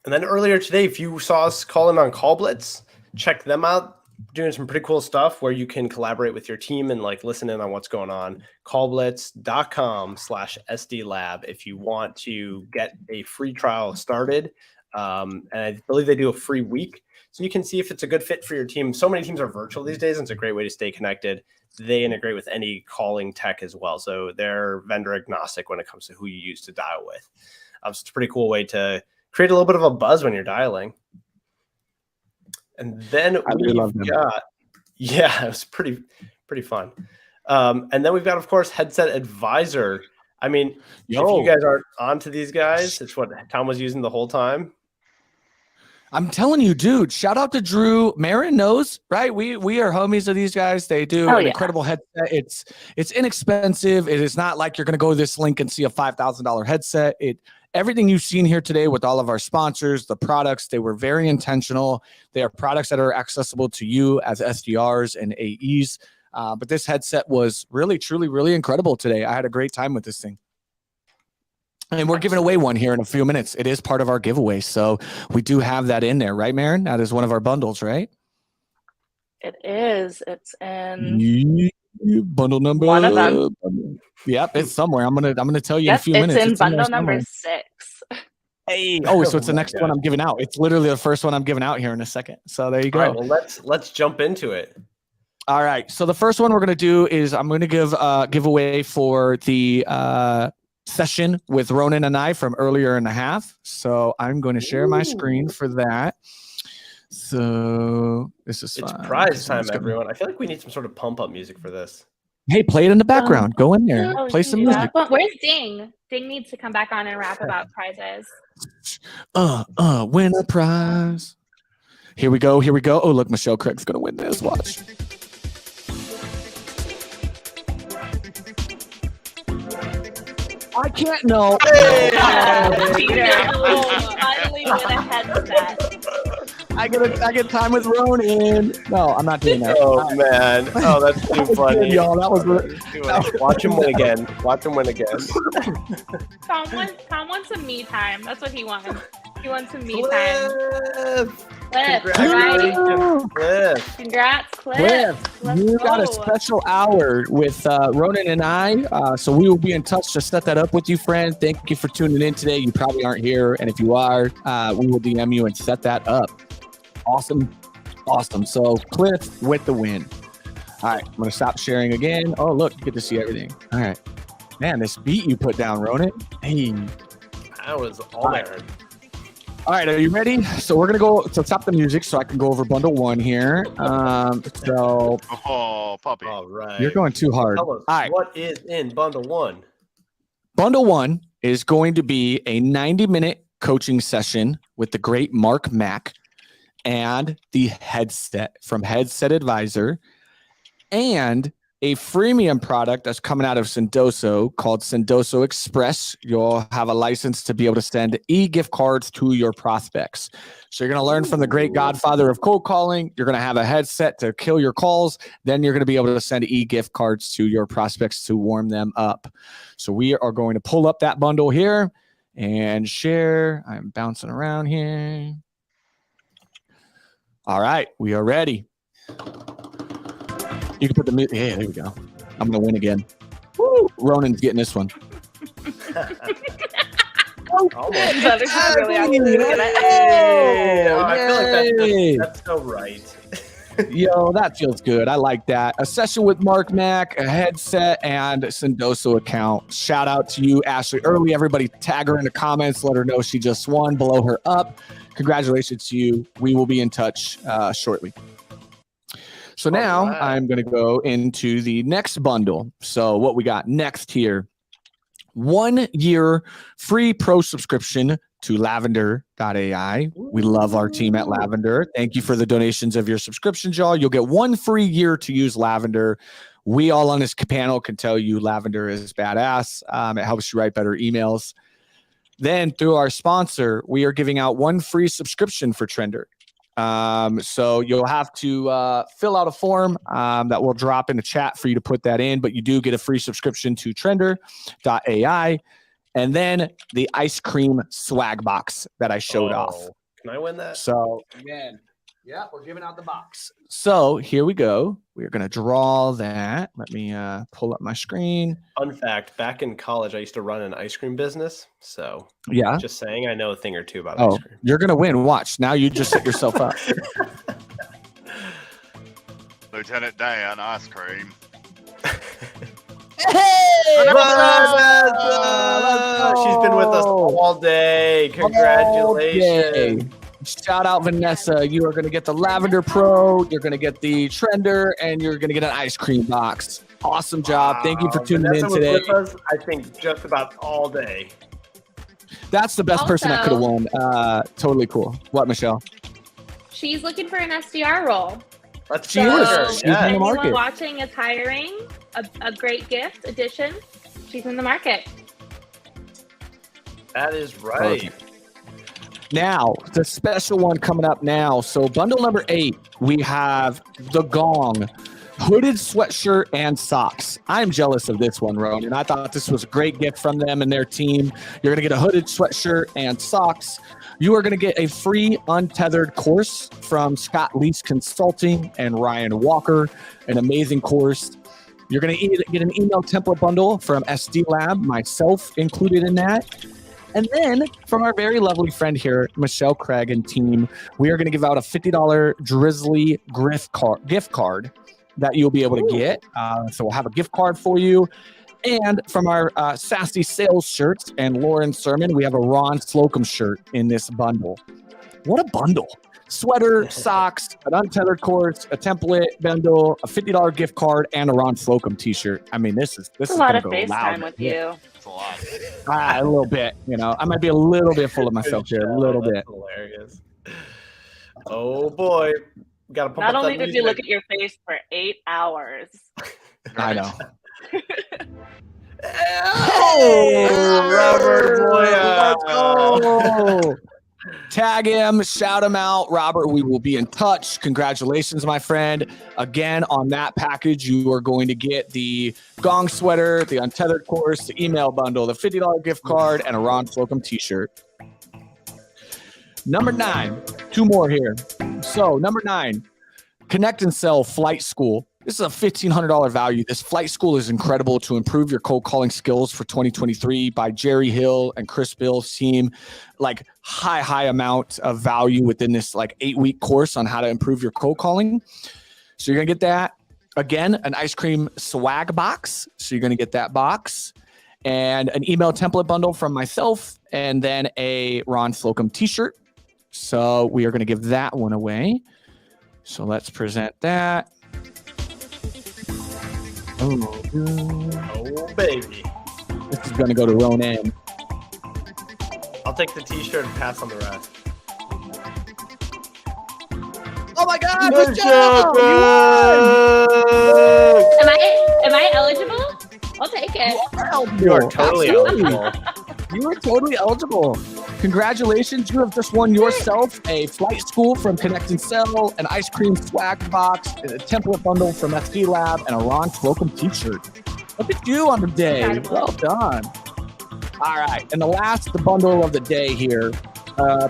And then earlier today, if you saw us calling on Call Blitz, check them out. Doing some pretty cool stuff where you can collaborate with your team and like listen in on what's going on. Callblitz.com/SDLab if you want to get a free trial started. And I believe they do a free week. So you can see if it's a good fit for your team. So many teams are virtual these days, and it's a great way to stay connected. They integrate with any calling tech as well. So they're vendor agnostic when it comes to who you use to dial with. So it's a pretty cool way to create a little bit of a buzz when you're dialing. And then we've got, it was pretty fun. And then we've got, of course, Headset Advisor. I mean, if you guys aren't onto these guys, it's what Tom was using the whole time. I'm telling you, dude, shout out to Drew. Marin knows, right? We are homies of these guys. They do an incredible headset. It's inexpensive. It is not like you're going to go to this link and see a $5,000 headset. Everything you've seen here today with all of our sponsors, the products, they were very intentional. They are products that are accessible to you as SDRs and AEs. But this headset was really, truly, really incredible today. I had a great time with this thing. And we're giving away one here in a few minutes. It is part of our giveaway. So we do have that in there, right, Marin? That is one of our bundles, right? It is. It's in bundle number one of them. Yep, it's somewhere. I'm gonna tell you in a few minutes. It's in there bundle number somewhere. 6. Hey, so it's the next one I'm giving out. It's literally the first one I'm giving out here in a second. So there you go. All right, well, let's jump into it. All right. So the first one we're going to do is I'm going to give giveaway for the session with Ronen and I from earlier in the half. So I'm going to share my screen for that. So this is fun. It's prize time, everyone. I feel like we need some sort of pump up music for this. Hey, play it in the background. Go in there. Oh, Play some music. Where's Ding? Ding needs to come back on and rap about prizes. Win a prize. Here we go. Oh, look, Michelle Craig's going to win this. Watch. I can't know. Finally with a headset. I get time with Ronen. No, I'm not doing that. Oh man. Oh, that's too funny. Y'all, that was Watch him win again. Watch him win again. Tom wants some me time. That's what he wants. He wants some me time. Cliff. Cliff. Congrats, Cliff. Cliff, you got a special hour with Ronen and I, so we will be in touch to set that up with you, friend. Thank you for tuning in today. You probably aren't here, and if you are, we will DM you and set that up. Awesome. So Cliff with the win. All right, I'm going to stop sharing again. Oh, look, you get to see everything. All right. Man, this beat you put down, Ronen. Hey. That was all I heard. All right, are you ready? So we're going to stop the music so I can go over bundle one here. So puppy. All right. You're going too hard. Tell us, All right. what is in bundle one? Bundle one is going to be a 90-minute coaching session with the great Mark Mack and the headset from Headset Advisor and a freemium product that's coming out of Sendoso called Sendoso Express. You'll have a license to be able to send e-gift cards to your prospects. So you're going to learn from the great godfather of cold calling. You're going to have a headset to kill your calls. Then you're going to be able to send e-gift cards to your prospects to warm them up. So we are going to pull up that bundle here and share. I'm bouncing around here. All right, we are ready. You can put the music. Yeah, there we go. I'm gonna win again. Woo! Ronen's getting this one. I feel like that's so right. Yo, that feels good. I like that. A session with Mark Mack, a headset, and Sendoso account. Shout out to you, Ashley Early. Everybody tag her in the comments. Let her know she just won. Blow her up. Congratulations to you. We will be in touch shortly. So now I'm going to go into the next bundle. So what we got next here, 1 year free pro subscription to lavender.ai. We love our team at Lavender. Thank you for the donations of your subscriptions, y'all. You'll get 1 free year to use Lavender. We all on this panel can tell you Lavender is badass. It helps you write better emails. Then through our sponsor, we are giving out 1 free subscription for Trender. So you'll have to fill out a form that will drop in the chat for you to put that in, but you do get a free subscription to Trender.ai. And then the ice cream swag box that I showed off. Can I win that? So again, yeah, we're giving out the box. So here we go. We're going to draw that. Let me pull up my screen. Fun fact, back in college, I used to run an ice cream business. So yeah, just saying, I know a thing or two about ice cream. You're going to win. Watch. Now you just set yourself up. Lieutenant Dan, ice cream. Hey! She's been with us all day. Congratulations. Shout out Vanessa. You are going to get the Lavender Pro, you're going to get the Trender, and you're going to get an ice cream box. Awesome job. Thank you for tuning in today. Was with us, I think just about all day. That's the best person that could have won. Totally cool. What, Michelle? She's looking for an SDR role. She is. She's in the anyone market. watching is hiring a great gift addition. She's in the market. That is right. Perfect. Now, the special one coming up now. So bundle number 8, we have the Gong, hooded sweatshirt and socks. I'm jealous of this one, Ronen. I thought this was a great gift from them and their team. You're going to get a hooded sweatshirt and socks. You are going to get a free untethered course from Scott Lease Consulting and Ryan Walker, an amazing course. You're going to get an email template bundle from SD Lab, myself included in that. And then from our very lovely friend here, Michelle Craig and team, we are going to give out a $50 Drizzly gift card that you'll be able to get. So we'll have a gift card for you. And from our Sassy Sales shirts and Lauren Sermon, we have a Ron Slocum shirt in this bundle. What a bundle. Sweater, socks, an Untethered course, a template bundle, a $50 gift card, and a Ron Slocum t-shirt. I mean, this is a lot gonna of go FaceTime loud. with you. It's a lot. A little bit, I might be a little bit full of myself here, a little bit. Hilarious. Oh boy, gotta pump Not up only that did you look music. at your face for 8 hours. I know. Oh, Robert Boya. Let's go. Tag him, shout him out. Robert, we will be in touch. Congratulations, my friend. Again, on that package, you are going to get the Gong sweater, the Untethered course, the email bundle, the $50 gift card, and a Ron Slocum t-shirt. Number 9, 2 more here. So, number 9, Connect and Sell Flight School. This is a $1,500 value. This flight school is incredible to improve your cold calling skills for 2023 by Jerry Hill and Chris Bill's team. Like high amount of value within this 8-week course on how to improve your cold calling. So you're going to get that. Again, an ice cream swag box. So you're going to get that box and an email template bundle from myself and then a Ron Slocum t-shirt. So we are going to give that one away. So let's present that. Oh, baby. This is going to go to Ronen. I'll take the t-shirt and pass on the rest. Oh my God! Michelle! Am I eligible? I'll take it. You are totally eligible. You are totally eligible. Congratulations. You have just won yourself a flight school from Connect and Sell, an ice cream swag box, a template bundle from SD Lab, and a Ron Slocum t-shirt. Look at you on the day. Well done. All right. And the bundle of the day here,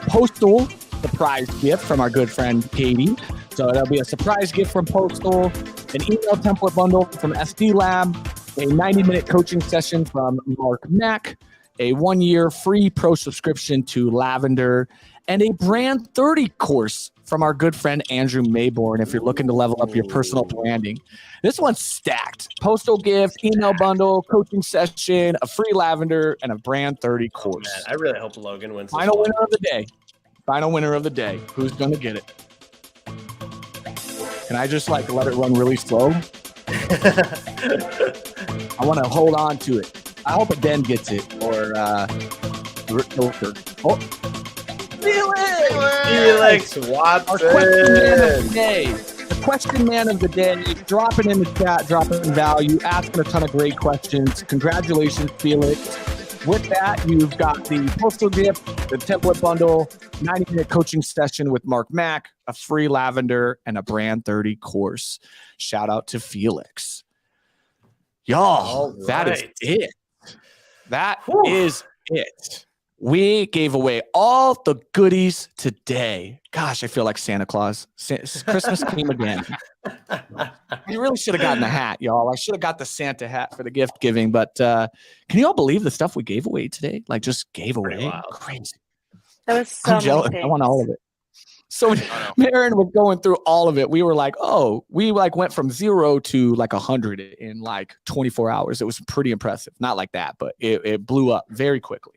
Postal surprise gift from our good friend Katie. So that'll be a surprise gift from Postal, an email template bundle from SD Lab, a 90-minute coaching session from Mark Mack, a 1-year free pro subscription to Lavender, and a brand 30 course from our good friend Andrew Mayborn if you're looking to level up your personal branding. This one's stacked. Postal gift, email bundle, coaching session, a free Lavender, and a brand 30 course. Man, I really hope Logan wins this Final one. winner of the day. Final winner of the day. Who's going to get it? Can I just let it run really slow? I want to hold on to it. I hope it then gets it or filter. Oh, Felix Watson. Our question man of the day. The question man of the day. Dropping in the chat, dropping value, asking a ton of great questions. Congratulations, Felix. With that, you've got the postal gift, the template bundle, 90-minute coaching session with Mark Mack, a free Lavender, and a brand 30 course. Shout out to Felix. Y'all, that is it. That is it. We gave away all the goodies today. Gosh, I feel like Santa Claus. Christmas came again. You really should have gotten the hat, y'all. I should have got the Santa hat for the gift giving. But can you all believe the stuff we gave away today? Just gave away. Crazy. That was so I'm jealous. many I want all of things. it. So Marin was going through all of it. We were like, we went from 0 to 100 in 24 hours. It was pretty impressive. Not like that, but it blew up very quickly.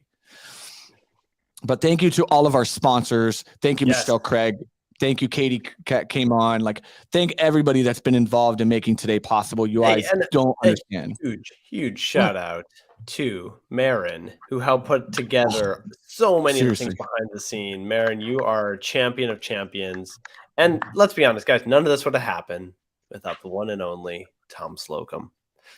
But thank you to all of our sponsors. Thank you, Michelle Craig. Thank you, Katie came on. Thank everybody that's been involved in making today possible. You guys don't understand. Huge shout out to Marin, who helped put together so many of the things behind the scene. Marin, you are a champion of champions. And let's be honest, guys, none of this would have happened without the one and only Tom Slocum.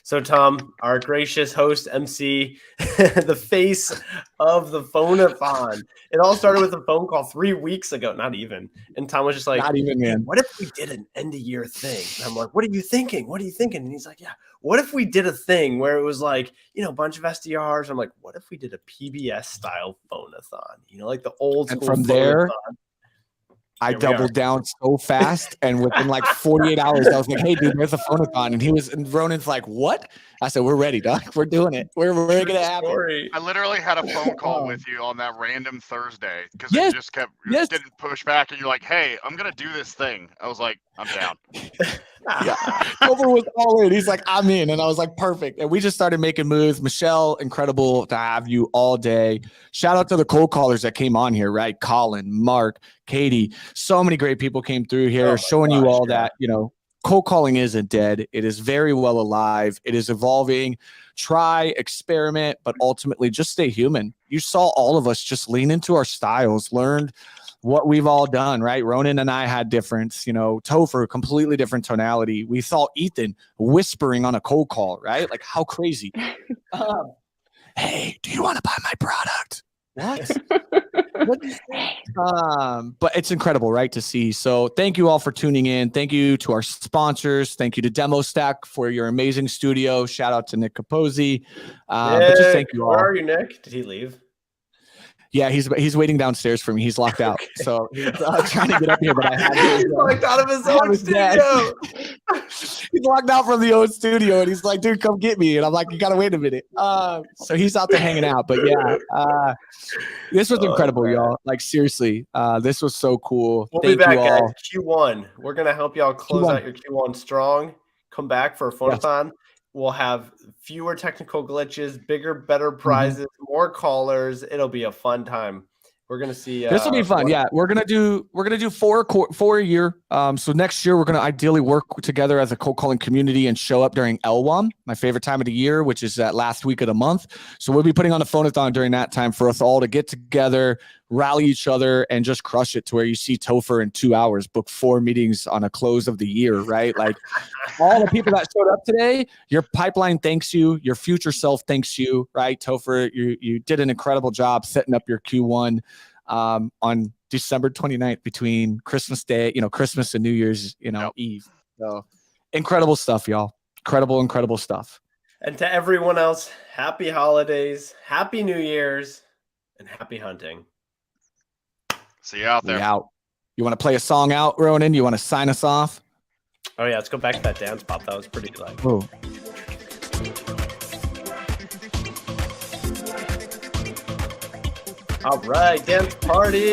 So, Tom, our gracious host, MC, the face of the Phoneathon. It all started with a phone call 3 weeks ago, not even. And Tom was just like, not even, man. What if we did an end-of-year thing? And I'm like, what are you thinking? What are you thinking? And he's like, yeah, what if we did a thing where it was a bunch of SDRs? I'm like, what if we did a PBS-style Phoneathon? The old school And from there, I Here we are. doubled down so fast, and within like 48 hours, I was like, "Hey, dude, there's a phonathon," and Ronan's like, "What?" I said, "We're ready, Doc. We're doing it. We're True gonna happen." story. I literally had a phone call with you on that random Thursday because Yes, it just kept yes. didn't push back, and you're like, "Hey, I'm gonna do this thing." I was like, "I'm down." Yeah. Topher was all in. He's like, "I'm in," and I was like, "Perfect." And we just started making moves. Michelle, incredible to have you all day. Shout out to the cold callers that came on here, right? Colin, Mark, Katie, so many great people came through here, Oh my showing you gosh, all yeah. that cold calling isn't dead. It is very well alive. It is evolving. Try, experiment, but ultimately just stay human. You saw all of us just lean into our styles, learned what we've all done, right? Ronen and I had difference, Topher, completely different tonality. We saw Ethan whispering on a cold call, right? Like, how crazy. Hey, do you want to buy my product? What? What is that? But it's incredible, right, to see. So thank you all for tuning in. Thank you to our sponsors. Thank you to Demo Stack for your amazing studio. Shout out to Nick Capozzi. But just thank you all. Where are you, Nick? Did he leave? Yeah, he's waiting downstairs for me. He's locked out, so he's trying to get up here. But I had He's locked out of his own studio. He's locked out from the old studio, and he's like, "Dude, come get me." And I'm like, "You gotta wait a minute." So he's out there hanging out. But yeah, this was incredible, y'all. Like seriously, this was so cool. We'll Thank be back, you all. guys. Q1. We're gonna help y'all close Q1. out your Q1 strong. Come back for a phonathon. We'll have fewer technical glitches, bigger, better prizes, more callers. It'll be a fun time. We're gonna see. This will be fun. Yeah, we're gonna do 4 a year. So next year we're gonna ideally work together as a cold calling community and show up during LWAM, my favorite time of the year, which is that last week of the month. So we'll be putting on a phonathon during that time for us all to get together, rally each other, and just crush it to where you see Topher in 2 hours book 4 meetings on a close of the year, right? Like all the people that showed up today, your pipeline thanks you, your future self thanks you, right? Topher, you did an incredible job setting up your Q1 on December 29th between Christmas Day, Christmas and New Year's, Eve. So incredible stuff, y'all. Incredible stuff. And to everyone else, happy holidays, happy New Year's, and happy hunting. See you out there. We out. You want to play a song out, Ronen? You want to sign us off? Oh yeah, let's go back to that dance pop. That was pretty like. Oh. All right, dance party.